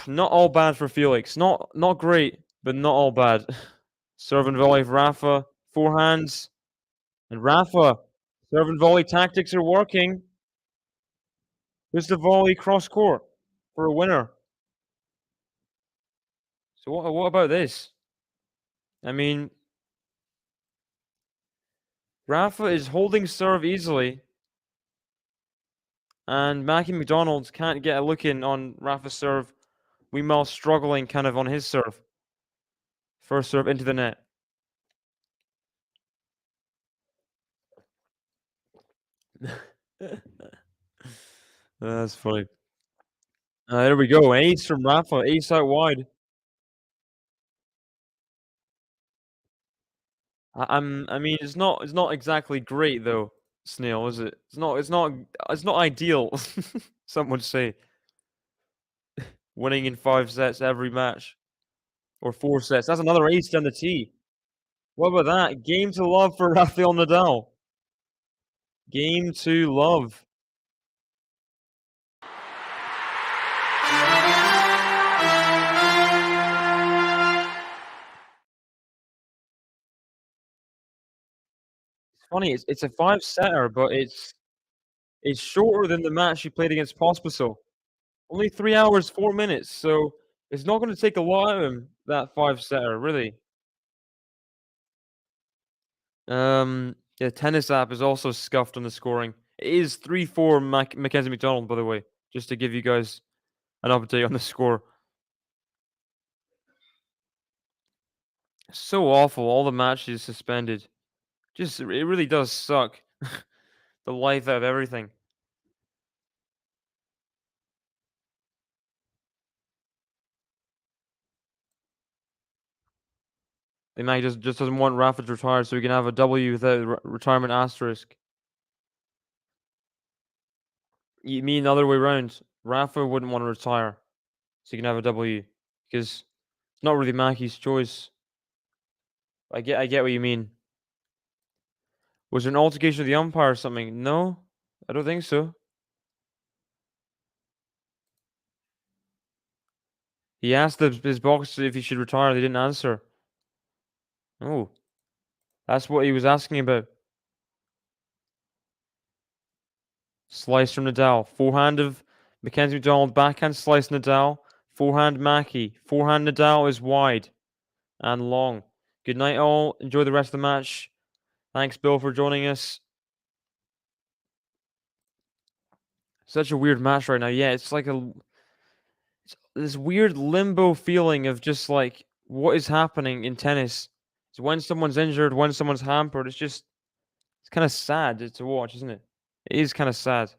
not all bad for Felix. Not great, but not all bad. Serve and volley of Rafa. Forehands. And Rafa. Serve and volley tactics are working. There's the volley cross court for a winner. So what about this? I mean, Rafa is holding serve easily. And Mackie McDonald can't get a look in on Rafa's serve. Meanwhile, struggling kind of on his serve. First serve into the net. That's funny. There we go. Ace from Rafa. Ace out wide. I mean, it's not exactly great though, Snail, is it? It's not ideal. Some would say. Winning in 5 sets every match, or 4 sets. That's another ace down the tee. What about that? Game to love for Rafael NADAL. Game to love. It's funny. It's a 5-setter, but it's shorter than the match he played against Pospisil. Only 3 hours, 4 minutes. So it's not going to take a lot out of him, that 5-setter, really. The tennis app is also scuffed on the scoring. It is 3-4 Mackenzie McDonald, by the way, just to give you guys an update on the score. So awful. All the matches suspended. It really does suck. The life out of everything. The man just doesn't want Rafa to retire so he can have a W without retirement asterisk. You mean the other way around? Rafa wouldn't want to retire so he can have a W because it's not really Mackie's choice. I get what you mean. Was there an altercation with the umpire or something? No, I don't think so. He asked his boxer if he should retire. They didn't answer. Oh, that's what he was asking about. Slice from Nadal. Forehand of Mackenzie McDonald. Backhand slice Nadal. Forehand Mackie. Forehand Nadal is wide and long. Good night, all. Enjoy the rest of the match. Thanks, Bill, for joining us. Such a weird match right now. Yeah, it's like this weird limbo feeling of just like what is happening in tennis. It's when someone's injured, when someone's hampered. It's kind of sad to watch, isn't it? It is kind of sad.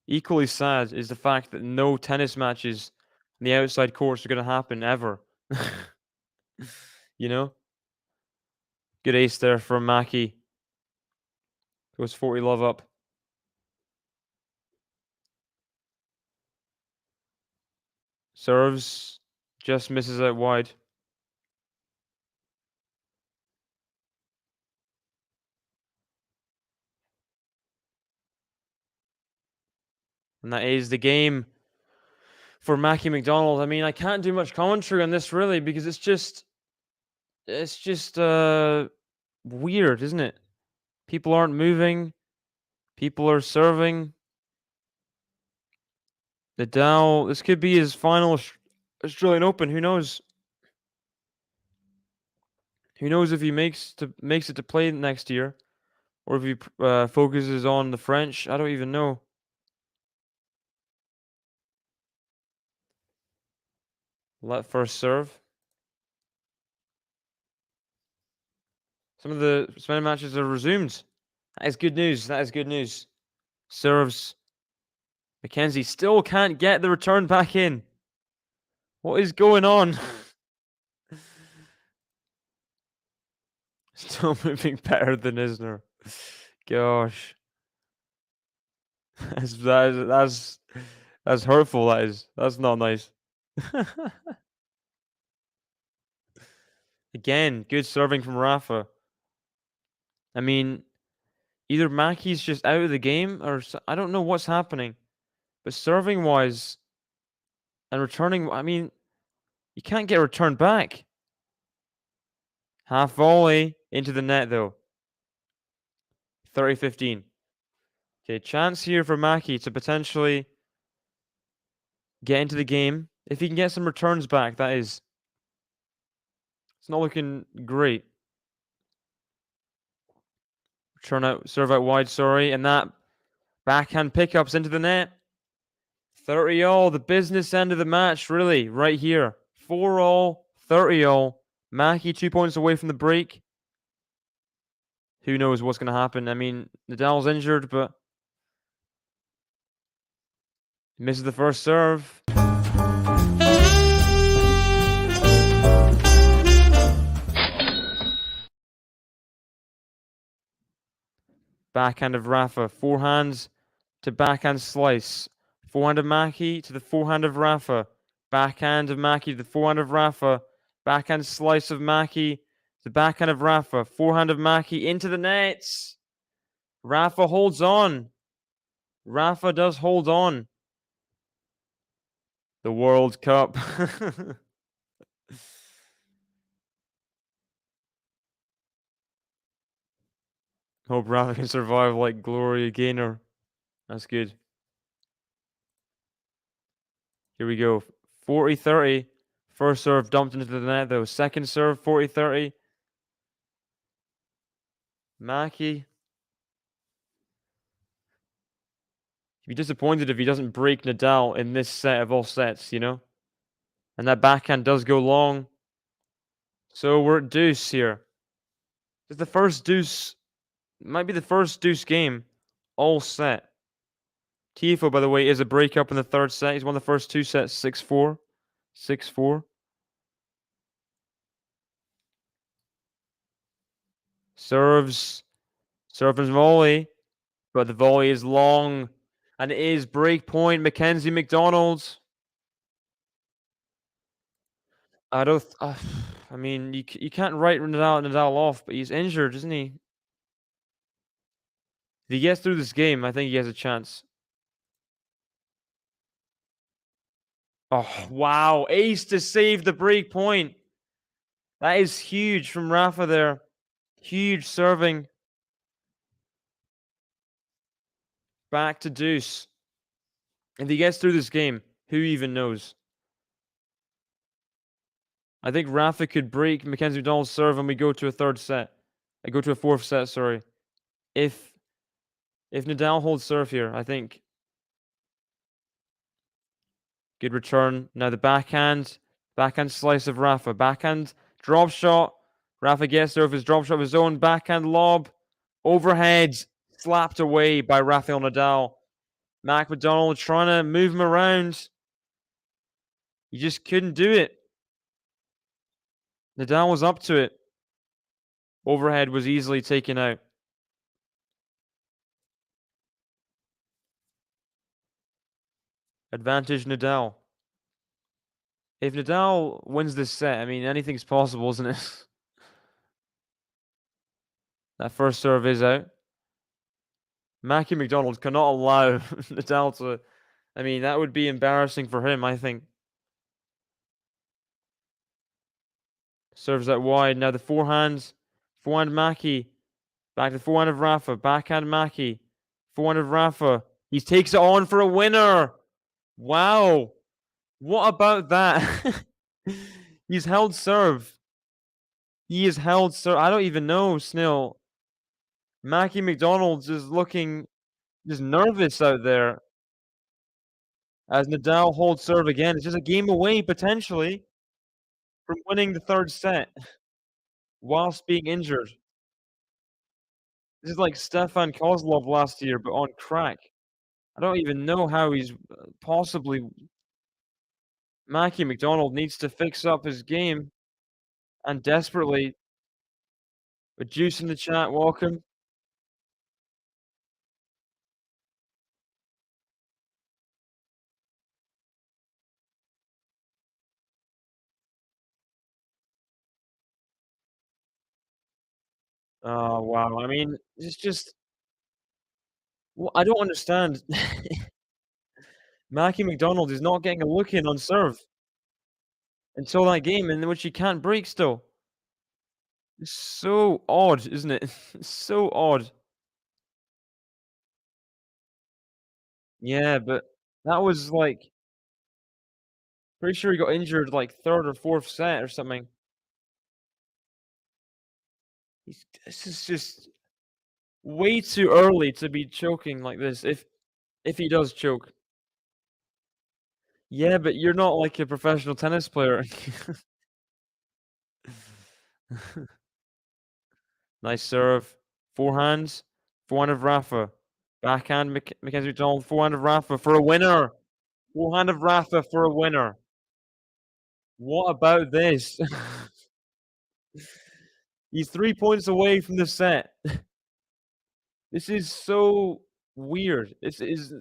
Equally sad is the fact that no tennis matches in the outside courts are going to happen ever. You know? Good ace there from Mackie. Goes 40 love up. Serves. Just misses out wide. And that is the game for Mackie McDonald. I mean, I can't do much commentary on this really because it's just weird, isn't it? People aren't moving. People are serving. Nadal, this could be his final Australian Open. Who knows? Who knows if he makes it to play next year, or if he focuses on the French? I don't even know. Let first serve. Some of the Spanish matches are resumed. That is good news. That is good news. Serves. Mackenzie still can't get the return back in. What is going on? Still moving better than Isner. Gosh. That's hurtful, that is. That's not nice. Again, good serving from Rafa. I mean, either Mackie's just out of the game, or I don't know what's happening. But serving-wise and returning, I mean, you can't get a return back. Half volley into the net, though. 30-15. Okay, chance here for Mackie to potentially get into the game. If he can get some returns back, that is. It's not looking great. Serve out wide, sorry. And that backhand pickups into the net. 30-all, the business end of the match, really, right here. 4-all, 30-all. Mackie 2 points away from the break. Who knows what's going to happen? I mean, Nadal's injured, but he misses the first serve. Backhand of Rafa. Forehands to backhand slice. Forehand of Mackie to the forehand of Rafa. Backhand of Mackie to the forehand of Rafa. Backhand slice of Mackie to the backhand of Rafa. Forehand of Mackie into the nets. Rafa holds on. Rafa does hold on. The World Cup. Hope Rafa can survive like Gloria Gaynor. That's good. Here we go. 40-30. First serve dumped into the net, though. Second serve, 40-30. Mackie. He'd be disappointed if he doesn't break Nadal in this set of all sets, you know? And that backhand does go long. So we're at deuce here. It's the first deuce. Might be the first deuce game all set. Tifo, by the way, is a breakup in the third set. He's won the first two sets 6-4. 6-4. Serves and volley. But the volley is long. And it is break point. Mackenzie McDonald. I mean, you can't write Nadal off, but he's injured, isn't he? If he gets through this game, I think he has a chance. Oh, wow. Ace to save the break point. That is huge from Rafa there. Huge serving. Back to deuce. If he gets through this game, who even knows? I think Rafa could break Mackenzie McDonald's serve and we go to a third set. I go to a fourth set, sorry. If Nadal holds serve here, I think. Good return. Now the backhand slice of Rafa. Backhand drop shot. Rafa gets there with his drop shot of his own. Backhand lob. Overhead. Slapped away by Rafael NADAL. McDonald trying to move him around. He just couldn't do it. Nadal was up to it. Overhead was easily taken out. Advantage Nadal. If Nadal wins this set, I mean, anything's possible, isn't it? That first serve is out. Mackie McDonald cannot allow Nadal to... I mean, that would be embarrassing for him, I think. Serves out wide. Now the forehand. Forehand Mackie. Back to the forehand of Rafa. Backhand Mackie. Forehand of Rafa. He takes it on for a winner. Wow. What about that? He's held serve. He is held serve. I don't even know, Snill. Mackie McDonald's is looking just nervous out there. As Nadal holds serve again. It's just a game away, potentially, from winning the third set whilst being injured. This is like Stefan Kozlov last year, but on crack. I don't even know how he's possibly... Mackie McDonald needs to fix up his game. And desperately... With Juice in the chat, welcome. Oh, wow. I mean, it's just... Well, I don't understand. Mackie McDonald is not getting a look in on serve until that game, in which he can't break still. It's so odd, isn't it? It's so odd. Yeah, but that was like... Pretty sure he got injured like third or fourth set or something. This is just way too early to be choking like this, if he does choke. Yeah, but you're not like a professional tennis player. Nice serve. Forehands. Forehand of Rafa. Backhand Mackenzie McDonald. Forehand of Rafa for a winner. Forehand of Rafa for a winner. What about this? He's 3 points away from the set. This is so weird. This is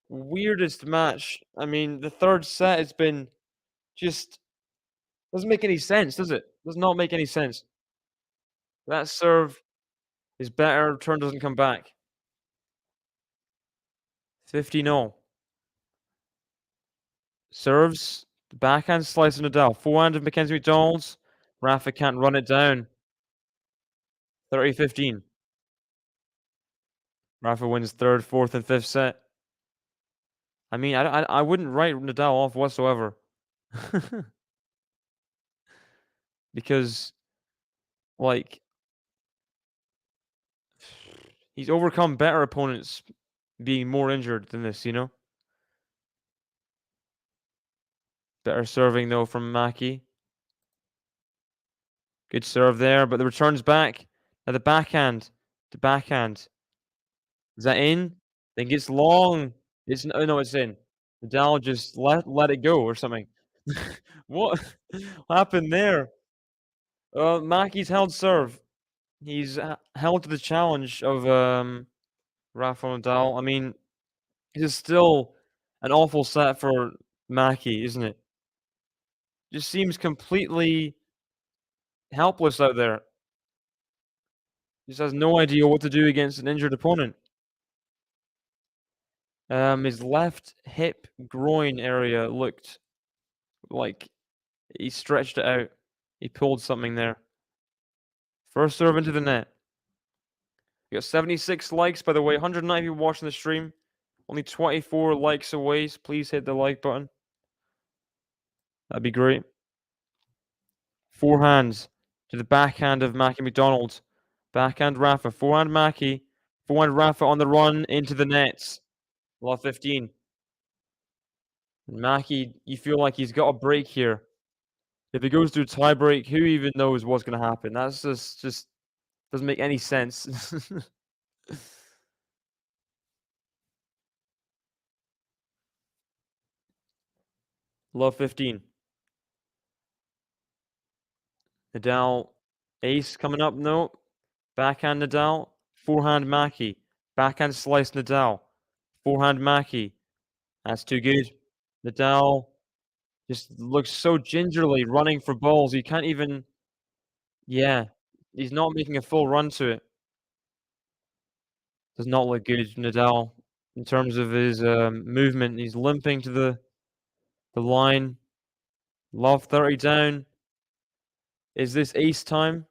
weirdest match. I mean, the third set has been just... Doesn't make any sense, does it? Does not make any sense. That serve is better. Turn doesn't come back. 50-0. Serves. The backhand slice of Nadal. Forehand of Mackenzie McDonald's. Rafa can't run it down. 30-15. Rafa wins third, fourth, and fifth set. I mean, I wouldn't write Nadal off whatsoever. Because, like, he's overcome better opponents being more injured than this, you know? Better serving, though, from Mackie. Good serve there, but the return's back. Now the backhand. The backhand. Is that in? Then gets long. It's oh no, it's in. Nadal just let it go or something. What happened there? Mackie's held serve. He's held to the challenge of Rafa Nadal. I mean, this is still an awful set for Mackie, isn't it? Just seems completely helpless out there. Just has no idea what to do against an injured opponent. His left hip groin area looked like he stretched it out. He pulled something there. First serve into the net. We got 76 likes, by the way. 190 people watching the stream. Only 24 likes away. So please hit the like button. That'd be great. Forehands to the backhand of Mackie McDonald. Backhand Rafa. Forehand Mackie. Forehand Rafa on the run into the nets. Love 15. Mackie, you feel like he's got a break here. If he goes through tie break, who even knows what's going to happen? That's just doesn't make any sense. Love 15. Nadal, ace coming up. No. Backhand Nadal. Forehand Mackie. Backhand slice Nadal. Forehand Mackie. That's too good. Nadal just looks so gingerly running for balls. You can't even... Yeah. He's not making a full run to it. Does not look good, Nadal, in terms of his movement. He's limping to the line. Love 30 down. Is this ace time?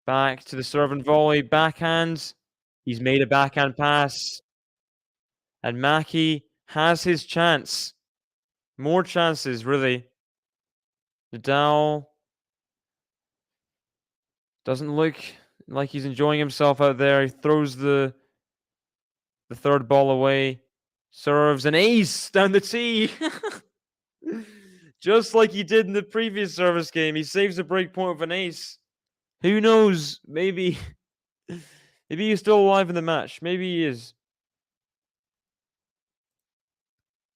Back to the serve and volley. Backhands. He's made a backhand pass. And Mackie has his chance. More chances, really. Nadal doesn't look like he's enjoying himself out there. He throws the third ball away. Serves an ace down the tee. Just like he did in the previous service game. He saves a break point with an ace. Who knows? Maybe he's still alive in the match. Maybe he is.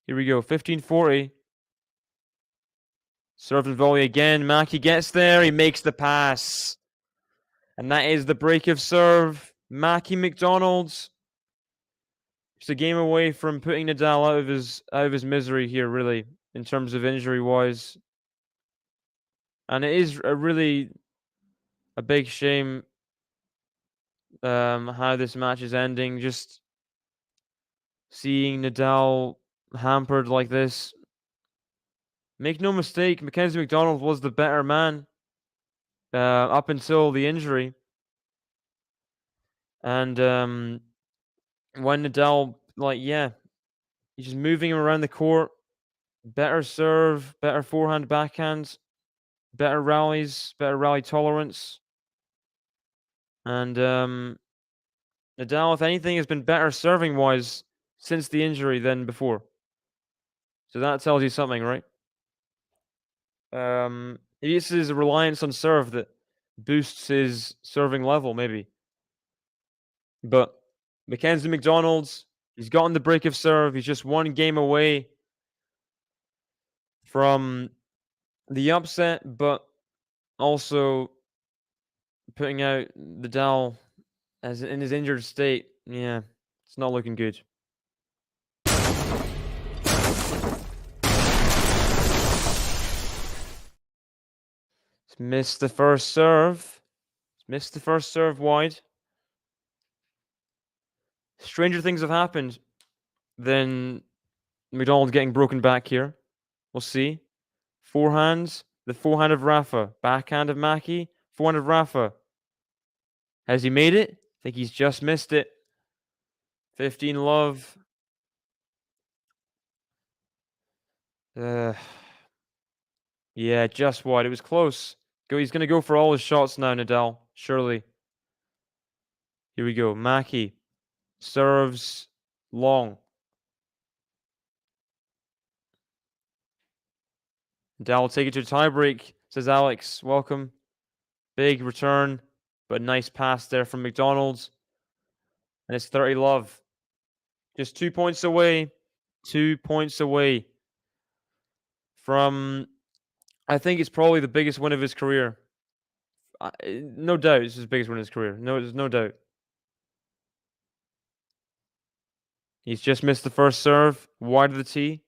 Here we go. 15-40. Serve and volley again. Mackie gets there. He makes the pass. And that is the break of serve. Mackie McDonald's. Just a game away from putting Nadal out of his misery here, really, in terms of injury-wise. And it is really a big shame how this match is ending. Just seeing Nadal hampered like this. Make no mistake, Mackenzie McDonald was the better man up until the injury. And when Nadal, he's just moving him around the court. Better serve, better forehand, backhand, better rallies, better rally tolerance. And Nadal, if anything, has been better serving-wise since the injury than before. So that tells you something, right? Maybe it's his reliance on serve that boosts his serving level, maybe. But Mackenzie McDonald's, he's gotten the break of serve. He's just one game away from the upset, but also putting out Nadal as in his injured state. Yeah, it's not looking good. Missed the first serve. Missed the first serve wide. Stranger things have happened than McDonald getting broken back here. We'll see. Forehands. The forehand of Rafa. Backhand of Mackie. Forehand of Rafa. Has he made it? I think he's just missed it. 15 love. Yeah, just wide. It was close. He's going to go for all his shots now, Nadal. Surely. Here we go. Mackie serves long. Nadal will take it to a tiebreak, says Alex. Welcome. Big return, but nice pass there from McDonald's. And it's 30 love. Just 2 points away. 2 points away from, I think it's probably the biggest win of his career. No doubt it's his biggest win of his career. No, there's no doubt. He's just missed the first serve. Wide of the tee.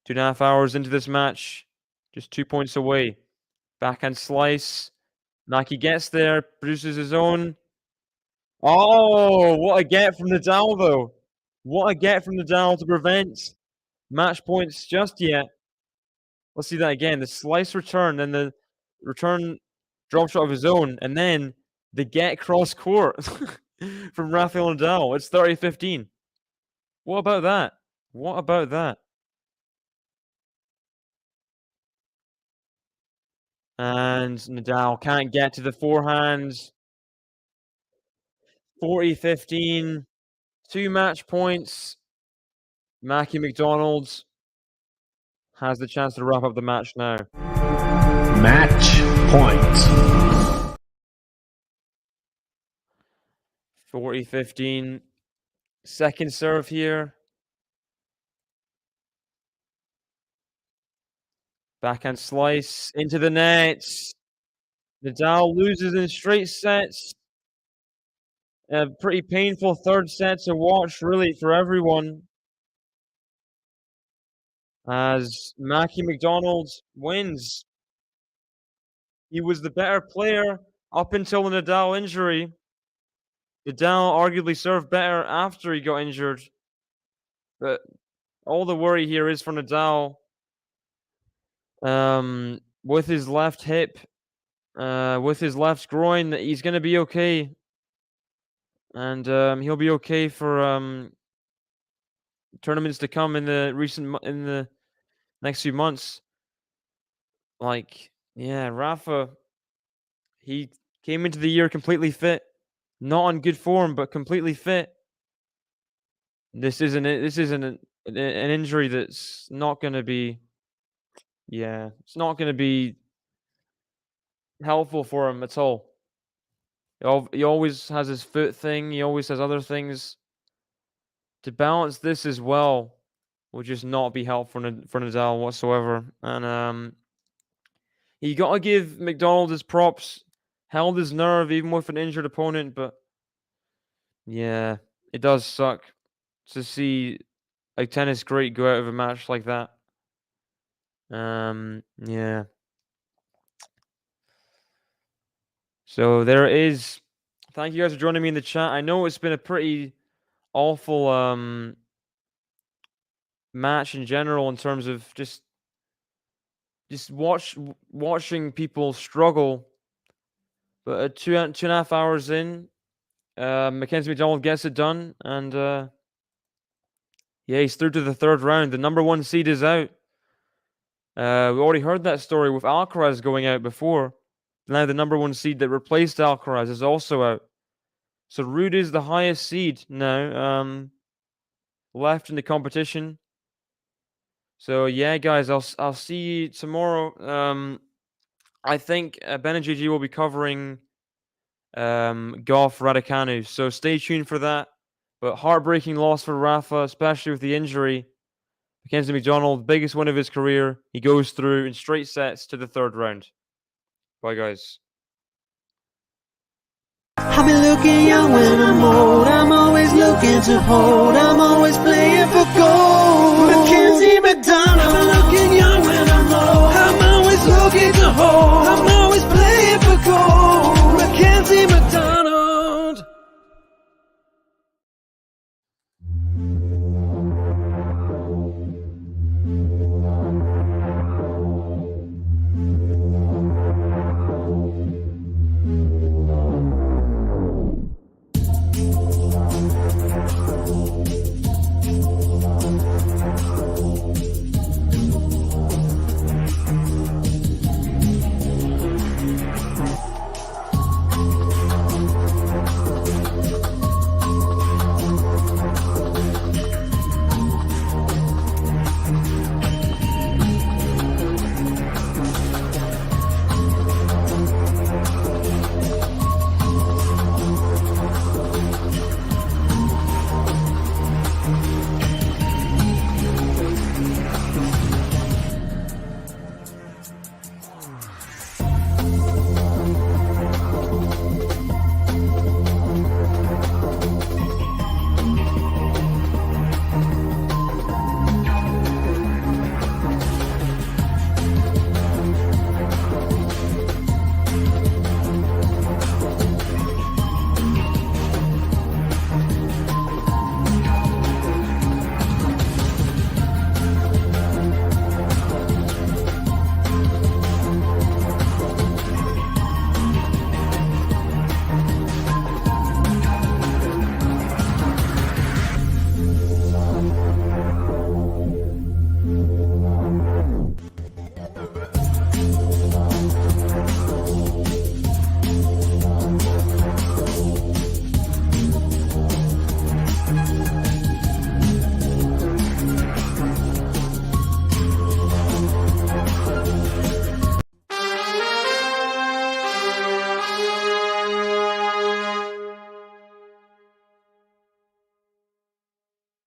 2.5 hours into this match. Just 2 points away. Backhand slice. Mackie gets there. Produces his own. Oh, what a get from Nadal, though. What a get from Nadal to prevent match points just yet. Let's see that again. The slice return, then the return drop shot of his own, and then the get cross court from Rafael Nadal. It's 30-15. What about that? What about that? And Nadal can't get to the forehands. 40-15. 2 match points. Mackie McDonald has the chance to wrap up the match now. Match point. 40-15. Second serve here. Backhand slice into the net. Nadal loses in straight sets. A pretty painful third set to watch, really, for everyone. As Mackie McDonald wins. He was the better player up until the Nadal injury. Nadal arguably served better after he got injured. But all the worry here is for Nadal. With his left hip, with his left groin, he's going to be okay. And he'll be okay for tournaments to come in the next few months. Like, yeah, Rafa, he came into the year completely fit, not on good form, but completely fit. This isn't an injury that's not going to be, it's not going to be helpful for him at all. He always has his foot thing. He always has other things. To balance this as well will just not be helpful for Nadal whatsoever. And you got to give McDonald his props. Held his nerve even with an injured opponent. But yeah, it does suck to see a tennis great go out of a match like that. Yeah. So there it is. Thank you guys for joining me in the chat. I know it's been a pretty awful match in general in terms of just watching people struggle. But at 2.5 hours in, Mackenzie McDonald gets it done, and he's through to the third round. The number 1 seed is out. We already heard that story with Alcaraz going out before. Now the number 1 seed that replaced Alcaraz is also out. So Ruud is the highest seed now, left in the competition. So yeah, guys, I'll see you tomorrow. I think Ben and GG will be covering Goff Raducanu. So stay tuned for that. But heartbreaking loss for Rafa, especially with the injury. Mackenzie McDonald, biggest win of his career. He goes through in straight sets to the third round. Bye, guys. I've been looking young when I'm old. I'm always looking to hold. I'm always playing for gold. Mackenzie